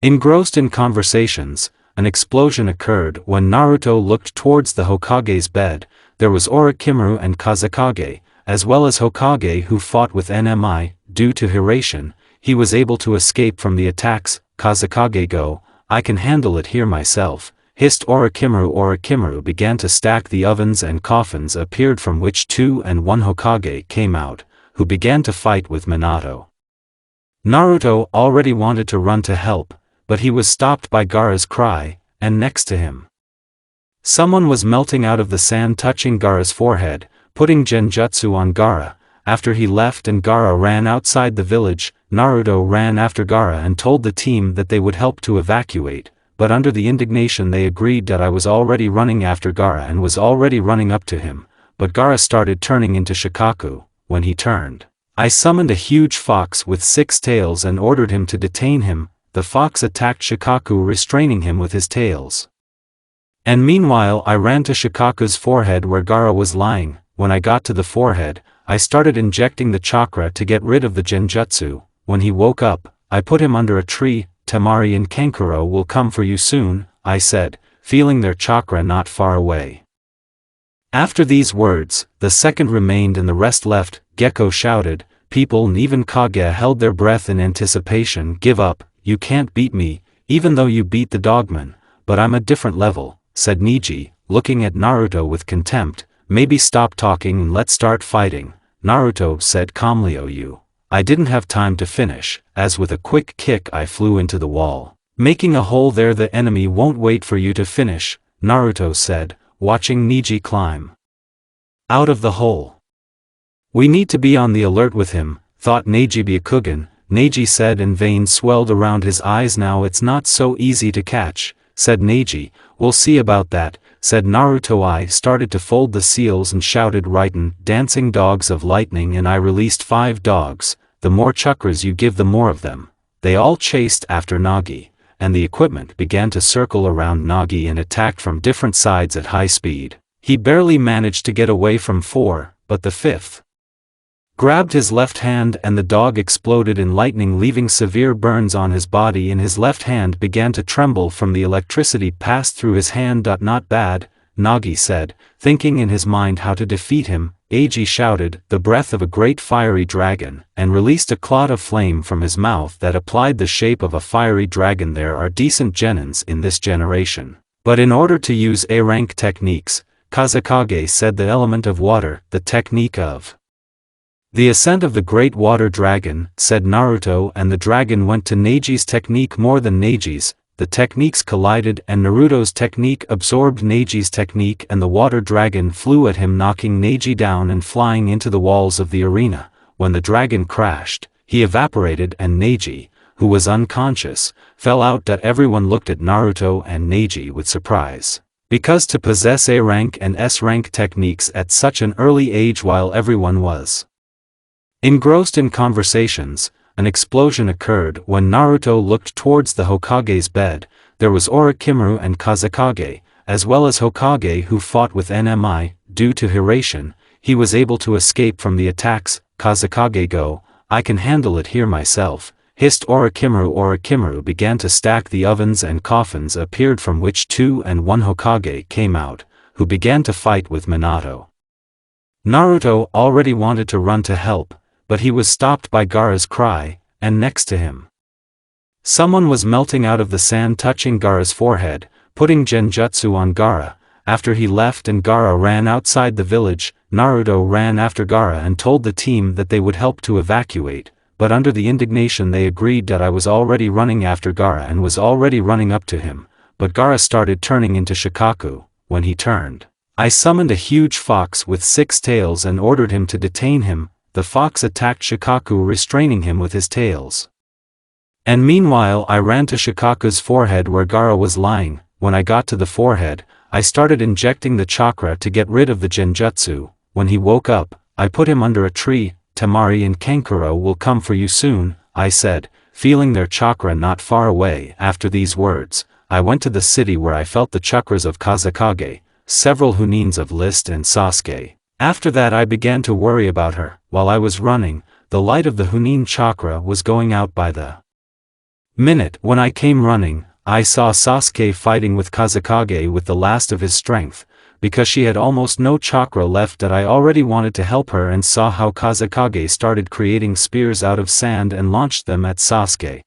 engrossed in conversations, an explosion occurred. When Naruto looked towards the Hokage's bed, there was Orochimaru and Kazekage, as well as Hokage, who fought with NMI. Due to Hiration, he was able to escape from the attacks. Kazekage, go, I can handle it here myself, hissed Orochimaru. Orochimaru began to stack the ovens, and coffins appeared from which 2 and 1 Hokage came out, who began to fight with Minato. Naruto already wanted to run to help, but he was stopped by Gaara's cry, and next to him someone was melting out of the sand, touching Gaara's forehead, putting genjutsu on Gaara. After he left and Gaara ran outside the village, Naruto ran after Gaara and told the team that they would help to evacuate, but under the indignation they agreed. I was already running after Gaara and was already running up to him, but Gaara started turning into Shikaku. When he turned, I summoned a huge fox with 6 tails and ordered him to detain him. The fox attacked Shikaku, restraining him with his tails. And meanwhile I ran to Shikaku's forehead where Gaara was lying. When I got to the forehead, I started injecting the chakra to get rid of the genjutsu. When he woke up, I put him under a tree. Temari and Kankuro will come for you soon, I said, feeling their chakra not far away. After these words, the second remained and the rest left. Gekko shouted. People and even Kage held their breath in anticipation. Give up, you can't beat me, even though you beat the dogman, but I'm a different level, said Neji, looking at Naruto with contempt. Maybe stop talking and let's start fighting, Naruto said calmly. Oh, I didn't have time to finish, as with a quick kick I flew into the wall, making a hole there. The enemy won't wait for you to finish, Naruto said, watching Neji climb out of the hole. We need to be on the alert with him, thought Byakugan. Neji said, and veins swelled around his eyes. Now it's not so easy to catch, said Neji. We'll see about that, said Naruto. I started to fold the seals and shouted, Raiden, dancing dogs of lightning, and I released 5 dogs. The more chakras you give, the more of them. They all chased after Nagi, and the equipment began to circle around Nagi and attacked from different sides at high speed. He barely managed to get away from 4, but the 5th grabbed his left hand and the dog exploded in lightning, leaving severe burns on his body, and his left hand began to tremble from the electricity passed through his hand. Not bad, Nagi said, thinking in his mind how to defeat him. Eiji shouted, the breath of a great fiery dragon, and released a cloud of flame from his mouth that applied the shape of a fiery dragon. There are decent genins in this generation, but in order to use A-rank techniques, Kazekage said, the element of water, the technique of the ascent of the great water dragon, said Naruto, and the dragon went to Neji's technique more than Neji's. The techniques collided and Naruto's technique absorbed Neji's technique, and the water dragon flew at him, knocking Neji down and flying into the walls of the arena. When the dragon crashed, he evaporated and Neji, who was unconscious, fell out. Everyone looked at Naruto and Neji with surprise, because to possess A-rank and S-rank techniques at such an early age while everyone was engrossed in conversations, an explosion occurred. When Naruto looked towards the Hokage's bed, there was Orochimaru and Kazekage, as well as Hokage, who fought with NMI. Due to Hiration, he was able to escape from the attacks. Kazekage, go, I can handle it here myself, hissed Orochimaru. Orochimaru began to stack the ovens, and coffins appeared from which 2 and 1 Hokage came out, who began to fight with Minato. Naruto already wanted to run to help, but he was stopped by Gaara's cry, and next to him someone was melting out of the sand, touching Gaara's forehead, putting genjutsu on Gaara. After he left and Gaara ran outside the village, Naruto ran after Gaara and told the team that they would help to evacuate, but under the indignation they agreed that I was already running after Gaara and was already running up to him, but Gaara started turning into Shikaku. When he turned, I summoned a huge fox with 6 tails and ordered him to detain him. The fox attacked Shikaku, restraining him with his tails. And meanwhile I ran to Shikaku's forehead where Gaara was lying. When I got to the forehead, I started injecting the chakra to get rid of the genjutsu. When he woke up, I put him under a tree. Temari and Kankuro will come for you soon, I said, feeling their chakra not far away. After these words, I went to the city where I felt the chakras of Kazekage, several Hunins of List and Sasuke. After that I began to worry about her. While I was running, the light of the Hunin chakra was going out by the minute. When I came running, I saw Sasuke fighting with Kazekage with the last of his strength, because she had almost no chakra left. That I already wanted to help her and saw how Kazekage started creating spears out of sand and launched them at Sasuke.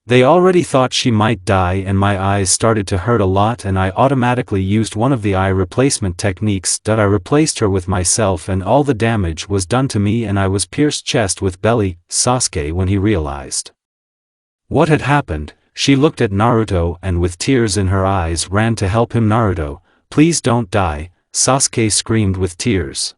They already thought she might die, and my eyes started to hurt a lot, and I automatically used one of the eye replacement techniques. I replaced her with myself, and all the damage was done to me, and I was pierced chest with belly. Sasuke, when he realized what had happened, she looked at Naruto and with tears in her eyes ran to help him. Naruto, please don't die, Sasuke screamed with tears.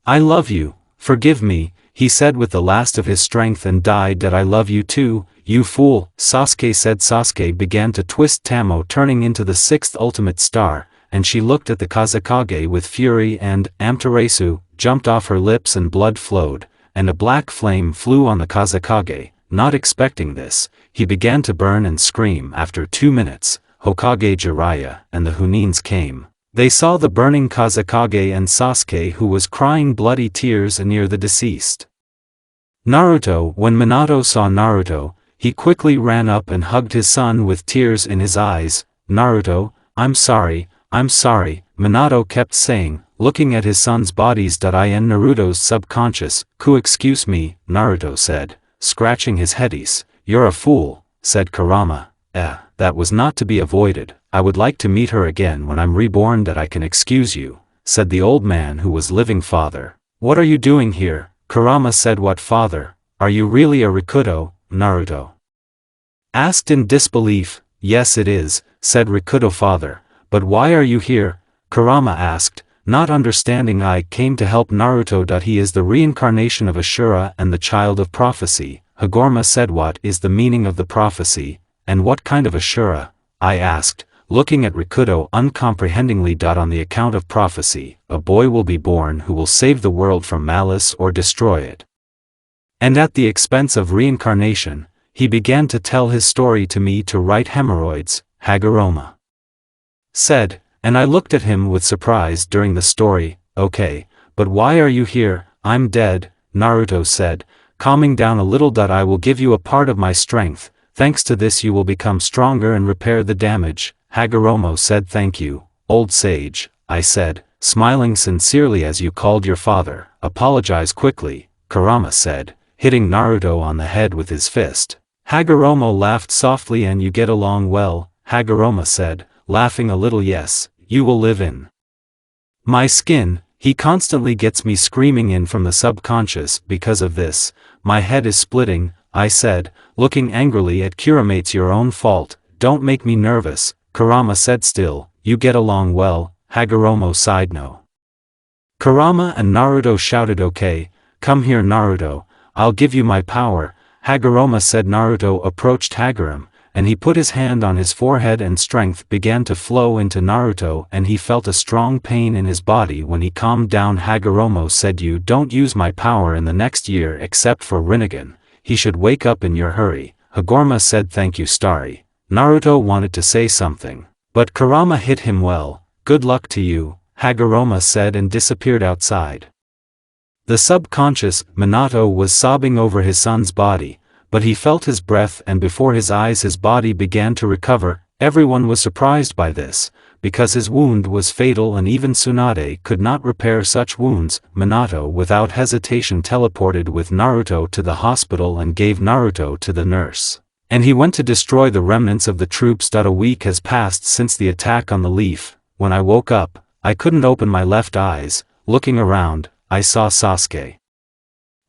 I love you, forgive me, he said with the last of his strength, and died. I love you too, you fool, Sasuke said. Sasuke began to twist Tamo, turning into the 6th ultimate star, and she looked at the Kazekage with fury, and Amaterasu jumped off her lips and blood flowed, and a black flame flew on the Kazekage. Not expecting this, he began to burn and scream. After 2 minutes, Hokage Jiraiya and the Hunins came. They saw the burning Kazekage and Sasuke, who was crying bloody tears near the deceased Naruto. When Minato saw Naruto, he quickly ran up and hugged his son with tears in his eyes. Naruto, I'm sorry, Minato kept saying, looking at his son's bodies. In Naruto's subconscious, excuse me, Naruto said, scratching his headies. You're a fool, said Kurama. That was not to be avoided. I would like to meet her again when I'm reborn. That I can excuse you, said the old man who was living. Father, what are you doing here? Kurama said. What, father? Are you really a Rikudo? Naruto asked in disbelief. Yes it is, said Rikudo. Father, but why are you here? Kurama asked, not understanding. I came to help Naruto. He is the reincarnation of Ashura and the child of prophecy. Hagorma said. What is the meaning of the prophecy, and what kind of Ashura? I asked, looking at Rikudo uncomprehendingly. On the account of prophecy, a boy will be born who will save the world from malice or destroy it. And at the expense of reincarnation, he began to tell his story to me. To write hemorrhoids, Hagoroma said, and I looked at him with surprise during the story. Okay, but why are you here? I'm dead, Naruto said, calming down a little. I will give you a part of my strength. Thanks to this you will become stronger and repair the damage. Hagoromo said. Thank you, old sage, I said, smiling sincerely. As you called your father, apologize quickly, Kurama said, hitting Naruto on the head with his fist. Hagoromo laughed softly. And you get along well, Hagoroma said, laughing a little. Yes, you will live in my skin. He constantly gets me screaming in from the subconscious. Because of this, my head is splitting, I said, looking angrily at Kurama. It's your own fault, don't make me nervous, Kurama said. Still, you get along well, Hagoromo sighed. No. Kurama and Naruto shouted. Okay, come here Naruto, I'll give you my power, Hagoroma said. Naruto approached Hagoram, and he put his hand on his forehead and strength began to flow into Naruto and he felt a strong pain in his body. When he calmed down, Hagoromo said, you don't use my power in the next year except for Rinnegan, he should wake up in your hurry. Hagorama said. Thank you Starry. Naruto wanted to say something, but Kurama hit him well. Good luck to you, Hagoroma said and disappeared outside. The subconscious, Minato, was sobbing over his son's body, but he felt his breath and before his eyes his body began to recover. Everyone was surprised by this, because his wound was fatal and even Tsunade could not repair such wounds. Minato without hesitation teleported with Naruto to the hospital and gave Naruto to the nurse. And he went to destroy the remnants of the troops. A week has passed since the attack on the leaf. When I woke up, I couldn't open my left eyes. Looking around, I saw Sasuke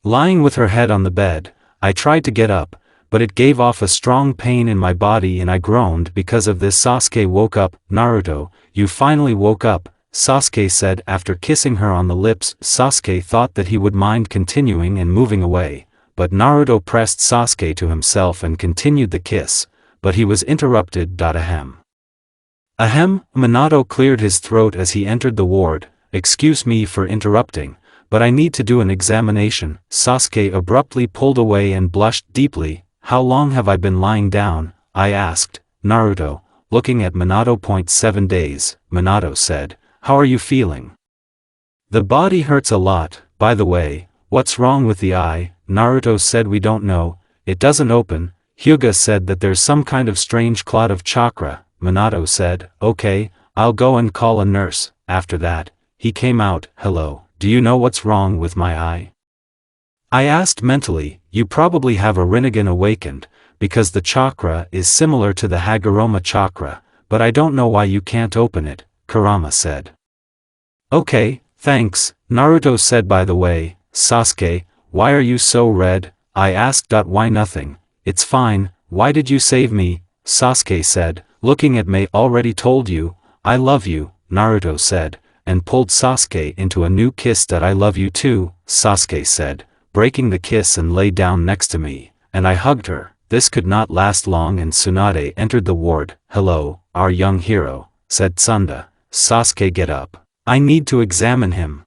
lying with her head on the bed. I tried to get up, but it gave off a strong pain in my body and I groaned because of this. Sasuke woke up. Naruto, you finally woke up, Sasuke said after kissing her on the lips. Sasuke thought that he would mind continuing and moving away, but Naruto pressed Sasuke to himself and continued the kiss, but he was interrupted. Ahem. Ahem, Minato cleared his throat as he entered the ward. Excuse me for interrupting, but I need to do an examination. Sasuke abruptly pulled away and blushed deeply. How long have I been lying down? I asked. Naruto, looking at Minato. 7 days, Minato said. How are you feeling? The body hurts a lot. By the way, what's wrong with the eye? Naruto said. We don't know, it doesn't open. Hyuga said that there's some kind of strange clot of chakra. Minato said, okay, I'll go and call a nurse. After that, he came out. Hello. Do you know what's wrong with my eye? I asked mentally. You probably have a Rinnegan awakened, because the chakra is similar to the Hagoroma chakra, but I don't know why you can't open it, Kurama said. Okay, thanks, Naruto said. By the way, Sasuke, why are you so red? I asked. Why nothing, it's fine, why did you save me? Sasuke said, looking at me. Already told you, I love you, Naruto said, and pulled Sasuke into a new kiss. I love you too, Sasuke said, breaking the kiss and lay down next to me, and I hugged her. This could not last long and Tsunade entered the ward. Hello, our young hero, said Tsunda. Sasuke, get up. I need to examine him.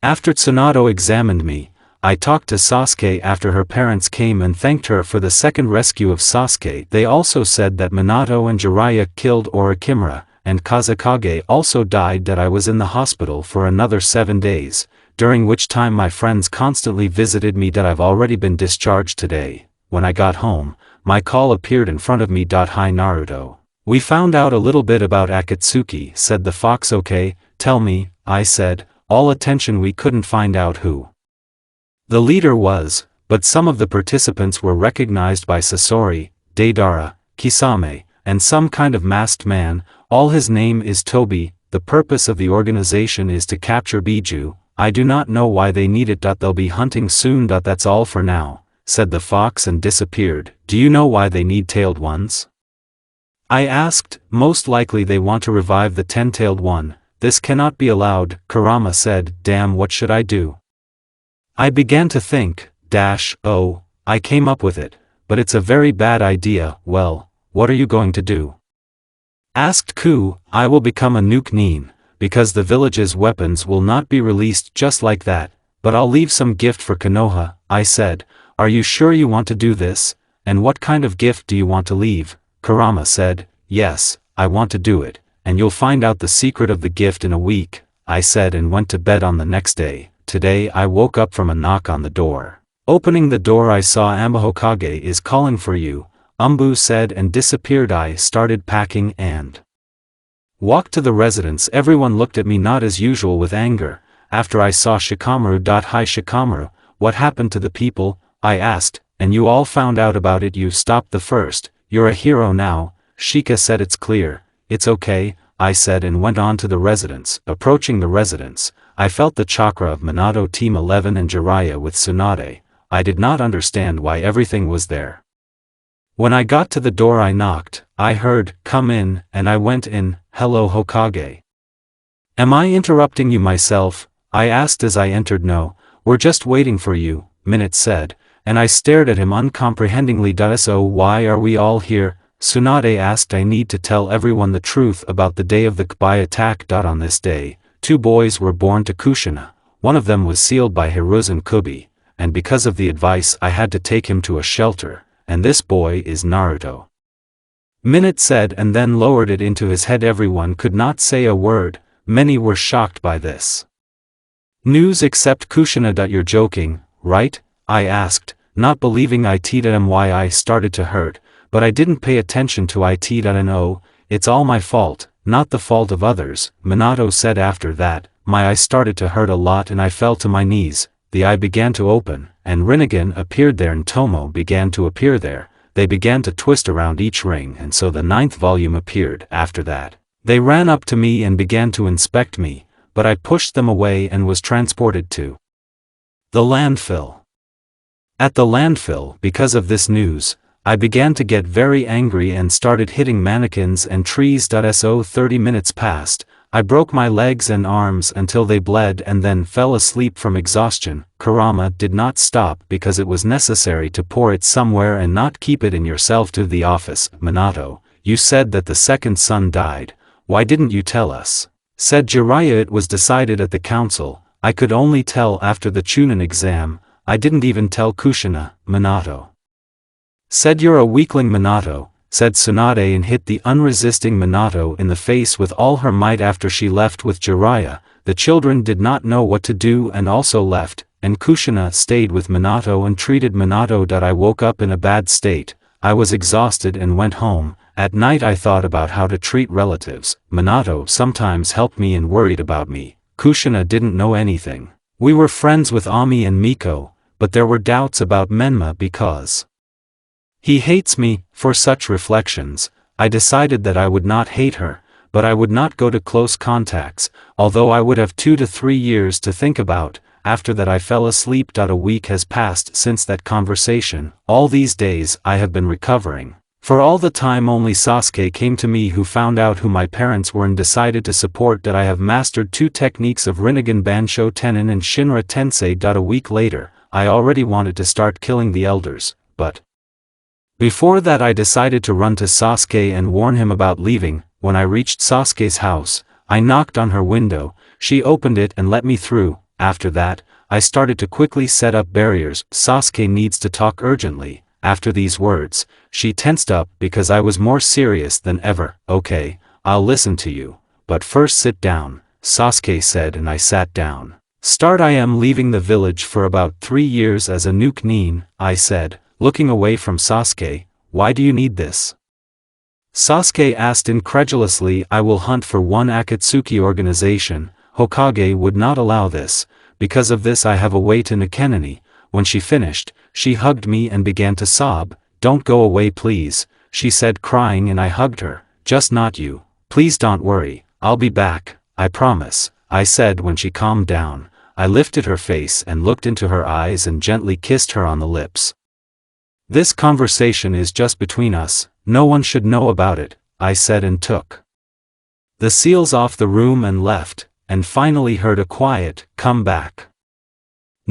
After Tsunade examined me, I talked to Sasuke after her parents came and thanked her for the second rescue of Sasuke. They also said that Minato and Jiraiya killed Orochimaru, and Kazekage also died. I was in the hospital for another 7 days, during which time my friends constantly visited me. I've already been discharged today. When I got home, my call appeared in front of me. Hi Naruto. We found out a little bit about Akatsuki, said the fox. Okay, tell me, I said, all attention. We couldn't find out who the leader was, but some of the participants were recognized by Sasori, Deidara, Kisame, and some kind of masked man. All his name is Toby. The purpose of the organization is to capture Biju. I do not know why they need it. They'll be hunting soon. That's all for now, said the fox and disappeared. Do you know why they need tailed ones? I asked. Most likely they want to revive the 10-tailed one. This cannot be allowed, Kurama said. Damn, what should I do? I began to think. Oh, I came up with it, but it's a very bad idea. Well, what are you going to do? Asked Ku. I will become a nuke nin, because the village's weapons will not be released just like that, but I'll leave some gift for Konoha. I said, are you sure you want to do this, and what kind of gift do you want to leave? Kurama said, yes, I want to do it, and you'll find out the secret of the gift in a week, I said and went to bed on the next day. Today I woke up from a knock on the door. Opening the door I saw Amba Hokage is calling for you, Umbu said and disappeared. I started packing and walked to the residence. Everyone looked at me not as usual with anger. After I saw Shikamaru. Hi Shikamaru, what happened to the people? I asked, and you all found out about it. You stopped the first, you're a hero now. Shika said it's clear. It's okay, I said and went on to the residence. Approaching the residence, I felt the chakra of Minato Team 11 and Jiraiya with Tsunade. I did not understand why everything was there. When I got to the door I knocked, I heard, come in, and I went in. Hello Hokage. Am I interrupting you myself? I asked as I entered. No, we're just waiting for you, Minute said, and I stared at him uncomprehendingly. So why are we all here? Tsunade asked. I need to tell everyone the truth about the day of the Kubai attack. On this day, 2 boys were born to Kushina. One of them was sealed by Hiruzen Kubi, and because of the advice I had to take him to a shelter, and this boy is Naruto. Minute said and then lowered it into his head. Everyone could not say a word. Many were shocked by this news except Kushina. You're joking, right? I asked, not believing it. Why I started to hurt, but I didn't pay attention to it. And oh, it's all my fault, not the fault of others, Minato said. After that, my eye started to hurt a lot and I fell to my knees. The eye began to open, and Rinnegan appeared there and Tomo began to appear there. They began to twist around each ring and so the 9th volume appeared. After that, they ran up to me and began to inspect me, but I pushed them away and was transported to the landfill. At the landfill, because of this news, I began to get very angry and started hitting mannequins and trees. 30 minutes passed. I broke my legs and arms until they bled and then fell asleep from exhaustion. Kurama did not stop because it was necessary to pour it somewhere and not keep it in yourself. To the office. Minato, you said that the second son died. Why didn't you tell us? Said Jiraiya. It was decided at the council. I could only tell after the Chunin exam. I didn't even tell Kushina. Minato said. You're a weakling. Minato said Tsunade and hit the unresisting Minato in the face with all her might. After she left with Jiraiya, the children did not know what to do and also left, and Kushina stayed with Minato and treated Minato. I woke up in a bad state. I was exhausted and went home. At night I thought about how to treat relatives. Minato sometimes helped me and worried about me. Kushina didn't know anything. We were friends with Ami and Miko, but there were doubts about Menma because he hates me. For such reflections, I decided that I would not hate her, but I would not go to close contacts, although I would have 2 to 3 years to think about. After that I fell asleep. A week has passed since that conversation. All these days I have been recovering. For all the time only Sasuke came to me, who found out who my parents were and decided to support that I have mastered 2 techniques of Rinnegan Bansho Tenin and Shinra Tensei. A week later, I already wanted to start killing the elders, but before that I decided to run to Sasuke and warn him about leaving. When I reached Sasuke's house, I knocked on her window. She opened it and let me through. After that, I started to quickly set up barriers. Sasuke needs to talk urgently. After these words, she tensed up because I was more serious than ever. Okay, I'll listen to you, but first sit down, Sasuke said, and I sat down. I am leaving the village for about 3 years as a nuke nin, I said, looking away from Sasuke. Why do you need this? Sasuke asked incredulously. I will hunt for one Akatsuki organization. Hokage would not allow this. Because of this I have a way to Nikenani. When she finished, she hugged me and began to sob. Don't go away please, she said, crying, and I hugged her. Just not you. Please don't worry, I'll be back, I promise, I said. When she calmed down, I lifted her face and looked into her eyes and gently kissed her on the lips. This conversation is just between us, no one should know about it, I said, and took the seals off the room and left, and finally heard a quiet, come back.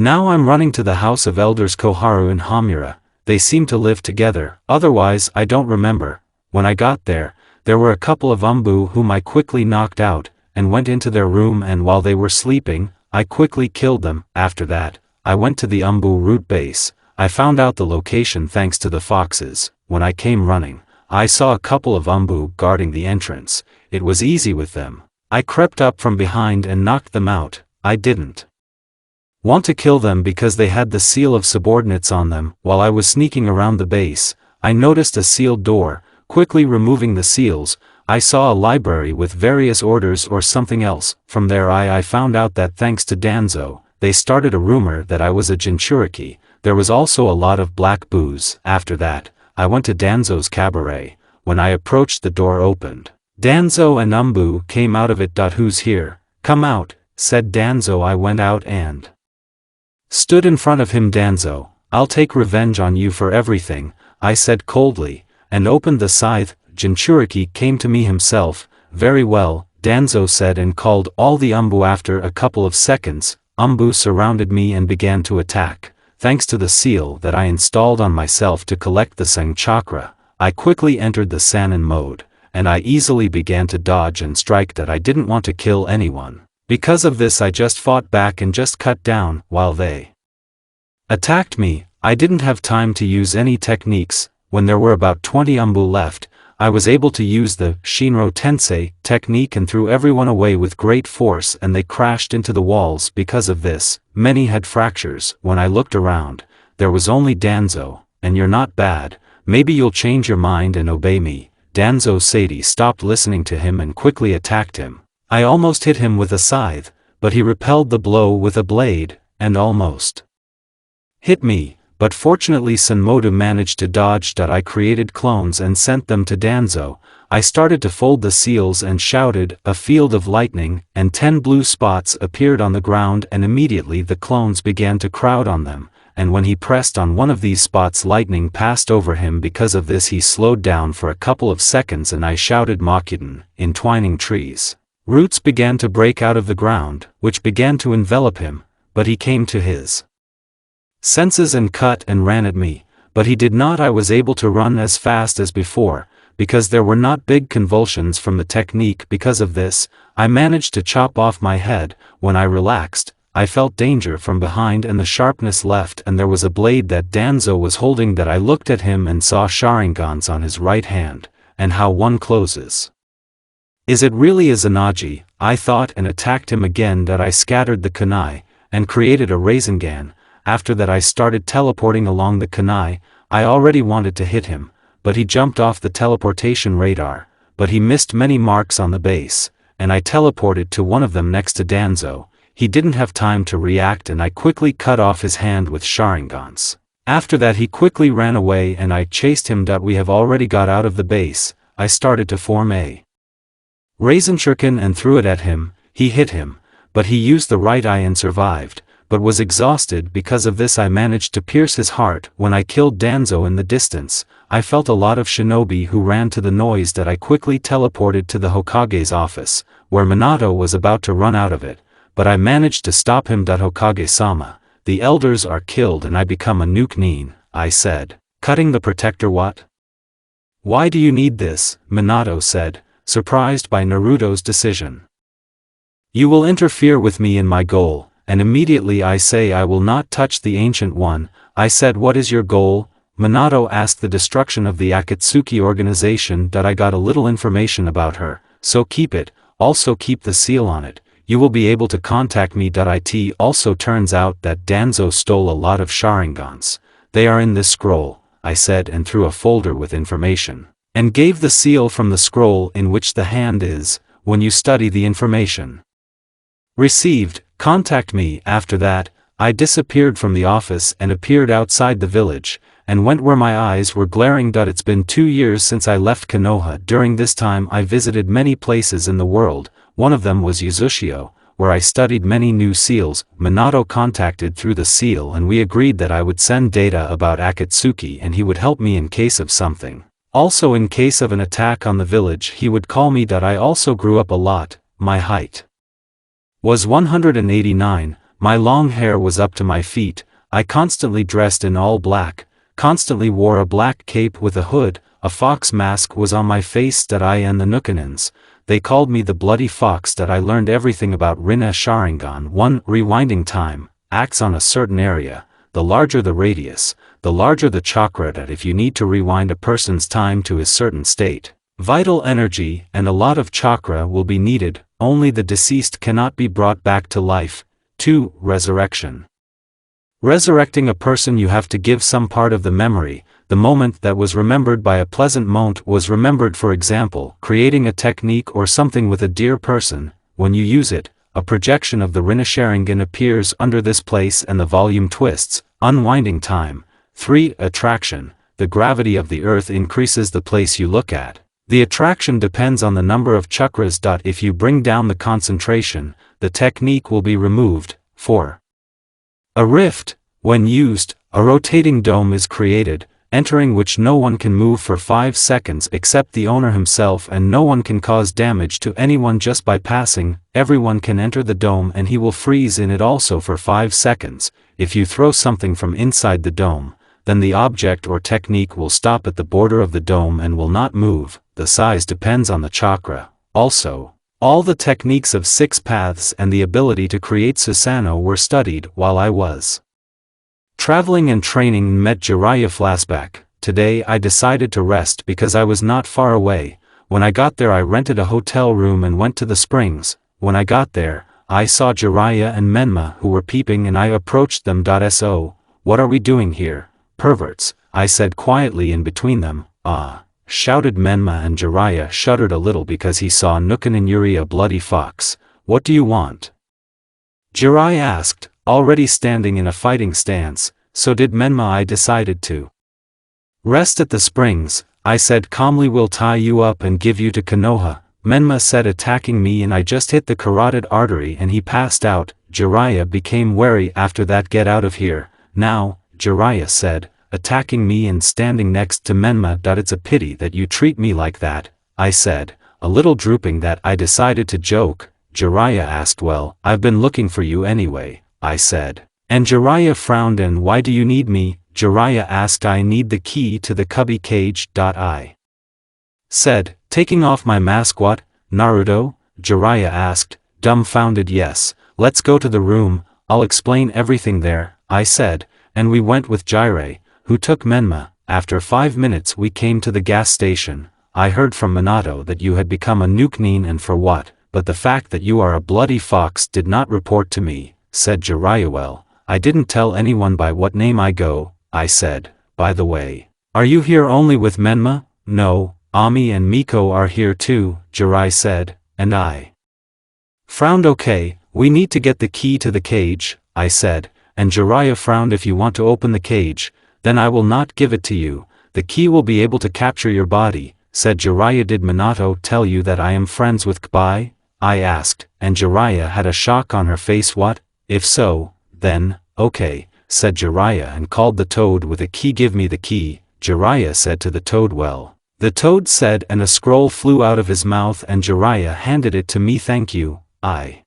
Now I'm running to the house of elders Koharu and Hamura. They seem to live together, otherwise I don't remember. When I got there, there were a couple of umbu whom I quickly knocked out, and went into their room, and while they were sleeping, I quickly killed them. After that, I went to the umbu root base. I found out the location thanks to the foxes. When I came running, I saw a couple of umbu guarding the entrance. It was easy with them. I crept up from behind and knocked them out. I didn't want to kill them because they had the seal of subordinates on them. While I was sneaking around the base, I noticed a sealed door. Quickly removing the seals, I saw a library with various orders or something else. From there I found out that thanks to Danzo, they started a rumor that I was a Jinchuriki. There was also a lot of black booze. After that, I went to Danzo's cabaret. When I approached, the door opened. Danzo and Umbu came out of it. Who's here? Come out, said Danzo. I went out and stood in front of him. Danzo, I'll take revenge on you for everything, I said coldly, and opened the scythe. Jinchuriki came to me himself. Very well, Danzo said, and called all the Umbu. After a couple of seconds, Umbu surrounded me and began to attack. Thanks to the seal that I installed on myself to collect the Sang chakra, I quickly entered the Sannin mode, and I easily began to dodge and strike. That I didn't want to kill anyone. Because of this I just fought back and just cut down. While they attacked me, I didn't have time to use any techniques. When there were about 20 Umbu left, I was able to use the Shinro Tensei technique and threw everyone away with great force, and they crashed into the walls. Because of this, many had fractures. When I looked around, there was only Danzo. And you're not bad, maybe you'll change your mind and obey me. Danzo Sadie stopped listening to him and quickly attacked him. I almost hit him with a scythe, but he repelled the blow with a blade, and almost hit me. But fortunately Senmodu managed to dodge. I created clones and sent them to Danzo. I started to fold the seals and shouted, a field of lightning, and 10 blue spots appeared on the ground, and immediately the clones began to crowd on them, and when he pressed on one of these spots, lightning passed over him. Because of this he slowed down for a couple of seconds, and I shouted Makuden, entwining trees. Roots began to break out of the ground, which began to envelop him, but he came to his senses and cut and ran at me, but he did not. I was able to run as fast as before, because there were not big convulsions from the technique. Because of this, I managed to chop off my head. When I relaxed, I felt danger from behind and the sharpness left, and there was a blade that Danzo was holding. That I looked at him and saw Sharingans on his right hand, and how one closes. Is it really a Zanaji? I thought, and attacked him again. That I scattered the kunai, and created a Rasengan. After that I started teleporting along the kunai. I already wanted to hit him, but he jumped off the teleportation radar, but he missed many marks on the base, and I teleported to one of them next to Danzo. He didn't have time to react, and I quickly cut off his hand with Sharingans. After that he quickly ran away and I chased him. We have already got out of the base. I started to form a Rasenshuriken and threw it at him. He hit him, but he used the right eye and survived, but was exhausted. Because of this I managed to pierce his heart. When I killed Danzo in the distance, I felt a lot of shinobi who ran to the noise. That I quickly teleported to the Hokage's office, where Minato was about to run out of it, but I managed to stop him. Hokage-sama, the elders are killed and I become a nuke nin, I said. Cutting the protector? What? Why do you need this? Minato said, surprised by Naruto's decision. You will interfere with me in my goal. And immediately I say I will not touch the Ancient One. I said, what is your goal? Minato asked. The destruction of the Akatsuki organization. I got a little information about her, so keep it, also keep the seal on it. You will be able to contact me. It also turns out that Danzo stole a lot of Sharingans. They are in this scroll, I said, and threw a folder with information, and gave the seal from the scroll in which the hand is. When you study the information received, contact me. After that, I disappeared from the office and appeared outside the village, and went where my eyes were glaring. It's been 2 years since I left Konoha. During this time I visited many places in the world. One of them was Uzushio, where I studied many new seals. Minato contacted through the seal and we agreed that I would send data about Akatsuki and he would help me in case of something. Also in case of an attack on the village he would call me. I also grew up a lot. My height was 189, My long hair was up to my feet, I constantly dressed in all black, constantly wore a black cape with a hood, a fox mask was on my face that I and the Nukanins. They called me the bloody fox that I learned everything about Rinna Sharingan. 1. Rewinding time, acts on a certain area, the larger the radius, the larger the chakra that if you need to rewind a person's time to his certain state, vital energy and a lot of chakra will be needed, only the deceased cannot be brought back to life. 2. Resurrection. Resurrecting a person you have to give some part of the memory, the moment that was remembered by a pleasant moment was remembered, for example, creating a technique or something with a dear person. When you use it, a projection of the Rinna Sharingan appears under this place and the volume twists. Unwinding time. 3. Attraction. The gravity of the earth increases the place you look at. The attraction depends on the number of chakras. If you bring down the concentration, the technique will be removed. 4. A rift. When used, a rotating dome is created, entering which no one can move for 5 seconds except the owner himself, and no one can cause damage to anyone just by passing. Everyone can enter the dome and he will freeze in it also for 5 seconds. If you throw something from inside the dome, then the object or technique will stop at the border of the dome and will not move. The size depends on the chakra. Also, all the techniques of 6 paths and the ability to create Susanoo were studied while I was traveling and training. Met Jiraiya. Flashback. Today I decided to rest because I was not far away. When I got there I rented a hotel room and went to the springs. When I got there, I saw Jiraiya and Menma who were peeping and I approached them. So, what are we doing here, perverts? I said quietly in between them. Ah, shouted Menma, and Jiraiya shuddered a little because he saw Nukanin Yuri, a bloody fox. What do you want? Jiraiya asked, already standing in a fighting stance. So did Menma. I decided to rest at the springs, I said calmly. We'll tie you up and give you to Konoha. Menma said, attacking me, and I just hit the carotid artery and he passed out. Jiraiya became wary after that. Get out of here, now, Jiraiya said, attacking me and standing next to Menma. It's a pity that you treat me like that, I said, a little drooping. That I decided to joke. Jiraiya asked, well, I've been looking for you anyway, I said. And Jiraiya frowned. And why do you need me? Jiraiya asked. I need the key to the cubby cage. I said, taking off my mask. What, Naruto? Jiraiya asked, dumbfounded. Yes, let's go to the room, I'll explain everything there, I said, and we went with Jiraiya, who took Menma. After 5 minutes we came to the gas station. I heard from Minato that you had become a Nukanin, and for what, but the fact that you are a bloody fox did not report to me, said Jiraiya. Well, I didn't tell anyone by what name I go, I said. By the way, are you here only with Menma? No, Ami and Miko are here too, Jiraiya said, and I frowned. Okay, we need to get the key to the cage, I said, and Jiraiya frowned. If you want to open the cage, then I will not give it to you. The key will be able to capture your body, said Jiraiya. Did Minato tell you that I am friends with Kbai? I asked, and Jiraiya had a shock on her face. What? If so, then, okay, said Jiraiya, and called the toad with a key. Give me the key, Jiraiya said to the toad. Well, the toad said, and a scroll flew out of his mouth, and Jiraiya handed it to me. Thank you, I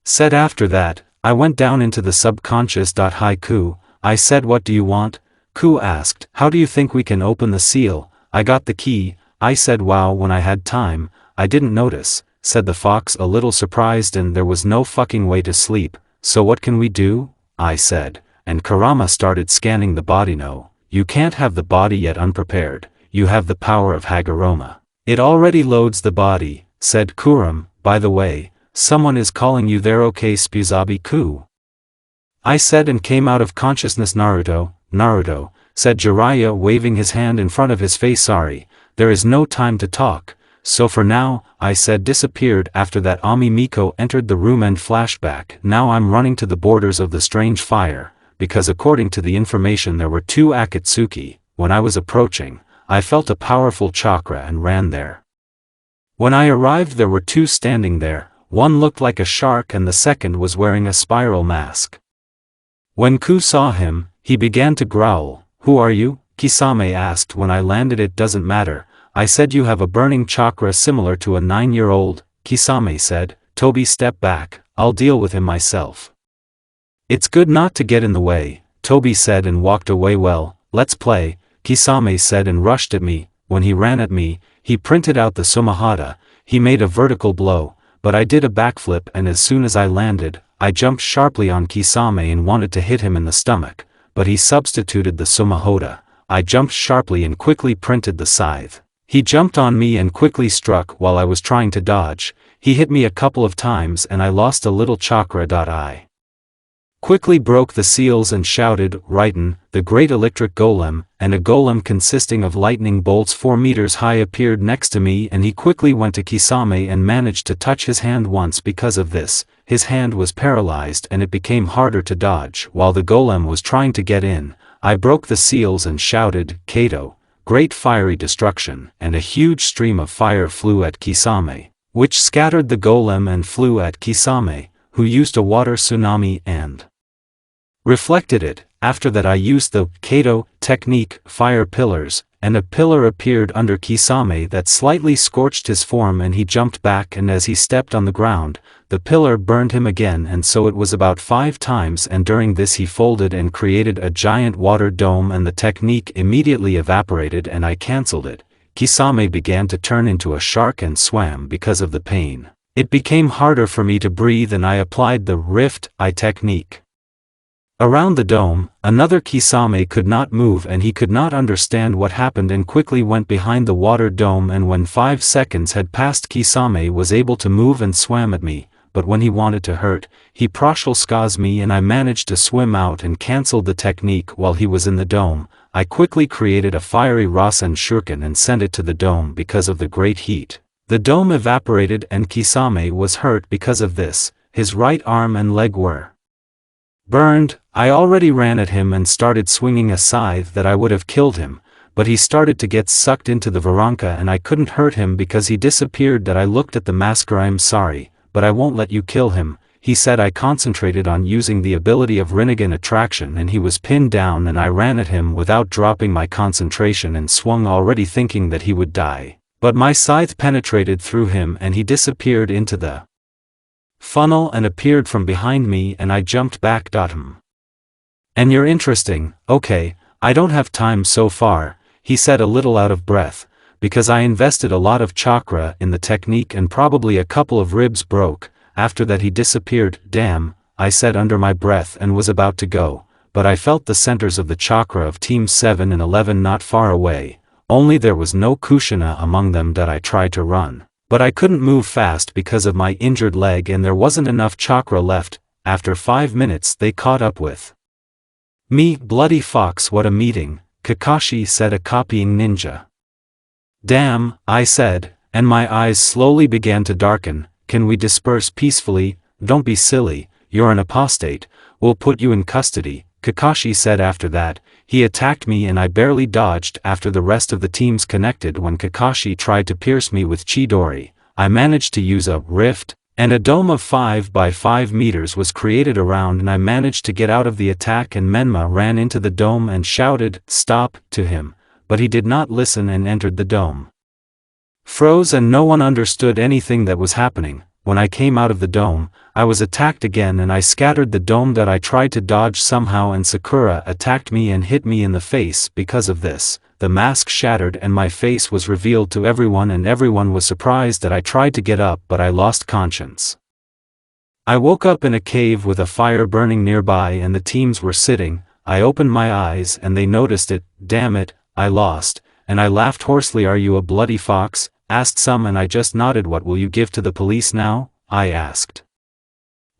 said. After that, I went down into the subconscious. Hi Ku, I said. What do you want? Ku asked. How do you think we can open the seal? I got the key, I said. Wow, when I had time, I didn't notice, said the fox, a little surprised. And there was no fucking way to sleep, so what can we do? I said, and Kurama started scanning the body. No, you can't have the body yet unprepared, you have the power of Haguruma. It already loads the body, said Kuram. By the way, someone is calling you there. Okay, Spuzabi Ku, I said, and came out of consciousness. Naruto, Naruto, said Jiraiya, waving his hand in front of his face. Sorry, there is no time to talk, so for now, I said. Disappeared. After that Ami Miko entered the room. And flashback. Now I'm running to the borders of the strange fire, because according to the information there were 2 Akatsuki. When I was approaching, I felt a powerful chakra and ran there. When I arrived there were 2 standing there, one looked like a shark and the second was wearing a spiral mask. When Ku saw him, he began to growl. Who are you? Kisame asked. When I landed. It doesn't matter, I said. You have a burning chakra similar to a 9-year-old, Kisame said. Toby, step back, I'll deal with him myself. It's good not to get in the way, Toby said and walked away. Well, let's play, Kisame said and rushed at me. When he ran at me, he printed out the Sumahada. He made a vertical blow, but I did a backflip, and as soon as I landed, I jumped sharply on Kisame and wanted to hit him in the stomach, but he substituted the Sumahada. I jumped sharply and quickly printed the scythe. He jumped on me and quickly struck while I was trying to dodge. He hit me a couple of times and I lost a little chakra. I quickly broke the seals and shouted, Raiden, the great electric golem, and a golem consisting of lightning bolts 4 meters high appeared next to me, and he quickly went to Kisame and managed to touch his hand once. Because of this, his hand was paralyzed and it became harder to dodge. While the golem was trying to get in, I broke the seals and shouted, Kato, great fiery destruction, and a huge stream of fire flew at Kisame, which scattered the golem and flew at Kisame, who used a water tsunami and reflected it. After that I used the Kato technique, fire pillars, and a pillar appeared under Kisame that slightly scorched his form, and he jumped back, and as he stepped on the ground, the pillar burned him again, and so it was about 5 times, and during this he folded and created a giant water dome, and the technique immediately evaporated and I cancelled it. Kisame began to turn into a shark and swam because of the pain. It became harder for me to breathe and I applied the Rift Eye technique. Around the dome, another Kisame could not move and he could not understand what happened and quickly went behind the water dome, and when 5 seconds had passed Kisame was able to move and swam at me, but when he wanted to hurt, he partial scars me and I managed to swim out and cancelled the technique while he was in the dome. I quickly created a fiery Rasen Shuriken and sent it to the dome because of the great heat. The dome evaporated and Kisame was hurt because of this. His right arm and leg were burned. I already ran at him and started swinging a scythe that I would have killed him, but he started to get sucked into the Veranka and I couldn't hurt him because he disappeared. That I looked at the masker. I'm sorry, but I won't let you kill him, he said. I concentrated on using the ability of Rinnegan attraction and he was pinned down, and I ran at him without dropping my concentration and swung, already thinking that he would die, but my scythe penetrated through him and he disappeared into the funnel and appeared from behind me, and I jumped back. And you're interesting, okay, I don't have time so far, he said, a little out of breath, because I invested a lot of chakra in the technique and probably a couple of ribs broke. After that he disappeared. Damn, I said under my breath and was about to go, but I felt the centers of the chakra of Team 7 and 11 not far away, only there was no Kushina among them. That I tried to run, but I couldn't move fast because of my injured leg and there wasn't enough chakra left. After 5 minutes they caught up with me. Bloody fox, what a meeting, Kakashi said, a copying ninja. Damn, I said, and my eyes slowly began to darken. Can we disperse peacefully? Don't be silly, you're an apostate, we'll put you in custody, Kakashi said. After that, he attacked me and I barely dodged after the rest of the teams connected. When Kakashi tried to pierce me with Chidori, I managed to use a rift, and a dome of 5 by 5 meters was created around, and I managed to get out of the attack, and Menma ran into the dome and shouted, "Stop," to him, but he did not listen and entered the dome. Froze and no one understood anything that was happening. When I came out of the dome, I was attacked again and I scattered the dome. That I tried to dodge somehow and Sakura attacked me and hit me in the face. Because of this, the mask shattered and my face was revealed to everyone, and everyone was surprised that I tried to get up but I lost conscience. I woke up in a cave with a fire burning nearby and the teams were sitting. I opened my eyes and they noticed it. Damn it, I lost, and I laughed hoarsely. Are you a bloody fox? Asked some, and I just nodded. What will you give to the police now? I asked.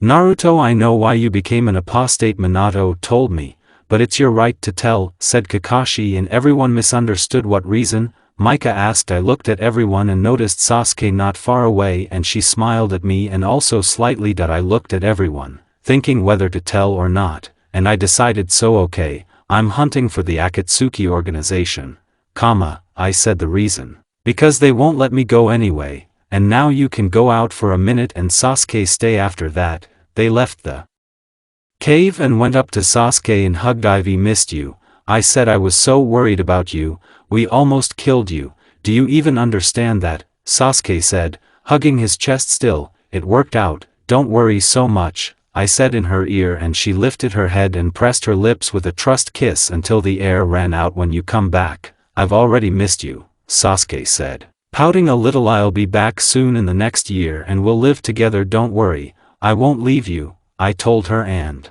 Naruto, I know why you became an apostate, Minato told me, but it's your right to tell, said Kakashi, and everyone misunderstood. What reason? Mika asked. I looked at everyone and noticed Sasuke not far away, and she smiled at me and also slightly. That I looked at everyone, thinking whether to tell or not, and I decided so. Okay, I'm hunting for the Akatsuki organization, I said. The reason? Because they won't let me go anyway, and now you can go out for a minute and Sasuke stay. After that, they left the cave and went up to Sasuke and hugged. Ivy missed you, I said. I was so worried about you, we almost killed you, do you even understand that? Sasuke said, hugging his chest. Still, it worked out, don't worry so much, I said in her ear, and she lifted her head and pressed her lips with a trust kiss until the air ran out. When you come back, I've already missed you, Sasuke said. Pouting a little, I'll be back soon in the next year and we'll live together, don't worry, I won't leave you, I told her, and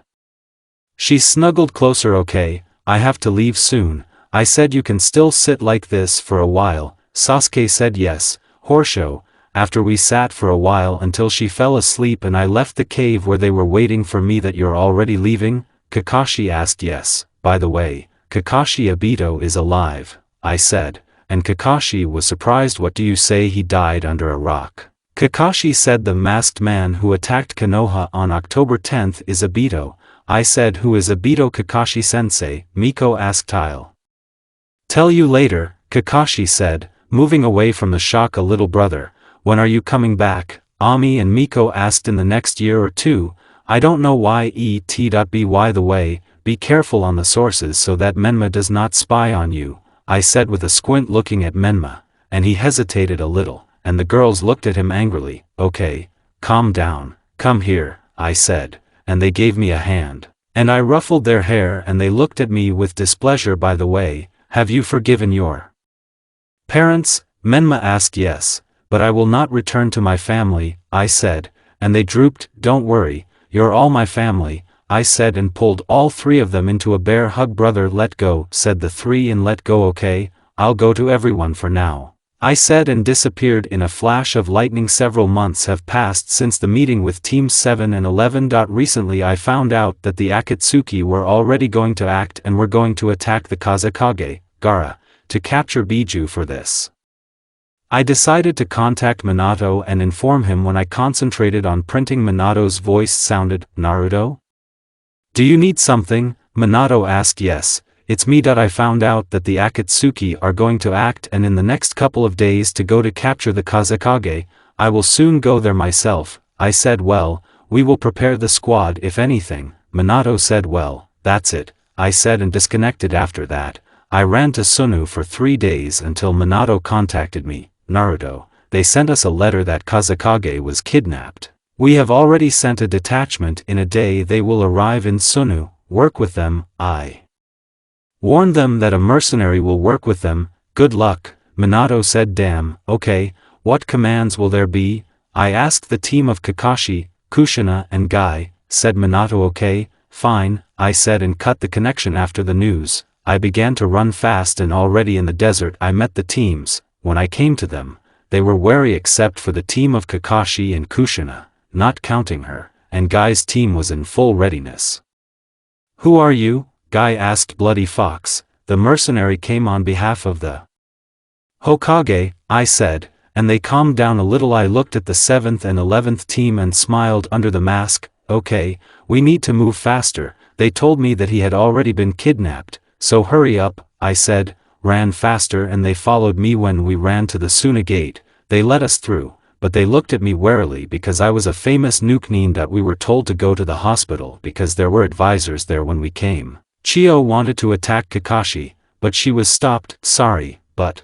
she snuggled closer. Okay, I have to leave soon, I said. You can still sit like this for a while, Sasuke said. Yes, Horsho. After we sat for a while until she fell asleep and I left the cave where they were waiting for me. That you're already leaving? Kakashi asked. Yes, by the way, Kakashi Obito is alive, I said, and Kakashi was surprised. What do you say? He died under a rock. Kakashi said. The masked man who attacked Konoha on October 10th is Obito, I said. Who is Obito? Kakashi-sensei, Miko asked. I'll tell you later, Kakashi said, moving away from the shock. A little brother, when are you coming back? Ami and Miko asked. In the next year or two, I don't know. Why? By the way, be careful on the sources so that Menma does not spy on you, I said with a squint looking at Menma, and he hesitated a little, and the girls looked at him angrily. Okay, calm down, come here, I said, and they gave me a hand, and I ruffled their hair and they looked at me with displeasure. By the way, have you forgiven your parents? Menma asked. Yes, but I will not return to my family, I said, and they drooped. Don't worry, you're all my family, I said, and pulled all three of them into a bear hug. Brother, let go, said the three, and let go. Okay, I'll go to everyone for now, I said, and disappeared in a flash of lightning. Several months have passed since the meeting with Teams 7 and 11. Recently I found out that the Akatsuki were already going to act and were going to attack the Kazekage, Gaara, to capture Biju. For this, I decided to contact Minato and inform him. When I concentrated on printing, Minato's voice sounded. Naruto? Do you need something? Minato asked. Yes, it's me. I found out that the Akatsuki are going to act and in the next couple of days to go to capture the Kazekage. I will soon go there myself, I said. Well, we will prepare the squad if anything, Minato said. Well, that's it, I said, and disconnected. After that, I ran to Sunu for 3 days until Minato contacted me. Naruto, they sent us a letter that Kazekage was kidnapped. We have already sent a detachment. In a day they will arrive in Sunu. Work with them. I warned them that a mercenary will work with them. Good luck, Minato said. Damn, okay, what commands will there be? I asked. The team of Kakashi, Kushina and Guy, said Minato. Okay, fine, I said, and cut the connection. After the news, I began to run fast, and already in the desert I met the teams. When I came to them, they were wary except for the team of Kakashi and Kushina, not counting her, and Guy's team was in full readiness. Who are you? Guy asked. Bloody Fox, the mercenary came on behalf of the Hokage, I said, and they calmed down a little. I looked at the 7th and 11th team and smiled under the mask. Okay, we need to move faster. They told me that he had already been kidnapped, so hurry up, I said. Ran faster and they followed me. When we ran to the Suna gate, they let us through, but they looked at me warily because I was a famous nukenin. We were told to go to the hospital because there were advisors there when we came. Chio wanted to attack Kakashi, but she was stopped. Sorry, but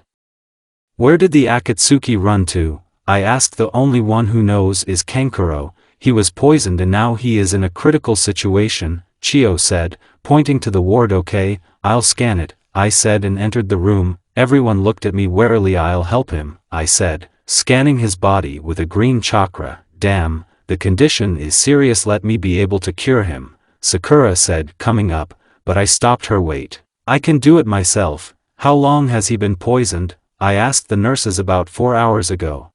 where did the Akatsuki run to? I asked. The only one who knows is Kankuro. He was poisoned and now he is in a critical situation, Chio said, pointing to the ward. Okay, I'll scan it, I said, and entered the room. Everyone looked at me warily. I'll help him, I said, scanning his body with a green chakra. Damn, the condition is serious. Let me be able to cure him, Sakura said, coming up, but I stopped her. Wait, I can do it myself. How long has he been poisoned? I asked the nurses. About 4 hours ago.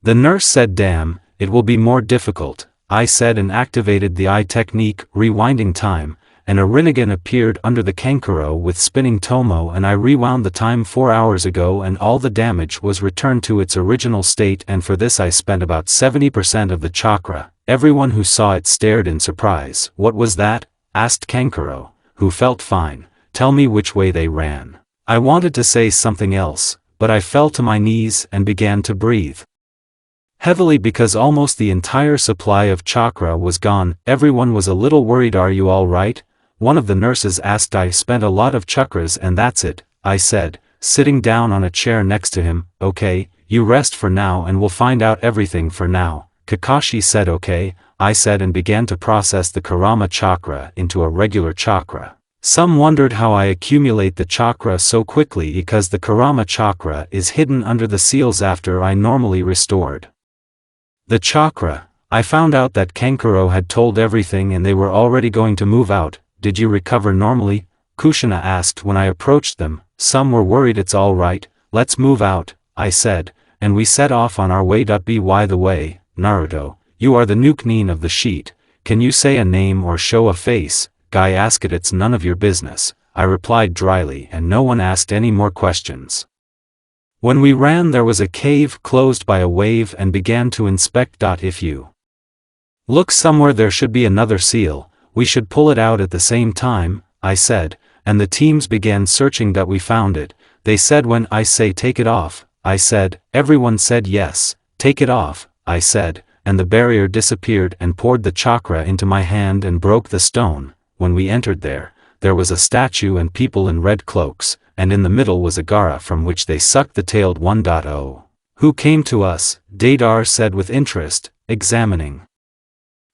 The nurse said. Damn, it will be more difficult, I said, and activated the eye technique, rewinding time, and a Rinnegan appeared under the Kankuro with spinning Tomo, and I rewound the time 4 hours ago and all the damage was returned to its original state, and for this I spent about 70% of the chakra. Everyone who saw it stared in surprise. What was that? Asked Kankuro, who felt fine. Tell me which way they ran. I wanted to say something else, but I fell to my knees and began to breathe heavily because almost the entire supply of chakra was gone. Everyone was a little worried. Are you all right? One of the nurses asked. I spent a lot of chakras and that's it, I said, sitting down on a chair next to him. Okay, you rest for now and we'll find out everything. For now, Kakashi said okay, I said, and began to process the kurama chakra into a regular chakra. Some wondered how I accumulate the chakra so quickly because the kurama chakra is hidden under the seals after I normally restored the chakra. I found out that Kankuro had told everything and they were already going to move out. Did you recover normally? Kushina asked when I approached them. Some were worried. It's all right, let's move out, I said, and we set off on our way. By the way, Naruto, you are the nuke of the sheet. Can you say a name or show a face? Guy asked it. It's none of your business, I replied dryly, and no one asked any more questions. When we ran, there was a cave closed by a wave and began to inspect. If you look somewhere, there should be another seal. We should pull it out at the same time, I said, and the teams began searching. We found it. They said when I say take it off, I said. Everyone said yes, take it off, I said, and the barrier disappeared and poured the chakra into my hand and broke the stone. When we entered there was a statue and people in red cloaks, and in the middle was a Gaara from which they sucked the tailed 1.0. Who came to us? Deidara said with interest, examining.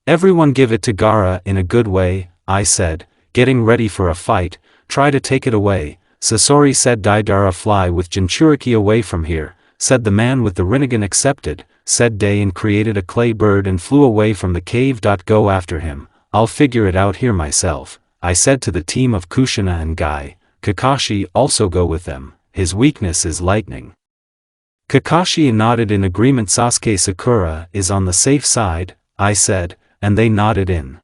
Everyone give it to Gaara in a good way, I said, getting ready for a fight. Try to take it away, Sasori said. Deidara, fly with Jinchuriki away from here, said the man with the Rinnegan. Accepted, said Day, and created a clay bird and flew away from the cave. Go after him, I'll figure it out here myself, I said to the team of Kushina and Guy. Kakashi also go with them, his weakness is lightning. Kakashi nodded in agreement. Sasuke Sakura is on the safe side, I said, and they nodded in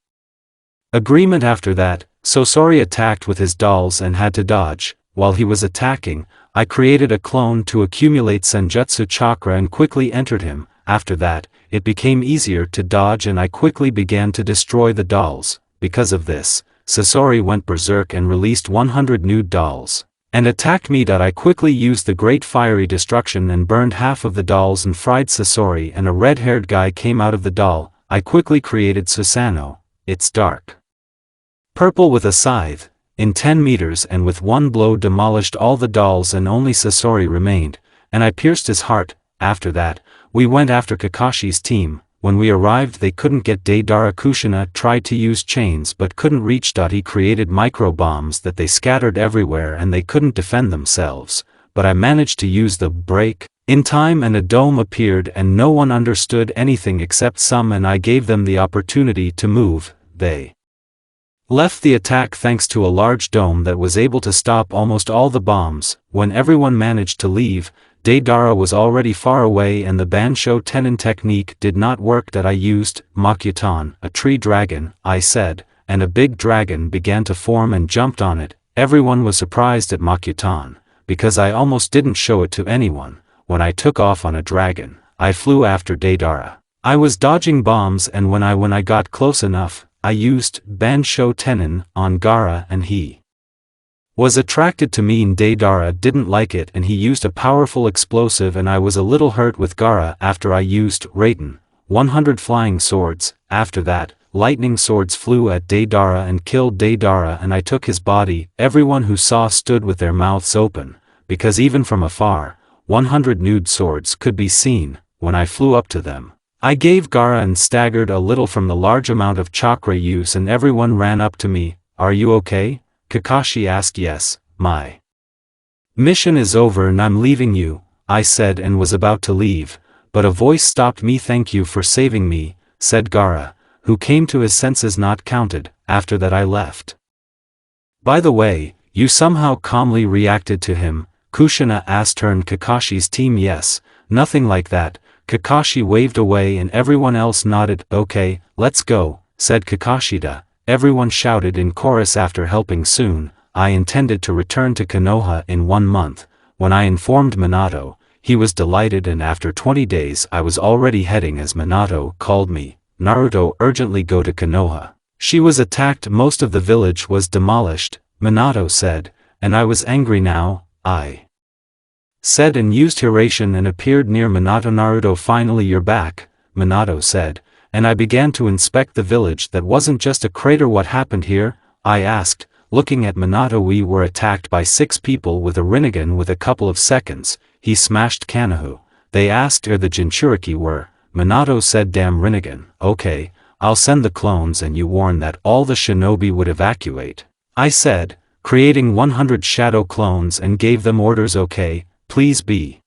agreement. After that, Sasori attacked with his dolls and had to dodge. While he was attacking, I created a clone to accumulate Senjutsu chakra and quickly entered him. After that, it became easier to dodge and I quickly began to destroy the dolls. Because of this, Sasori went berserk and released 100 nude dolls and attacked me. I quickly used the great fiery destruction and burned half of the dolls and fried Sasori, and a red-haired guy came out of the doll. I quickly created Susanoo. It's dark purple with a scythe, in 10 meters, and with one blow demolished all the dolls and only Sasori remained, and I pierced his heart. After that, we went after Kakashi's team. When we arrived, they couldn't get Deidara. Kushina tried to use chains but couldn't reach. He created micro bombs that they scattered everywhere and they couldn't defend themselves, but I managed to use the break in time and a dome appeared and no one understood anything except some, and I gave them the opportunity to move. They left the attack thanks to a large dome that was able to stop almost all the bombs. When everyone managed to leave, Deidara was already far away and the Bansho Tenin technique did not work. I used Makutan, a tree dragon, I said, and a big dragon began to form and jumped on it. Everyone was surprised at Makutan, because I almost didn't show it to anyone. When I took off on a dragon, I flew after Deidara. I was dodging bombs, and when I got close enough, I used Bansho Tenin on Gaara and he was attracted to me. Deidara didn't like it and he used a powerful explosive and I was a little hurt with Gaara after I used Raiden, 100 flying swords. After that, lightning swords flew at Deidara and killed Deidara and I took his body. Everyone who saw stood with their mouths open, because even from afar, 100 nude swords could be seen. When I flew up to them, I gave Gaara and staggered a little from the large amount of chakra use and everyone ran up to me. Are you okay? Kakashi asked. Yes, my mission is over and I'm leaving you, I said, and was about to leave, but a voice stopped me. Thank you for saving me, said Gaara, who came to his senses. Not counted. After that I left. By the way, you somehow calmly reacted to him, Kushina asked her and Kakashi's team. Yes, nothing like that. Kakashi waved away and everyone else nodded. Okay, let's go, said Kakashida. Everyone shouted in chorus. After helping soon, I intended to return to Konoha in 1 month. When I informed Minato, he was delighted and after 20 days I was already heading as Minato called me. Naruto, urgently go to Konoha. She was attacked. Most of the village was demolished, Minato said, and I was angry now, I said, and used Hiration and appeared near Minato. Naruto, finally you're back, Minato said, and I began to inspect the village. That wasn't just a crater. What happened here? I asked, looking at Minato. We were attacked by 6 people with a Rinnegan. With a couple of seconds, he smashed Kanahu. They asked where the Jinchuriki were. Minato said, damn Rinnegan, okay, I'll send the clones and you warn that all the shinobi would evacuate. I said, creating 100 shadow clones and gave them orders, okay, please be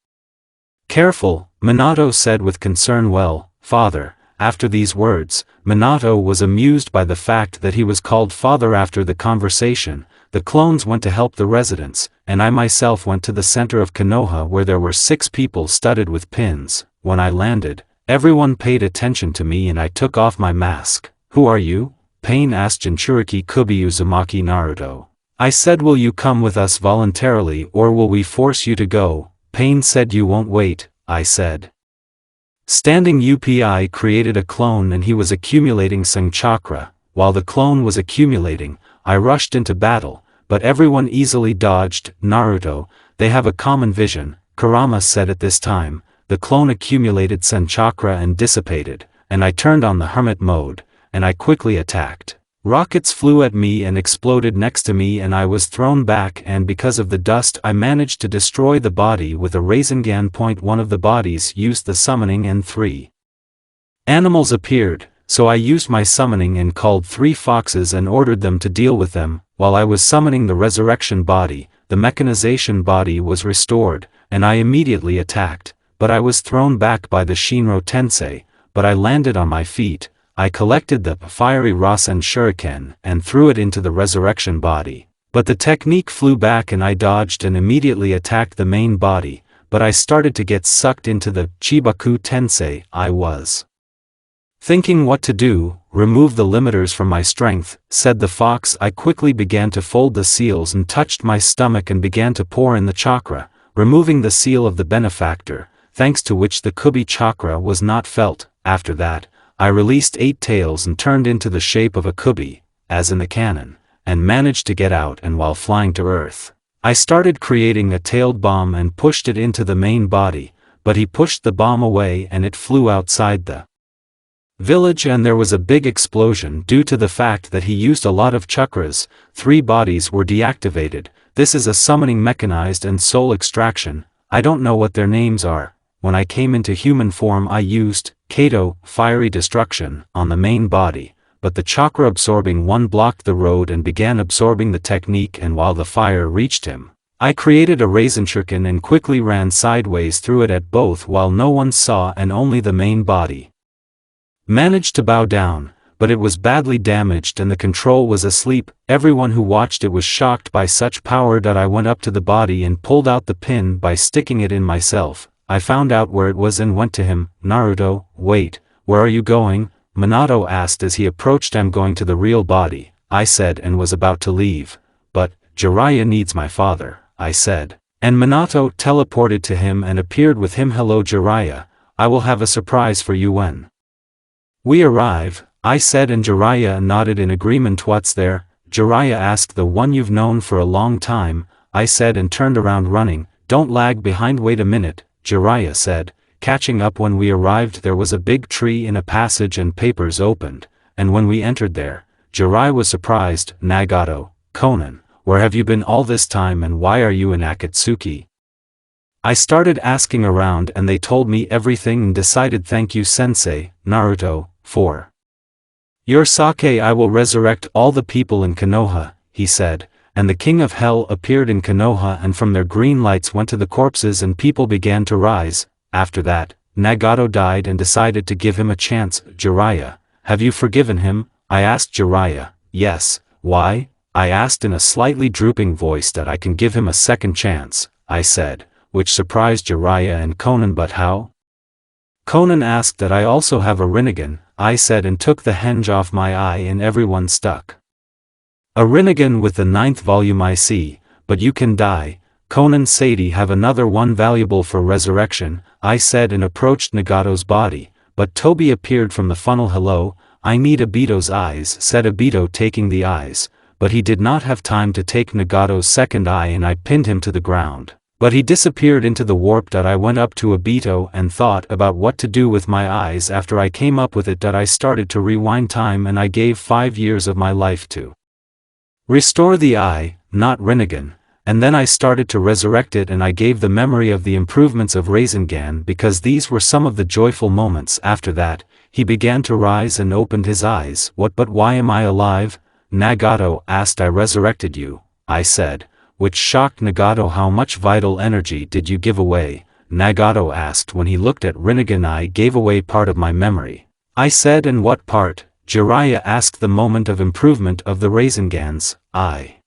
careful, Minato said with concern. Well, father. After these words, Minato was amused by the fact that he was called father after the conversation. The clones went to help the residents, and I myself went to the center of Konoha where there were 6 people studded with pins. When I landed, everyone paid attention to me and I took off my mask. Who are you? Pain asked Jinchuriki Kubi Uzumaki Naruto. I said, will you come with us voluntarily or will we force you to go? Pain said, you won't wait, I said. Standing UPI created a clone and he was accumulating Sang Chakra. While the clone was accumulating, I rushed into battle, but everyone easily dodged. Naruto, they have a common vision, Kurama said. At this time, the clone accumulated Sang Chakra and dissipated, and I turned on the hermit mode, and I quickly attacked. Rockets flew at me and exploded next to me and I was thrown back, and because of the dust I managed to destroy the body with a Rasengan point. One of the bodies used the summoning and 3 animals appeared, so I used my summoning and called 3 foxes and ordered them to deal with them. While I was summoning the resurrection body, the mechanization body was restored, and I immediately attacked, but I was thrown back by the Shinro Tensei, but I landed on my feet. I collected the fiery Rasen Shuriken and threw it into the resurrection body, but the technique flew back and I dodged and immediately attacked the main body, but I started to get sucked into the Chibaku Tensei. I was thinking what to do. Remove the limiters from my strength, said the fox. I quickly began to fold the seals and touched my stomach and began to pour in the chakra, removing the seal of the benefactor, thanks to which the Kubi chakra was not felt. After that, I released 8 tails and turned into the shape of a Kubi, as in the canon, and managed to get out. And while flying to Earth, I started creating a tailed bomb and pushed it into the main body, but he pushed the bomb away and it flew outside the village and there was a big explosion due to the fact that he used a lot of chakras. 3 bodies were deactivated. This is a summoning mechanized and soul extraction. I don't know what their names are. When I came into human form I used Kato, fiery destruction, on the main body, but the chakra absorbing one blocked the road and began absorbing the technique, and while the fire reached him, I created a Rasenshuriken and quickly ran sideways through it at both while no one saw, and only the main body managed to bow down, but it was badly damaged and the control was asleep. Everyone who watched it was shocked by such power that I went up to the body and pulled out the pin by sticking it in myself. I found out where it was and went to him. Naruto, wait, where are you going? Minato asked as he approached. I'm going to the real body, I said, and was about to leave. But, Jiraiya needs my father, I said. And Minato teleported to him and appeared with him. Hello Jiraiya, I will have a surprise for you when we arrive, I said, and Jiraiya nodded in agreement. What's there? Jiraiya asked. The one you've known for a long time, I said, and turned around running. Don't lag behind. Wait a minute, Jiraiya said, catching up. When we arrived there was a big tree in a passage and papers opened, and when we entered there, Jiraiya was surprised. Nagato, Conan, where have you been all this time and why are you in Akatsuki? I started asking around and they told me everything and decided. Thank you sensei, Naruto, for your sake. I will resurrect all the people in Konoha, he said. And the king of hell appeared in Konoha and from their green lights went to the corpses and people began to rise. After that, Nagato died and decided to give him a chance. Jiraiya, have you forgiven him? I asked Jiraiya. Yes. Why? I asked in a slightly drooping voice. That I can give him a second chance, I said, which surprised Jiraiya and Conan. But how? Conan asked. That I also have a Rinnegan, I said, and took the henge off my eye and everyone stuck a Rinnegan with the 9th volume. I see, but you can die. Conan said, have another one valuable for resurrection, I said, and approached Nagato's body, but Toby appeared from the funnel. Hello, I need Obito's eyes, said Obito, taking the eyes, but he did not have time to take Nagato's second eye and I pinned him to the ground. But he disappeared into the warp. I went up to Obito and thought about what to do with my eyes. After I came up with it, I started to rewind time and I gave 5 years of my life to restore the eye, not Rinnegan, and then I started to resurrect it and I gave the memory of the improvements of Rasengan because these were some of the joyful moments. After that, he began to rise and opened his eyes. What, but why am I alive? Nagato asked. I resurrected you, I said, which shocked Nagato. How much vital energy did you give away? Nagato asked. When he looked at Rinnegan, I gave away part of my memory, I said. And what part? Jiraiya asked. The moment of improvement of the Rasengans, I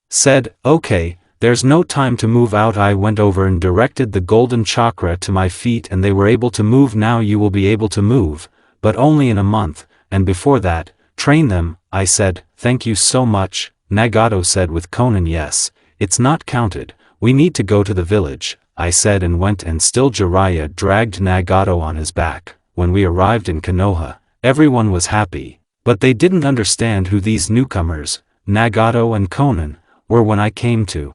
said. Okay, there's no time to move out. I went over and directed the golden chakra to my feet and they were able to move. Now you will be able to move, but only in a month, and before that, train them, I said. Thank you so much, Nagato said with Conan. Yes, it's not counted, we need to go to the village, I said, and went, and still Jiraiya dragged Nagato on his back. When we arrived in Konoha, everyone was happy, but they didn't understand who these newcomers, Nagato and Conan, were. When I came to,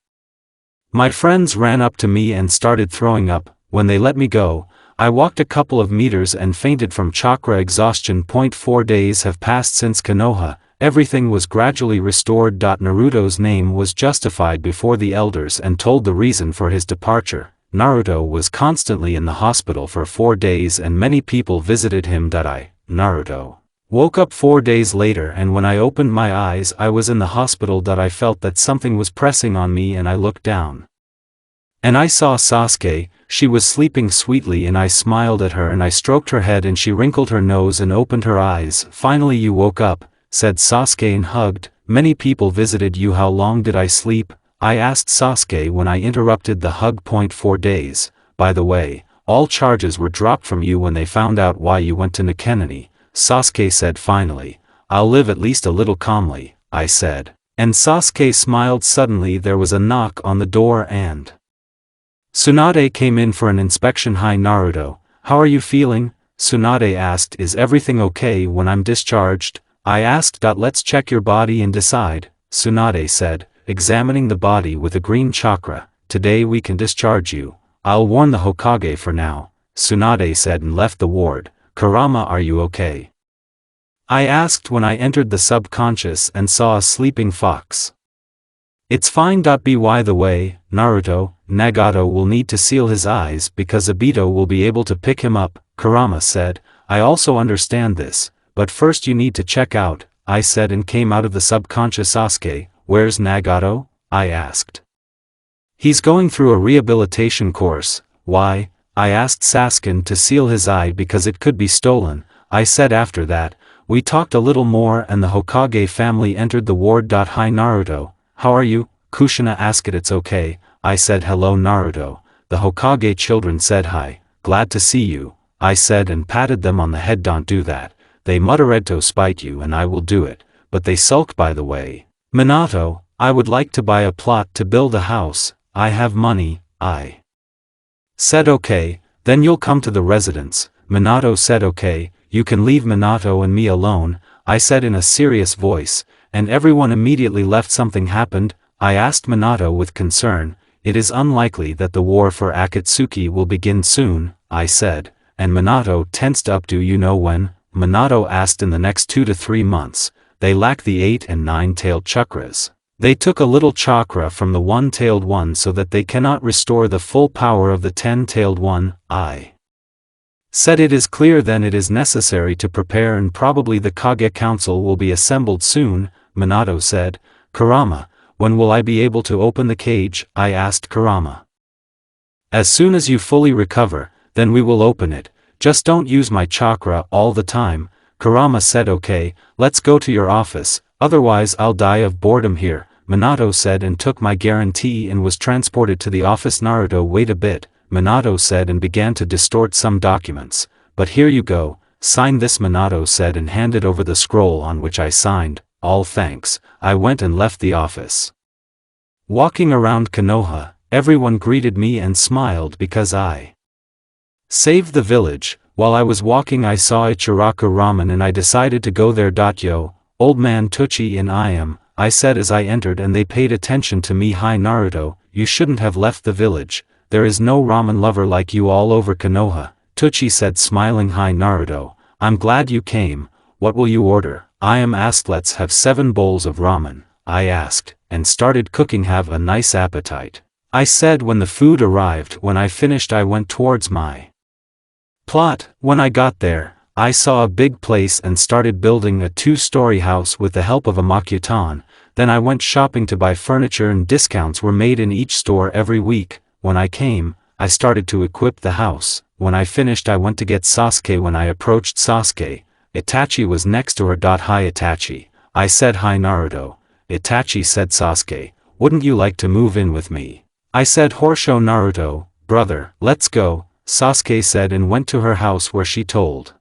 my friends ran up to me and started throwing up. When they let me go, I walked a couple of meters and fainted from chakra exhaustion. 4 days have passed since Konoha, everything was gradually restored. Naruto's name was justified before the elders and told the reason for his departure. Naruto was constantly in the hospital for 4 days and many people visited him. Naruto woke up 4 days later, and when I opened my eyes I was in the hospital. I felt that something was pressing on me and I looked down, and I saw Sasuke. She was sleeping sweetly and I smiled at her and I stroked her head and she wrinkled her nose and opened her eyes. Finally you woke up, said Sasuke, and hugged. Many people visited you. How long did I sleep? I asked Sasuke when I interrupted the hug. 4 days. By the way, all charges were dropped from you when they found out why you went to Nikenani, Sasuke said. Finally, I'll live at least a little calmly, I said. And Sasuke smiled. Suddenly there was a knock on the door and Tsunade came in for an inspection. Hi Naruto, how are you feeling? Tsunade asked. Is everything okay when I'm discharged? I asked. Let's check your body and decide, Tsunade said, examining the body with a green chakra. Today we can discharge you. I'll warn the Hokage for now, Tsunade said and left the ward. Kurama, are you okay? I asked when I entered the subconscious and saw a sleeping fox. It's fine. By the way, Naruto, Nagato will need to seal his eyes because Obito will be able to pick him up, Kurama said. I also understand this, but first you need to check out, I said, and came out of the subconscious. Sasuke, where's Nagato? I asked. He's going through a rehabilitation course. Why? I asked. Sasuke to seal his eye because it could be stolen, I said. After that, we talked a little more and the Hokage family entered the ward. Hi Naruto, how are you? Kushina asked. It's okay, I said. Hello Naruto, the Hokage children said. Hi, glad to see you, I said, and patted them on the head. Don't do that, they muttered to spite you, and I will do it, but they sulked. By the way, Minato, I would like to buy a plot to build a house, I have money, I said. Okay, then you'll come to the residence, Minato said. Okay, you can leave Minato and me alone, I said in a serious voice, and everyone immediately left. Something happened? I asked Minato with concern. It is unlikely that the war for Akatsuki will begin soon, I said, and Minato tensed up. Do you know when? Minato asked. In the next 2 to 3 months, they lack the 8 and 9-tailed chakras. They took a little chakra from the 1-tailed one so that they cannot restore the full power of the 10-tailed one, I said. It is clear. Then it is necessary to prepare, and probably the Kage Council will be assembled soon, Minato said. Kurama, when will I be able to open the cage? I asked Kurama. As soon as you fully recover, then we will open it, just don't use my chakra all the time, Kurama said. Okay, let's go to your office, otherwise I'll die of boredom here, Minato said, and took my guarantee and was transported to the office. Naruto, wait a bit, Minato said, and began to distort some documents. But here you go, sign this, Minato said, and handed over the scroll, on which I signed. All thanks. I went and left the office. Walking around Konoha, everyone greeted me and smiled because I saved the village. While I was walking I saw Ichiraku Ramen and I decided to go there. Yo, old man Tucci and I said as I entered, and they paid attention to me. Hi Naruto, you shouldn't have left the village, there is no ramen lover like you all over Konoha, Tucci said, smiling. Hi Naruto, I'm glad you came, what will you order? I asked. Let's have 7 bowls of ramen, I asked, and started cooking. Have a nice appetite, I said when the food arrived. When I finished I went towards my plot. When I got there, I saw a big place and started building a 2-story house with the help of a makutan. Then I went shopping to buy furniture, and discounts were made in each store every week. When I came, I started to equip the house. When I finished I went to get Sasuke. When I approached Sasuke, Itachi was next to her. Hi Itachi, I said. Hi Naruto. Itachi said, Sasuke, wouldn't you like to move in with me? I said, Horsho. Naruto, brother, let's go, Sasuke said, and went to her house where she told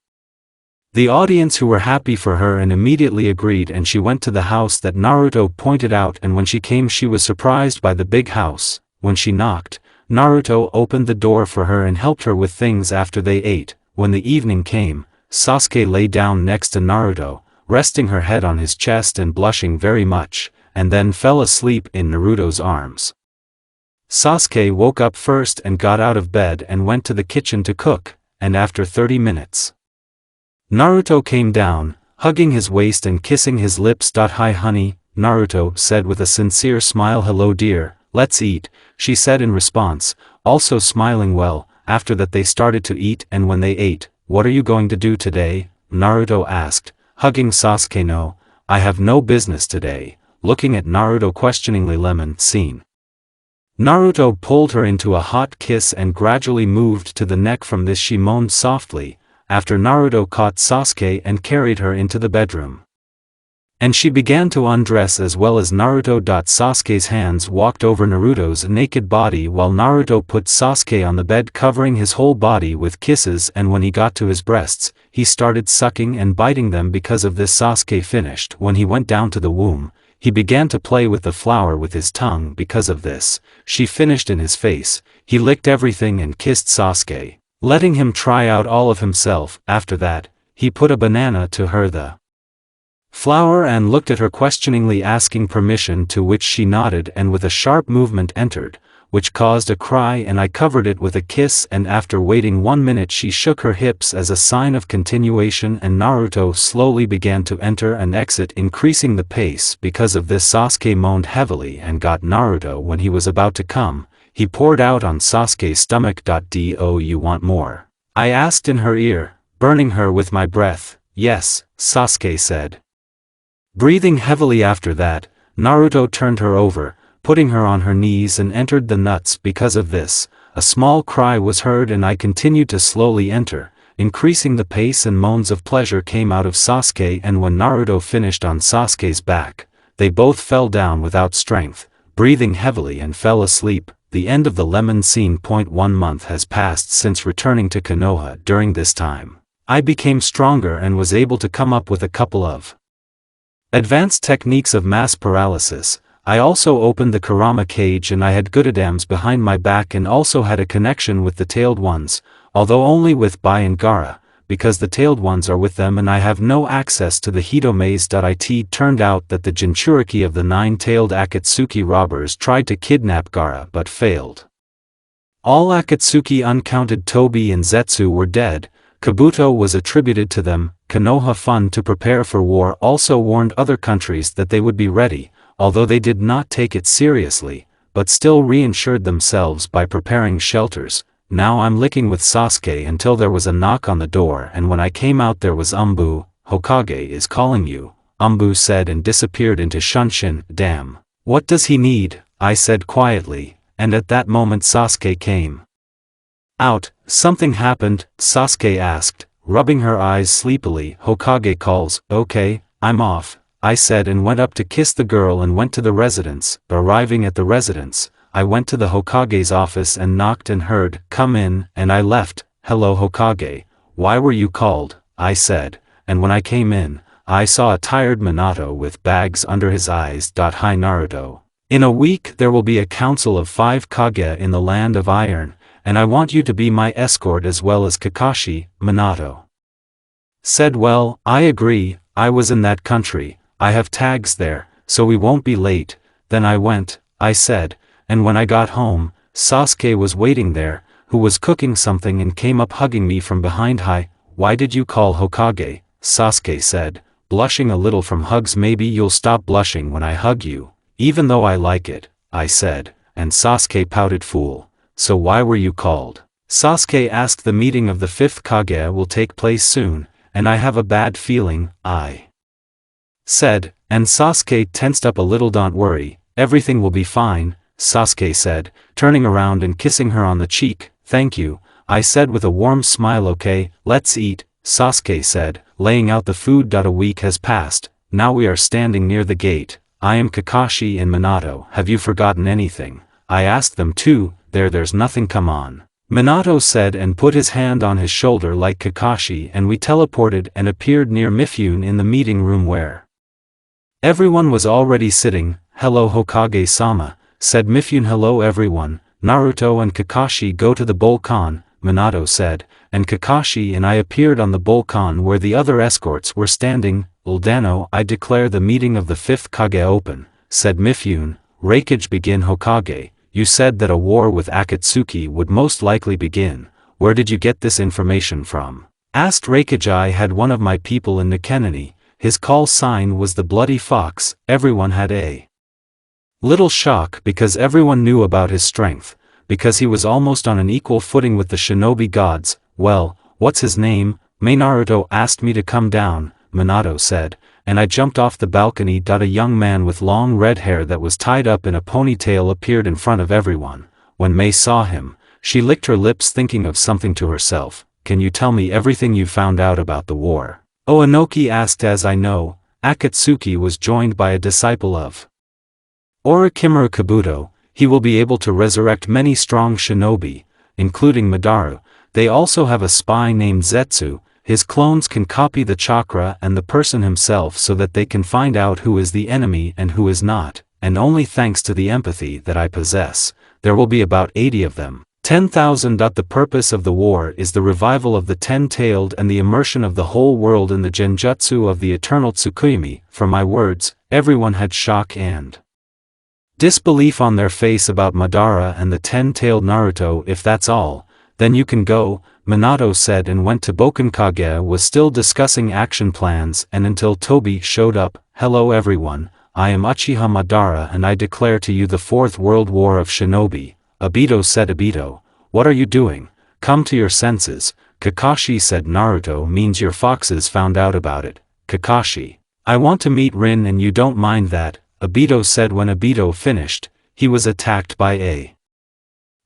the audience, who were happy for her and immediately agreed, and she went to the house that Naruto pointed out. And when she came she was surprised by the big house. When she knocked, Naruto opened the door for her and helped her with things after they ate. When the evening came, Sasuke lay down next to Naruto, resting her head on his chest and blushing very much, and then fell asleep in Naruto's arms. Sasuke woke up first and got out of bed and went to the kitchen to cook, and after 30 minutes, Naruto came down, hugging his waist and kissing his lips. Hi honey, Naruto said with a sincere smile. Hello dear, let's eat, she said in response, also smiling well. After that they started to eat, and when they ate, what are you going to do today? Naruto asked, hugging Sasuke. No, I have no business today, looking at Naruto questioningly. Lemon scene. Naruto pulled her into a hot kiss and gradually moved to the neck. From this she moaned softly, after Naruto caught Sasuke and carried her into the bedroom. And she began to undress as well as Naruto. Sasuke's hands walked over Naruto's naked body while Naruto put Sasuke on the bed, covering his whole body with kisses, and when he got to his breasts, he started sucking and biting them. Because of this Sasuke finished. When he went down to the womb, he began to play with the flower with his tongue. Because of this, she finished in his face. He licked everything and kissed Sasuke, letting him try out all of himself. After that, he put a banana to her the flower and looked at her questioningly, asking permission, to which she nodded and with a sharp movement entered, which caused a cry, and I covered it with a kiss. And after waiting 1 minute she shook her hips as a sign of continuation, and Naruto slowly began to enter and exit, increasing the pace. Because of this Sasuke moaned heavily and got Naruto. When he was about to come, he poured out on Sasuke's stomach. Do you want more? I asked in her ear, burning her with my breath. Yes, Sasuke said, breathing heavily. After that, Naruto turned her over, putting her on her knees, and entered the nuts. Because of this, a small cry was heard, and I continued to slowly enter, increasing the pace, and moans of pleasure came out of Sasuke. And when Naruto finished on Sasuke's back, they both fell down without strength, breathing heavily, and fell asleep. The end of the lemon scene. 1 month has passed since returning to Konoha. During this time, I became stronger and was able to come up with a couple of advanced techniques of mass paralysis. I also opened the kurama cage, and I had Gudadams behind my back and also had a connection with the tailed ones, although only with Bai and Gaara, because the tailed ones are with them and I have no access to the Hidomaze. It turned out that the Jinchuriki of the 9-tailed Akatsuki robbers tried to kidnap Gaara but failed. All Akatsuki uncounted Tobi and Zetsu were dead. Kabuto was attributed to them. Konoha Fund, to prepare for war, also warned other countries that they would be ready, although they did not take it seriously, but still reinsured themselves by preparing shelters. Now I'm licking with Sasuke until there was a knock on the door, and when I came out there was Umbu. Hokage is calling you, Umbu said, and disappeared into Shunshin. Damn. What does he need? I said quietly, and at that moment Sasuke came out. Something happened? Sasuke asked, rubbing her eyes sleepily. Hokage calls. Okay, I'm off, I said, and went up to kiss the girl and went to the residence. Arriving at the residence, I went to the Hokage's office and knocked and heard, come in, and I left. Hello Hokage, why were you called? I said, and when I came in, I saw a tired Minato with bags under his eyes. Hi Naruto. In a week there will be a council of 5 Kage in the land of Iron, and I want you to be my escort as well as Kakashi. Minato said, well, I agree, I was in that country, I have tags there, so we won't be late. Then I went, I said, and when I got home, Sasuke was waiting there, who was cooking something and came up hugging me from behind. Hi, why did you call Hokage? Sasuke said, blushing a little from hugs. Maybe you'll stop blushing when I hug you, Even though I like it, I said, and Sasuke pouted fool. So why were you called? Sasuke asked. The meeting of the 5th Kage will take place soon, and I have a bad feeling, I said, and Sasuke tensed up a little. Don't worry, everything will be fine, Sasuke said, turning around and kissing her on the cheek. Thank you, I said with a warm smile. Okay, let's eat, Sasuke said, laying out the food. A week has passed, now we are standing near the gate. I am Kakashi and Minato. Have you forgotten anything? I asked them too. There's nothing, come on, Minato said and put his hand on his shoulder like Kakashi, and we teleported and appeared near Mifune in the meeting room where everyone was already sitting. Hello Hokage-sama, said Mifune. Hello everyone, Naruto and Kakashi go to the Bolkan, Minato said, and Kakashi and I appeared on the Bolkan where the other escorts were standing. Uldano, I declare the meeting of the 5th Kage open, said Mifune. Raikage, begin. Hokage, you said that a war with Akatsuki would most likely begin. Where did you get this information from? Asked Raikage. I had one of my people in Nikenani. His call sign was the Bloody Fox. Everyone had a little shock because everyone knew about his strength, because he was almost on an equal footing with the shinobi gods. Well, what's his name? Naruto asked me to come down, Minato said, and I jumped off the balcony. A young man with long red hair that was tied up in a ponytail appeared in front of everyone. When Mei saw him, she licked her lips thinking of something to herself. Can you tell me everything you found out about the war? Oanoki asked. As I know, Akatsuki was joined by a disciple of Orochimaru Kabuto. He will be able to resurrect many strong shinobi, including Madara. They also have a spy named Zetsu. His clones can copy the chakra and the person himself so that they can find out who is the enemy and who is not, and only thanks to the empathy that I possess, there will be about 80 of them. 10,000. The purpose of the war is the revival of the 10-tailed and the immersion of the whole world in the genjutsu of the eternal Tsukuyomi. From my words, everyone had shock and disbelief on their face about Madara and the 10-tailed Naruto. If that's all, then you can go, Minato said, and went to Bokankage. Was still discussing action plans and until Toby showed up. Hello everyone, I am Uchiha Madara and I declare to you the 4th World War of Shinobi. Obito said. Obito, what are you doing? Come to your senses, Kakashi said. Naruto means your foxes found out about it, Kakashi. I want to meet Rin and you don't mind that, Obito said. When Obito finished, he was attacked by a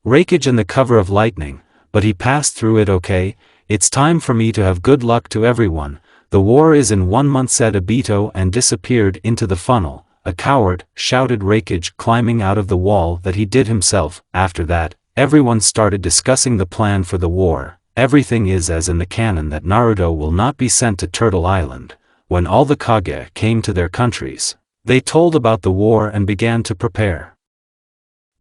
Raikage in the cover of lightning, but he passed through it. Okay, it's time for me to have good luck to everyone. The war is in 1 month, said Obito, and disappeared into the funnel. A coward, shouted Raikage, climbing out of the wall that he did himself. After that, everyone started discussing the plan for the war. Everything is as in the canon that Naruto will not be sent to Turtle Island. When all the Kage came to their countries, they told about the war and began to prepare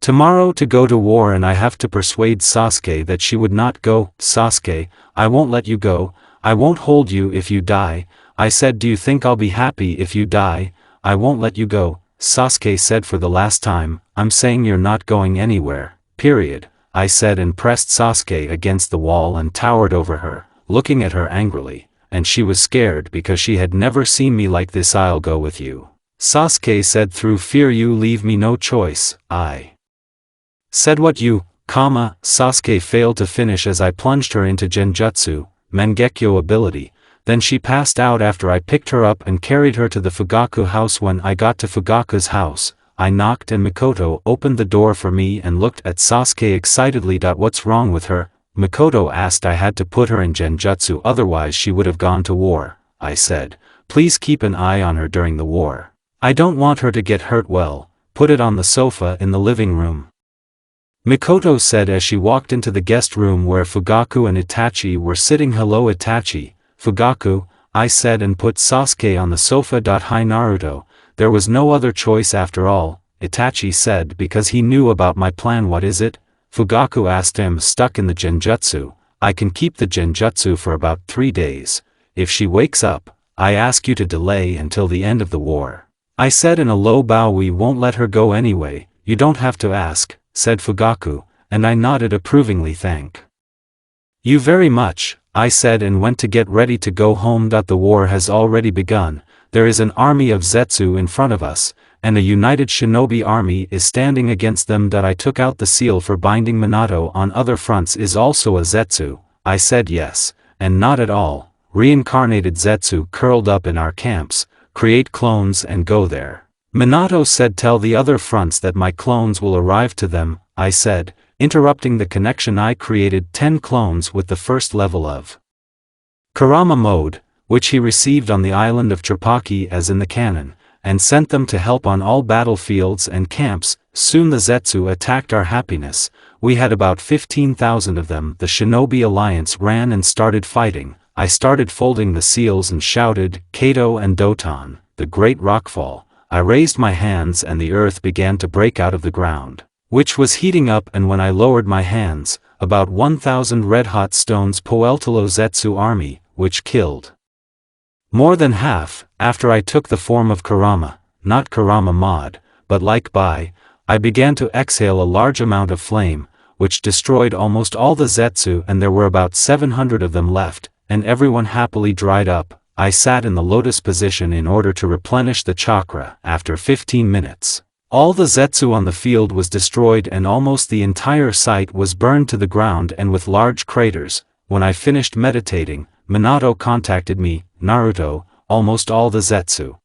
tomorrow to go to war, and I have to persuade Sasuke that she would not go. Sasuke, I won't let you go. I won't hold you if you die. I said, do you think I'll be happy if you die? I won't let you go, Sasuke said. For the last time, I'm saying you're not going anywhere, period, I said, and pressed Sasuke against the wall and towered over her, looking at her angrily, and she was scared because she had never seen me like this. I'll go with you, Sasuke said. Through fear you leave me no choice, I said. What you, Sasuke failed to finish as I plunged her into Genjutsu, Mangekyo ability. Then she passed out after I picked her up and carried her to the Fugaku house. When I got to Fugaku's house, I knocked and Mikoto opened the door for me and looked at Sasuke excitedly. What's wrong with her? Mikoto asked. I had to put her in Genjutsu, otherwise she would have gone to war, I said. Please keep an eye on her during the war. I don't want her to get hurt. Well, put it on the sofa in the living room, Mikoto said as she walked into the guest room where Fugaku and Itachi were sitting. Hello Itachi, Fugaku, I said, and put Sasuke on the sofa. Hi Naruto, there was no other choice after all, Itachi said, because he knew about my plan. What is it? Fugaku asked him. Stuck in the Genjutsu. I can keep the Genjutsu for about 3 days. If she wakes up, I ask you to delay until the end of the war, I said in a low bow. We won't let her go anyway. You don't have to ask, said Fugaku, and I nodded approvingly. Thank you very much, I said, and went to get ready to go home. The war has already begun. There is an army of Zetsu in front of us, and a united shinobi army is standing against them. That I took out the seal for binding Minato on other fronts is also a Zetsu. I said yes, and not at all. Reincarnated Zetsu curled up in our camps, create clones and go there. Minato said tell the other fronts that my clones will arrive to them, I said, interrupting the connection. I created 10 clones with the first level of Kurama mode, which he received on the island of Tripaki as in the canon, and sent them to help on all battlefields and camps. Soon the Zetsu attacked our happiness. We had about 15,000 of them. The Shinobi Alliance ran and started fighting. I started folding the seals and shouted, Kato and Doton, the great rockfall. I raised my hands and the earth began to break out of the ground, which was heating up, and when I lowered my hands, about 1,000 red-hot stones Poeltalo Zetsu army, which killed more than half. After I took the form of Kurama, not Kurama mod, but like Bai, I began to exhale a large amount of flame, which destroyed almost all the Zetsu, and there were about 700 of them left, and everyone happily dried up. I sat in the lotus position in order to replenish the chakra. After 15 minutes, all the Zetsu on the field was destroyed and almost the entire site was burned to the ground and with large craters. When I finished meditating, Minato contacted me, Naruto, almost all the Zetsu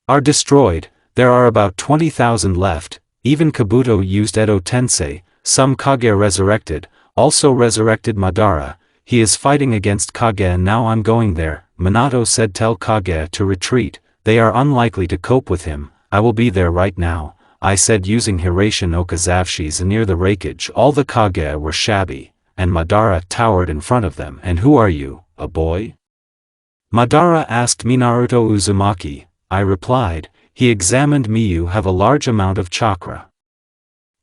are destroyed. There are about 20,000 left. Even Kabuto used Edo Tensei. Some Kage resurrected, also resurrected Madara. He is fighting against Kage now. I'm going there. Minato said tell Kage to retreat. They are unlikely to cope with him. I will be there right now, I said using Hiraishi no Kazafshis. Near the wreckage all the Kage were shabby, and Madara towered in front of them. And who are you, a boy? Madara asked me. Naruto Uzumaki, I replied. He examined me. You have a large amount of chakra.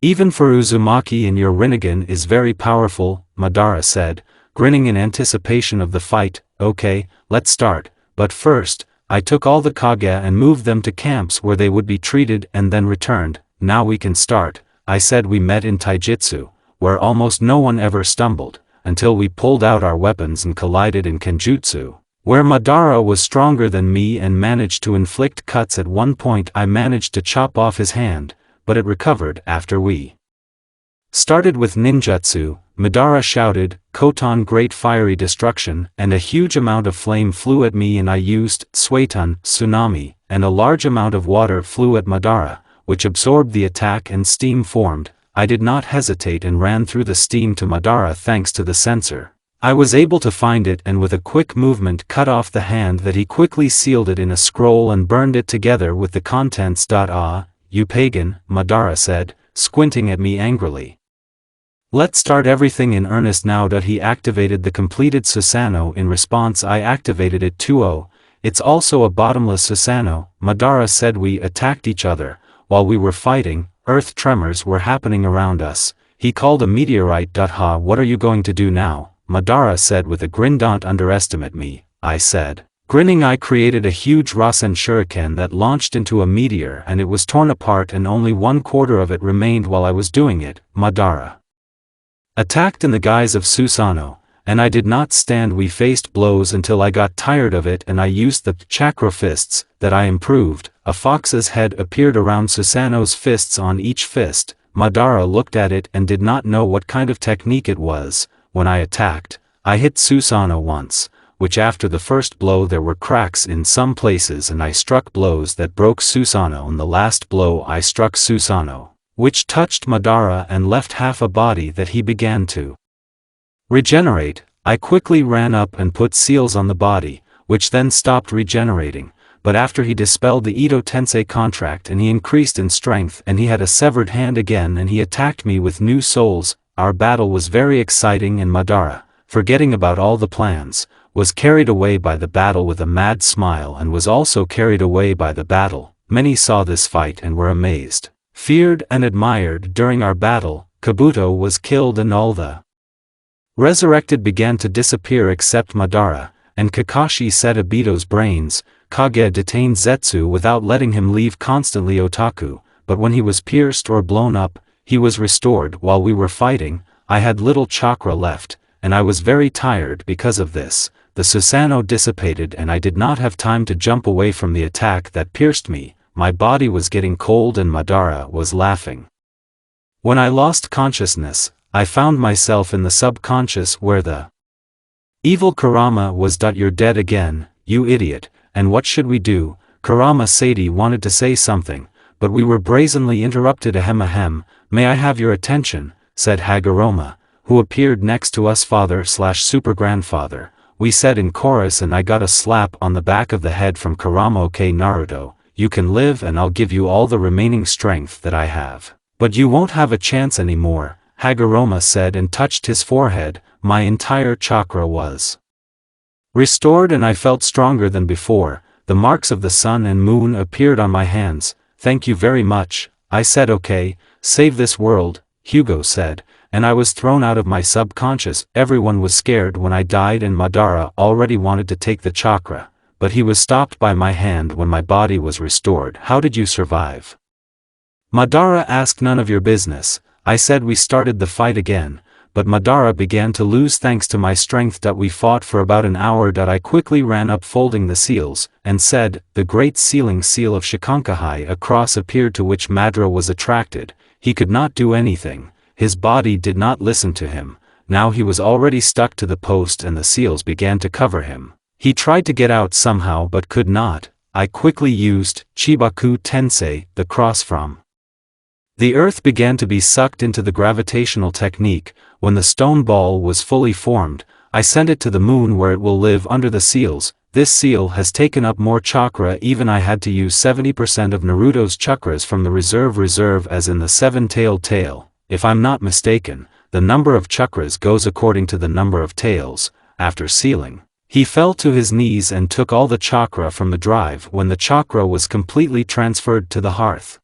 Even for Uzumaki, and your Rinnegan is very powerful, Madara said, grinning in anticipation of the fight. Okay, let's start, but first, I took all the Kage and moved them to camps where they would be treated and then returned. Now we can start, I said. We met in Taijutsu, where almost no one ever stumbled, until we pulled out our weapons and collided in Kenjutsu, where Madara was stronger than me and managed to inflict cuts. At one point I managed to chop off his hand, but it recovered after we started with ninjutsu. Madara shouted, Koton great fiery destruction, and a huge amount of flame flew at me, and I used Suiton tsunami, and a large amount of water flew at Madara, which absorbed the attack and steam formed. I did not hesitate and ran through the steam to Madara. Thanks to the sensor, I was able to find it and with a quick movement cut off the hand that he quickly sealed it in a scroll and burned it together with the contents. Ah, you pagan, Madara said, squinting at me angrily. Let's start everything in earnest now. He activated the completed Susanoo. In response I activated it too. Oh, it's also a bottomless Susanoo, Madara said. We attacked each other. While we were fighting, earth tremors were happening around us. He called a meteorite. Ha, what are you going to do now? Madara said with a grin. Don't underestimate me, I said. Grinning I created a huge Rasen shuriken that launched into a meteor, and it was torn apart and only 1/4 of it remained. While I was doing it, Madara attacked in the guise of Susanoo, and I did not stand. We faced blows until I got tired of it, and I used the chakra fists that I improved. A fox's head appeared around Susanoo's fists on each fist. Madara looked at it and did not know what kind of technique it was. When I attacked, I hit Susanoo once, which after the first blow there were cracks in some places, and I struck blows that broke Susanoo. In the last blow I struck Susanoo, which touched Madara and left half a body that he began to regenerate. I quickly ran up and put seals on the body, which then stopped regenerating, but after he dispelled the Edo Tensei contract and he increased in strength and he had a severed hand again and he attacked me with new souls. Our battle was very exciting, and Madara, forgetting about all the plans, was carried away by the battle with a mad smile and was also carried away by the battle. Many saw this fight and were amazed, feared and admired. During our battle, Kabuto was killed and all the resurrected began to disappear except Madara, and Kakashi set Obito's brains. Kage detained Zetsu without letting him leave, constantly otaku, but when he was pierced or blown up, he was restored. While we were fighting, I had little chakra left, and I was very tired because of this. The Susanoo dissipated and I did not have time to jump away from the attack that pierced me. my body was getting cold and Madara was laughing. When I lost consciousness, I found myself in the subconscious where the evil Kurama was. You're dead again, you idiot, and what should we do? Kurama Sadie wanted to say something, but we were brazenly interrupted. Ahem, may I have your attention, said Hagoromo, who appeared next to us. Father/super grandfather, we said in chorus, and I got a slap on the back of the head from Kurama. Okay Naruto, you can live and I'll give you all the remaining strength that I have. But you won't have a chance anymore, Hagoromo said and touched his forehead. My entire chakra was restored and I felt stronger than before. The marks of the sun and moon appeared on my hands. Thank you very much, I said. Okay, save this world, Hugo said, and I was thrown out of my subconscious. Everyone was scared when I died and Madara already wanted to take the chakra, but he was stopped by my hand when my body was restored. How did you survive? Madara asked. None of your business, I said. We started the fight again, but Madara began to lose thanks to my strength. We fought for about an hour. I quickly ran up folding the seals, and said, the great sealing seal of Shikankai. A cross appeared to which Madara was attracted. He could not do anything, his body did not listen to him. Now he was already stuck to the post and the seals began to cover him. He tried to get out somehow but could not. I quickly used Chibaku Tensei, the cross from the earth began to be sucked into the gravitational technique. When the stone ball was fully formed, I sent it to the moon where it will live under the seals. This seal has taken up more chakra. Even I had to use 70% of Naruto's chakras from the reserve as in the seven-tailed tail. If I'm not mistaken, the number of chakras goes according to the number of tails. After sealing, he fell to his knees and took all the chakra from the drive. When the chakra was completely transferred to the hearth,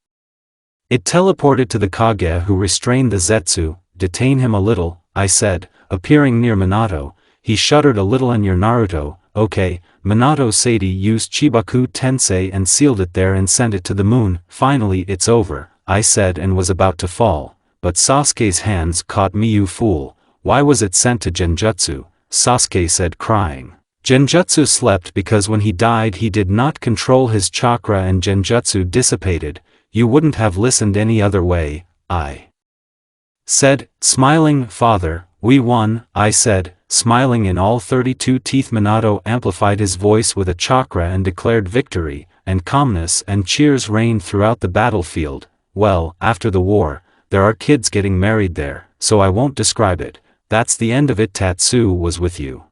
it teleported to the Kage who restrained the Zetsu. Detain him a little, I said, appearing near Minato. He shuddered a little. And your Naruto? Okay, Minato. Sadie used Chibaku Tensei and sealed it there and sent it to the moon. Finally it's over, I said, and was about to fall, but Sasuke's hands caught me. You fool, why was it sent to Genjutsu? Sasuke said, crying. Genjutsu slept because when he died he did not control his chakra and Genjutsu dissipated. You wouldn't have listened any other way, I said, smiling. Father, we won, I said, smiling in all 32 teeth. Minato amplified his voice with a chakra and declared victory, and calmness and cheers reigned throughout the battlefield. Well, after the war, there are kids getting married there, so I won't describe it. That's the end of it. Tatsu was with you.